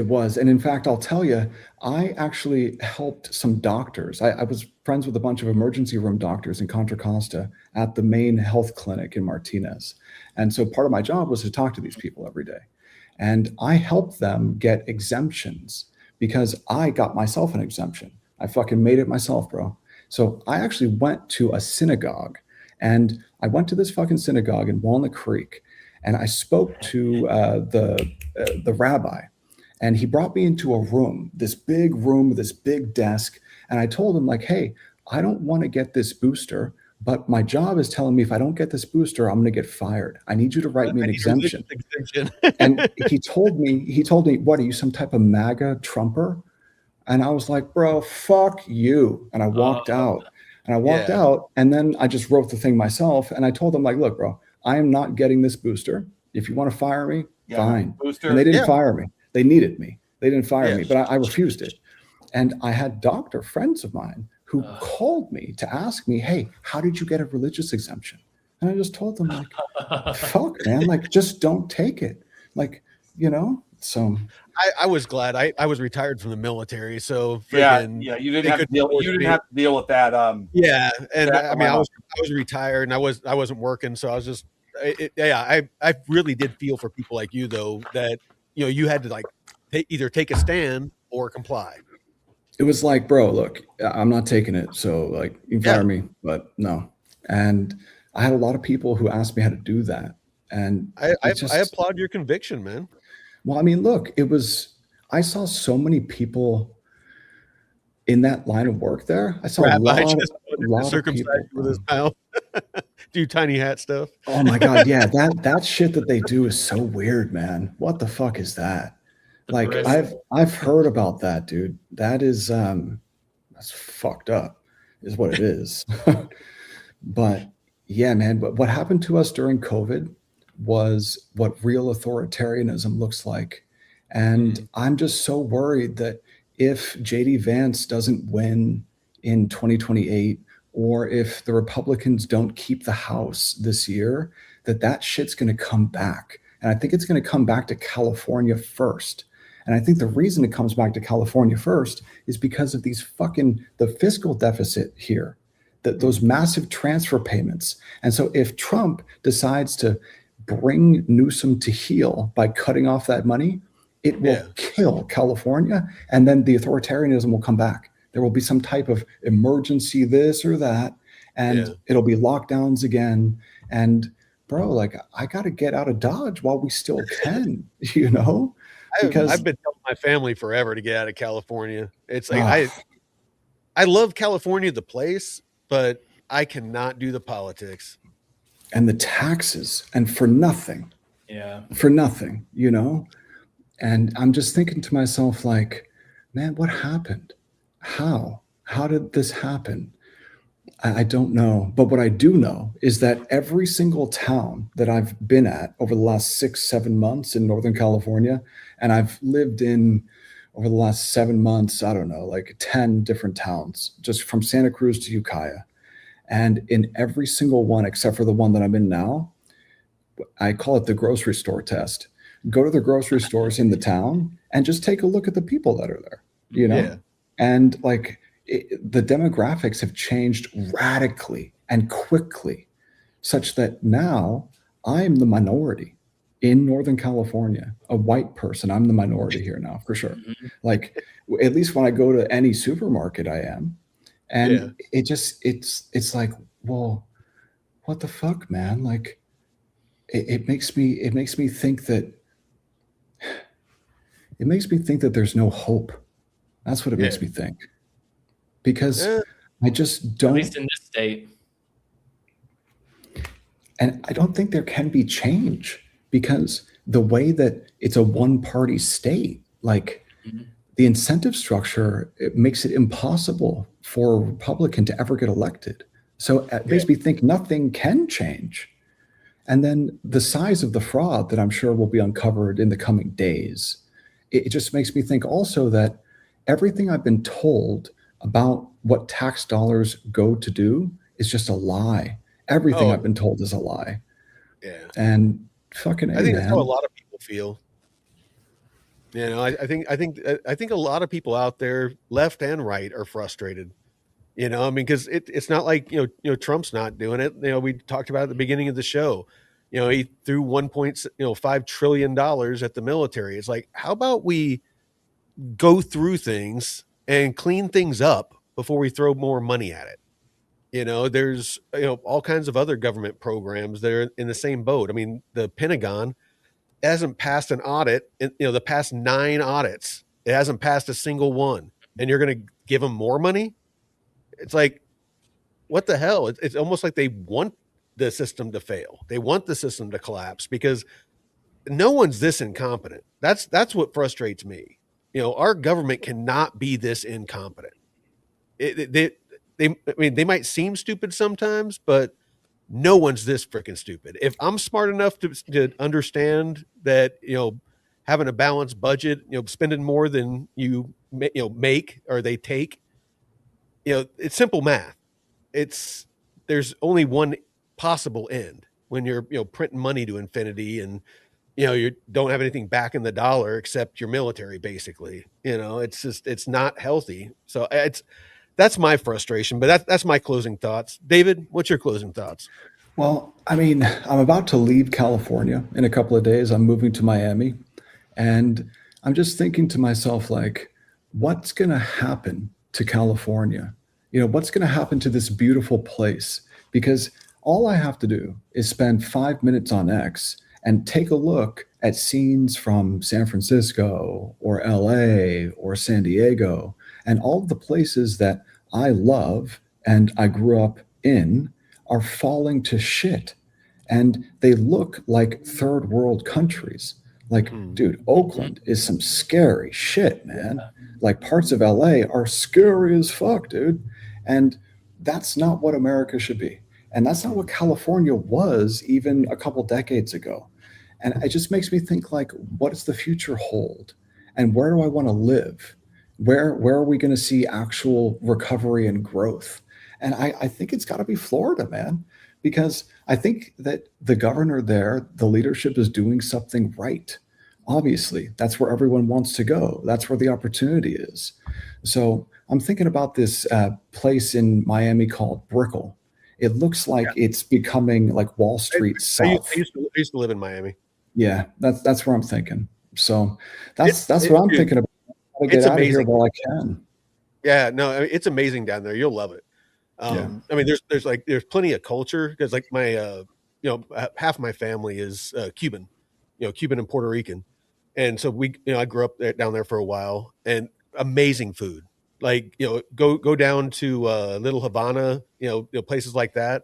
was. And in fact, I'll tell you, I actually helped some doctors. I was friends with a bunch of emergency room doctors in Contra Costa at the main health clinic in Martinez. And so part of my job was to talk to these people every day. And I helped them get exemptions because I got myself an exemption. I fucking made it myself, bro. So I actually went to a synagogue, and I went to this fucking synagogue in Walnut Creek, and I spoke to the rabbi, and he brought me into a room, this big room with this big desk. And I told him like, hey, I don't want to get this booster, but my job is telling me if I don't get this booster, I'm going to get fired. I need you to write me an exemption. And he told me, what, are you some type of MAGA Trumper? And I was like, bro, fuck you. And I walked out. And I walked out, and then I just wrote the thing myself. And I told them like, look, bro, I am not getting this booster. If you want to fire me, fine. Booster. And they didn't fire me. They needed me. They didn't fire me, but I refused it. And I had doctor friends of mine who called me to ask me, hey, how did you get a religious exemption? And I just told them like, fuck, man, like just don't take it. Like, you know, so. I was glad I was retired from the military. So you didn't have to deal with that. And I mean, I was retired and I wasn't working. So I was just, I really did feel for people like you though, that, you know, you had to like either take a stand or comply. It was like, bro, look, I'm not taking it. So like, you can fire me, but no. And I had a lot of people who asked me how to do that. And I applaud your conviction, man. Well, I mean, look, I saw so many people in that line of work there. I saw a lot of people with his mouth. Do tiny hat stuff. Oh my God. Yeah. That shit that they do is so weird, man. What the fuck is that? Like I've heard about that, dude. That is, that's fucked up is what it is. But yeah, man, but what happened to us during COVID was what real authoritarianism looks like. And I'm just so worried that if JD Vance doesn't win in 2028, or if the Republicans don't keep the House this year, that shit's going to come back. And I think it's going to come back to California first. And I think the reason it comes back to California first is because of the fiscal deficit here, those massive transfer payments. And so if Trump decides to bring Newsom to heel by cutting off that money, it will kill California, and then the authoritarianism will come back. There will be some type of emergency this or that, and it'll be lockdowns again. And bro, like, I got to get out of Dodge while we still can, you know? Because I've been telling my family forever to get out of California. It's like, I love California, the place, but I cannot do the politics. And the taxes, and for nothing. Yeah. For nothing, you know? And I'm just thinking to myself, like, man, what happened? How did this happen? I don't know. But what I do know is that every single town that I've been at over the last 6-7 months in Northern California, and I've lived in over the last 7 months, I don't know, like 10 different towns, just from Santa Cruz to Ukiah. And in every single one, except for the one that I'm in now, I call it the grocery store test. Go to the grocery stores in the town and just take a look at the people that are there, you know? Yeah. And like, the demographics have changed radically and quickly, such that now I'm the minority in Northern California, a white person. I'm the minority here now, for sure. Like, at least when I go to any supermarket, I am. And it's like, well, what the fuck, man? Like, it makes me think that there's no hope. That's what it makes me think. Because I just don't. At least in this state. And I don't think there can be change, because the way that it's a one-party state, like the incentive structure, it makes it impossible for a Republican to ever get elected. So it makes me think nothing can change. And then the size of the fraud that I'm sure will be uncovered in the coming days, it just makes me think also that everything I've been told about what tax dollars go to do is just a lie. Everything I've been told is a lie. Yeah. And fucking I think that's how a lot of people feel. You know, I think a lot of people out there, left and right, are frustrated. You know, I mean, because it's not like, you know, Trump's not doing it. You know, we talked about at the beginning of the show. You know, he threw $1.5 trillion at the military. It's like, how about we go through things and clean things up before we throw more money at it? You know, there's, you know, all kinds of other government programs that are in the same boat. I mean, the Pentagon hasn't passed an audit in, you know, the past 9 audits. It hasn't passed a single one. And you're going to give them more money? It's like, what the hell? It's almost like they want the system to fail. They want the system to collapse, because no one's this incompetent. That's what frustrates me. You know, our government cannot be this incompetent. They might seem stupid sometimes, but no one's this freaking stupid. If I'm smart enough to understand that, you know, having a balanced budget, you know, spending more than you make or they take, you know, it's simple math. There's only one possible end when you're, you know, printing money to infinity, and, you know, you don't have anything back in the dollar except your military, basically. You know, it's not healthy. So that's my frustration, but that's my closing thoughts. David, what's your closing thoughts? Well, I mean, I'm about to leave California in a couple of days. I'm moving to Miami, and I'm just thinking to myself, like, what's going to happen to California? You know, what's going to happen to this beautiful place? Because all I have to do is spend 5 minutes on X and take a look at scenes from San Francisco or LA or San Diego, and all of the places that I love and I grew up in are falling to shit. And they look like third world countries. Like, dude, Oakland is some scary shit, man. Like, parts of LA are scary as fuck, dude. And that's not what America should be. And that's not what California was even a couple decades ago. And it just makes me think, like, what does the future hold? And where do I want to live? Where are we going to see actual recovery and growth? And I think it's got to be Florida, man, because I think that the governor there, the leadership is doing something right. Obviously, that's where everyone wants to go. That's where the opportunity is. So I'm thinking about this place in Miami called Brickell. It looks like it's becoming like Wall Street South. I used to live in Miami. Yeah, that's where I'm thinking. So that's what I'm thinking about. I get out of here while I can. Yeah, no, I mean, it's amazing down there. You'll love it. I mean, there's plenty of culture because like my half my family is Cuban, Cuban and Puerto Rican, and so I grew up down there for a while, and amazing food. Like go down to Little Havana, places like that,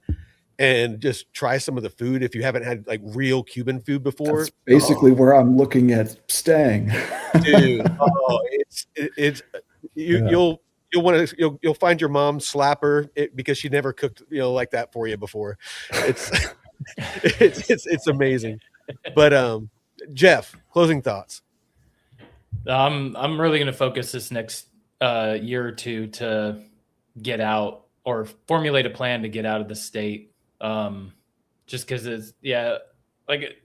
and just try some of the food if you haven't had like real Cuban food before. That's basically where I'm looking at staying. Dude, you'll find your mom slap her because she never cooked like that for you before. It's it's amazing. But Jeff, closing thoughts. I'm really going to focus this next year or two to get out or formulate a plan to get out of the state. Just because it's like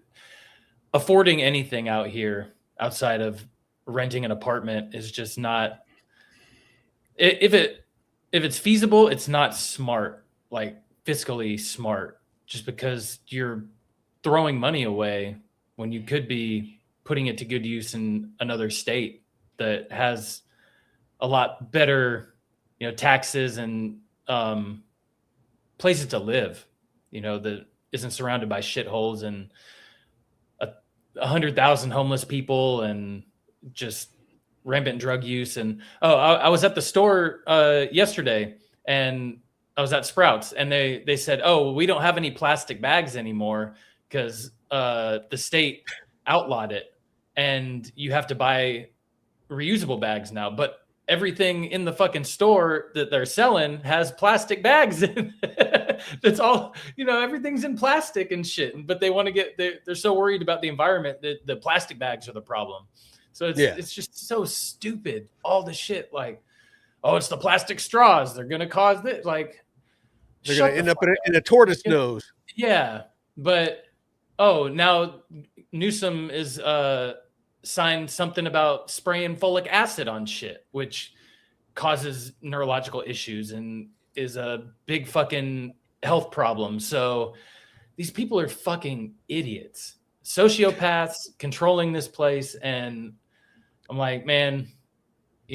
affording anything out here outside of renting an apartment is just not. If it's feasible, it's not smart, like fiscally smart, just because you're throwing money away when you could be putting it to good use in another state that has a lot better, taxes and places to live, that isn't surrounded by shitholes and 100,000 homeless people and just rampant drug use. And I was at the store yesterday, and I was at Sprouts, and they said, "Oh, we don't have any plastic bags anymore because the state outlawed it, and you have to buy reusable bags now." But everything in the fucking store that they're selling has plastic bags in it. That's all, everything's in plastic and shit. But they want to they're so worried about the environment that the plastic bags are the problem. So it's just so stupid. All the shit like, oh, it's the plastic straws. They're going to cause this. Like, they're going to end up in a tortoise nose. Yeah. But, now Newsom is signed something about spraying folic acid on shit, which causes neurological issues and is a big fucking health problem. So these people are fucking idiots, sociopaths controlling this place. And I'm like, man,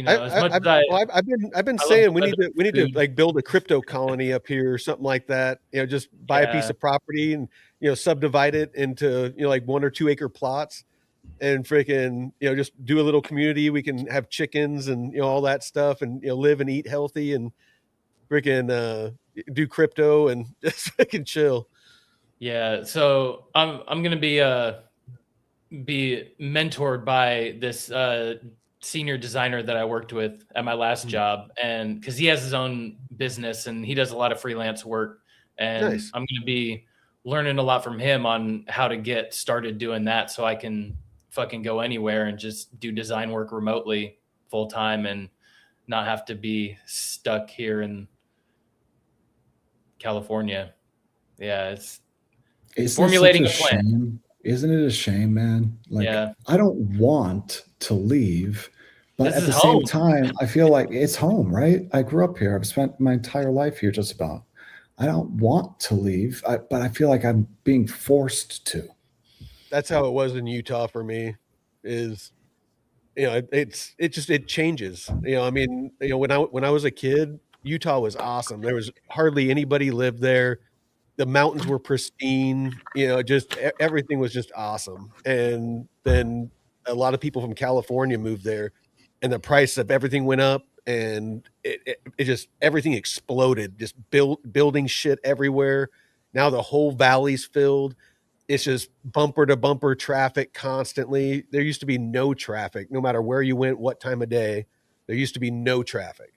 I've been saying we need to like build a crypto colony up here or something like that. Just buy a piece of property and subdivide it into like 1 or 2 acre plots, and freaking just do a little community. We can have chickens and all that stuff, and live and eat healthy, and freaking do crypto and just freaking chill. Yeah, so I'm gonna be mentored by this senior designer that I worked with at my last job, and because he has his own business and he does a lot of freelance work, and nice. I'm going to be learning a lot from him on how to get started doing that, so I can fucking go anywhere and just do design work remotely full time and not have to be stuck here in California. Yeah, it's formulating a plan. Shame? Isn't it a shame, man? Like, I don't want to leave, but at the same time, I feel like it's home, right? I grew up here. I've spent my entire life here just about. I don't want to leave, but I feel like I'm being forced to. That's how it was in Utah for me. Is it changes. I mean, when I was a kid, Utah was awesome. There was hardly anybody lived there. The mountains were pristine, just everything was just awesome. And then a lot of people from California moved there, and the price of everything went up, and it just, everything exploded, just building shit everywhere. Now the whole valley's filled. It's just bumper to bumper traffic constantly. There used to be no traffic, no matter where you went, what time of day, there used to be no traffic.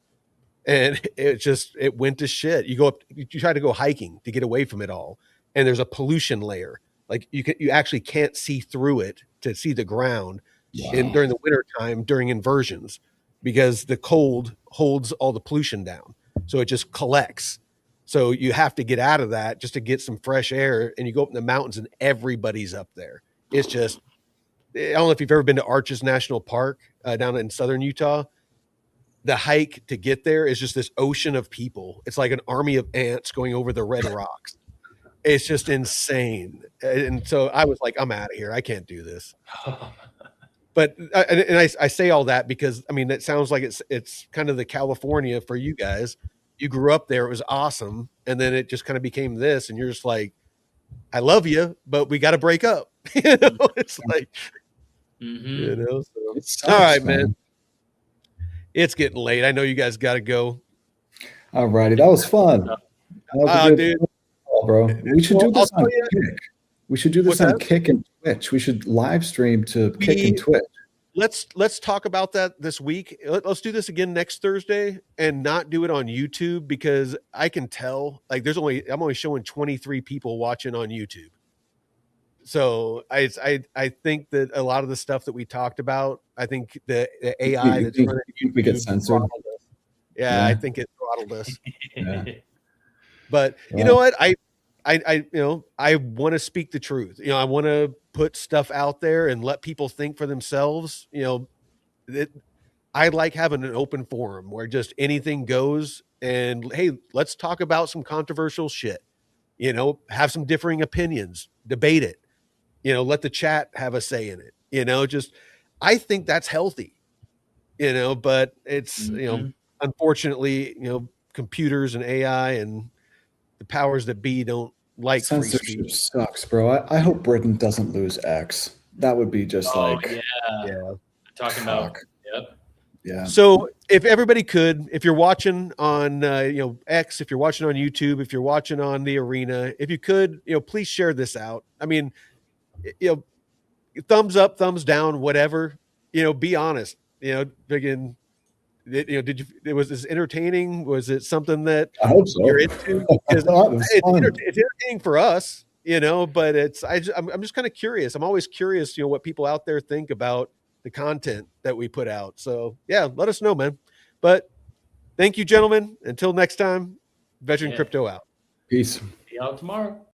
And it went to shit. You try to go hiking to get away from it all, and there's a pollution layer. Like you actually can't see through it to see the ground during the winter time during inversions, because the cold holds all the pollution down. So it just collects. So you have to get out of that just to get some fresh air, and you go up in the mountains and everybody's up there. It's just, I don't know if you've ever been to Arches National Park down in southern Utah. The hike to get there is just this ocean of people. It's like an army of ants going over the red rocks. It's just insane. And so I was like, I'm out of here. I can't do this. But I say all that because, I mean, it sounds like it's kind of the California for you guys. You grew up there. It was awesome. And then it just kind of became this. And you're just like, I love you, but we got to break up. You know, it's like, you know, so. Sucks, All right, man. It's getting late. I know you guys got to go. All righty. That was fun. That was a good dude. call, bro. We should do this on Kick. We should do this What's on that? Kick and Twitch. We should live stream to Kick and Twitch. Let's talk about that this week. Let's do this again next Thursday and not do it on YouTube, because I can tell like I'm only showing 23 people watching on YouTube. So I think that a lot of the stuff that we talked about, I think the AI that's running YouTube, we get censored. Yeah, I think it throttled us. Yeah. But you know what? I want to speak the truth. You know, I want to put stuff out there and let people think for themselves. You know, I like having an open forum where just anything goes. And hey, let's talk about some controversial shit. You know, have some differing opinions, debate it. You know, let the chat have a say in it. You know, just I think that's healthy. You know, but it's you know, unfortunately, you know, computers and AI and the powers that be don't like free Censorship speech. sucks, bro. I hope Britain doesn't lose X. That would be just Yeah. Talking about. Yep. Yeah. So if everybody could, if you're watching on X, if you're watching on YouTube, if you're watching on the arena, if you could, please share this out. I mean, thumbs up, thumbs down, whatever. Be honest. Again, was this entertaining? Was it something that I hope so. you're into? It's entertaining for us, but I'm just kind of curious. I'm always curious, what people out there think about the content that we put out. So yeah, let us know, man. But thank you, gentlemen. Until next time, Veteran Crypto out. Peace. See y'all tomorrow.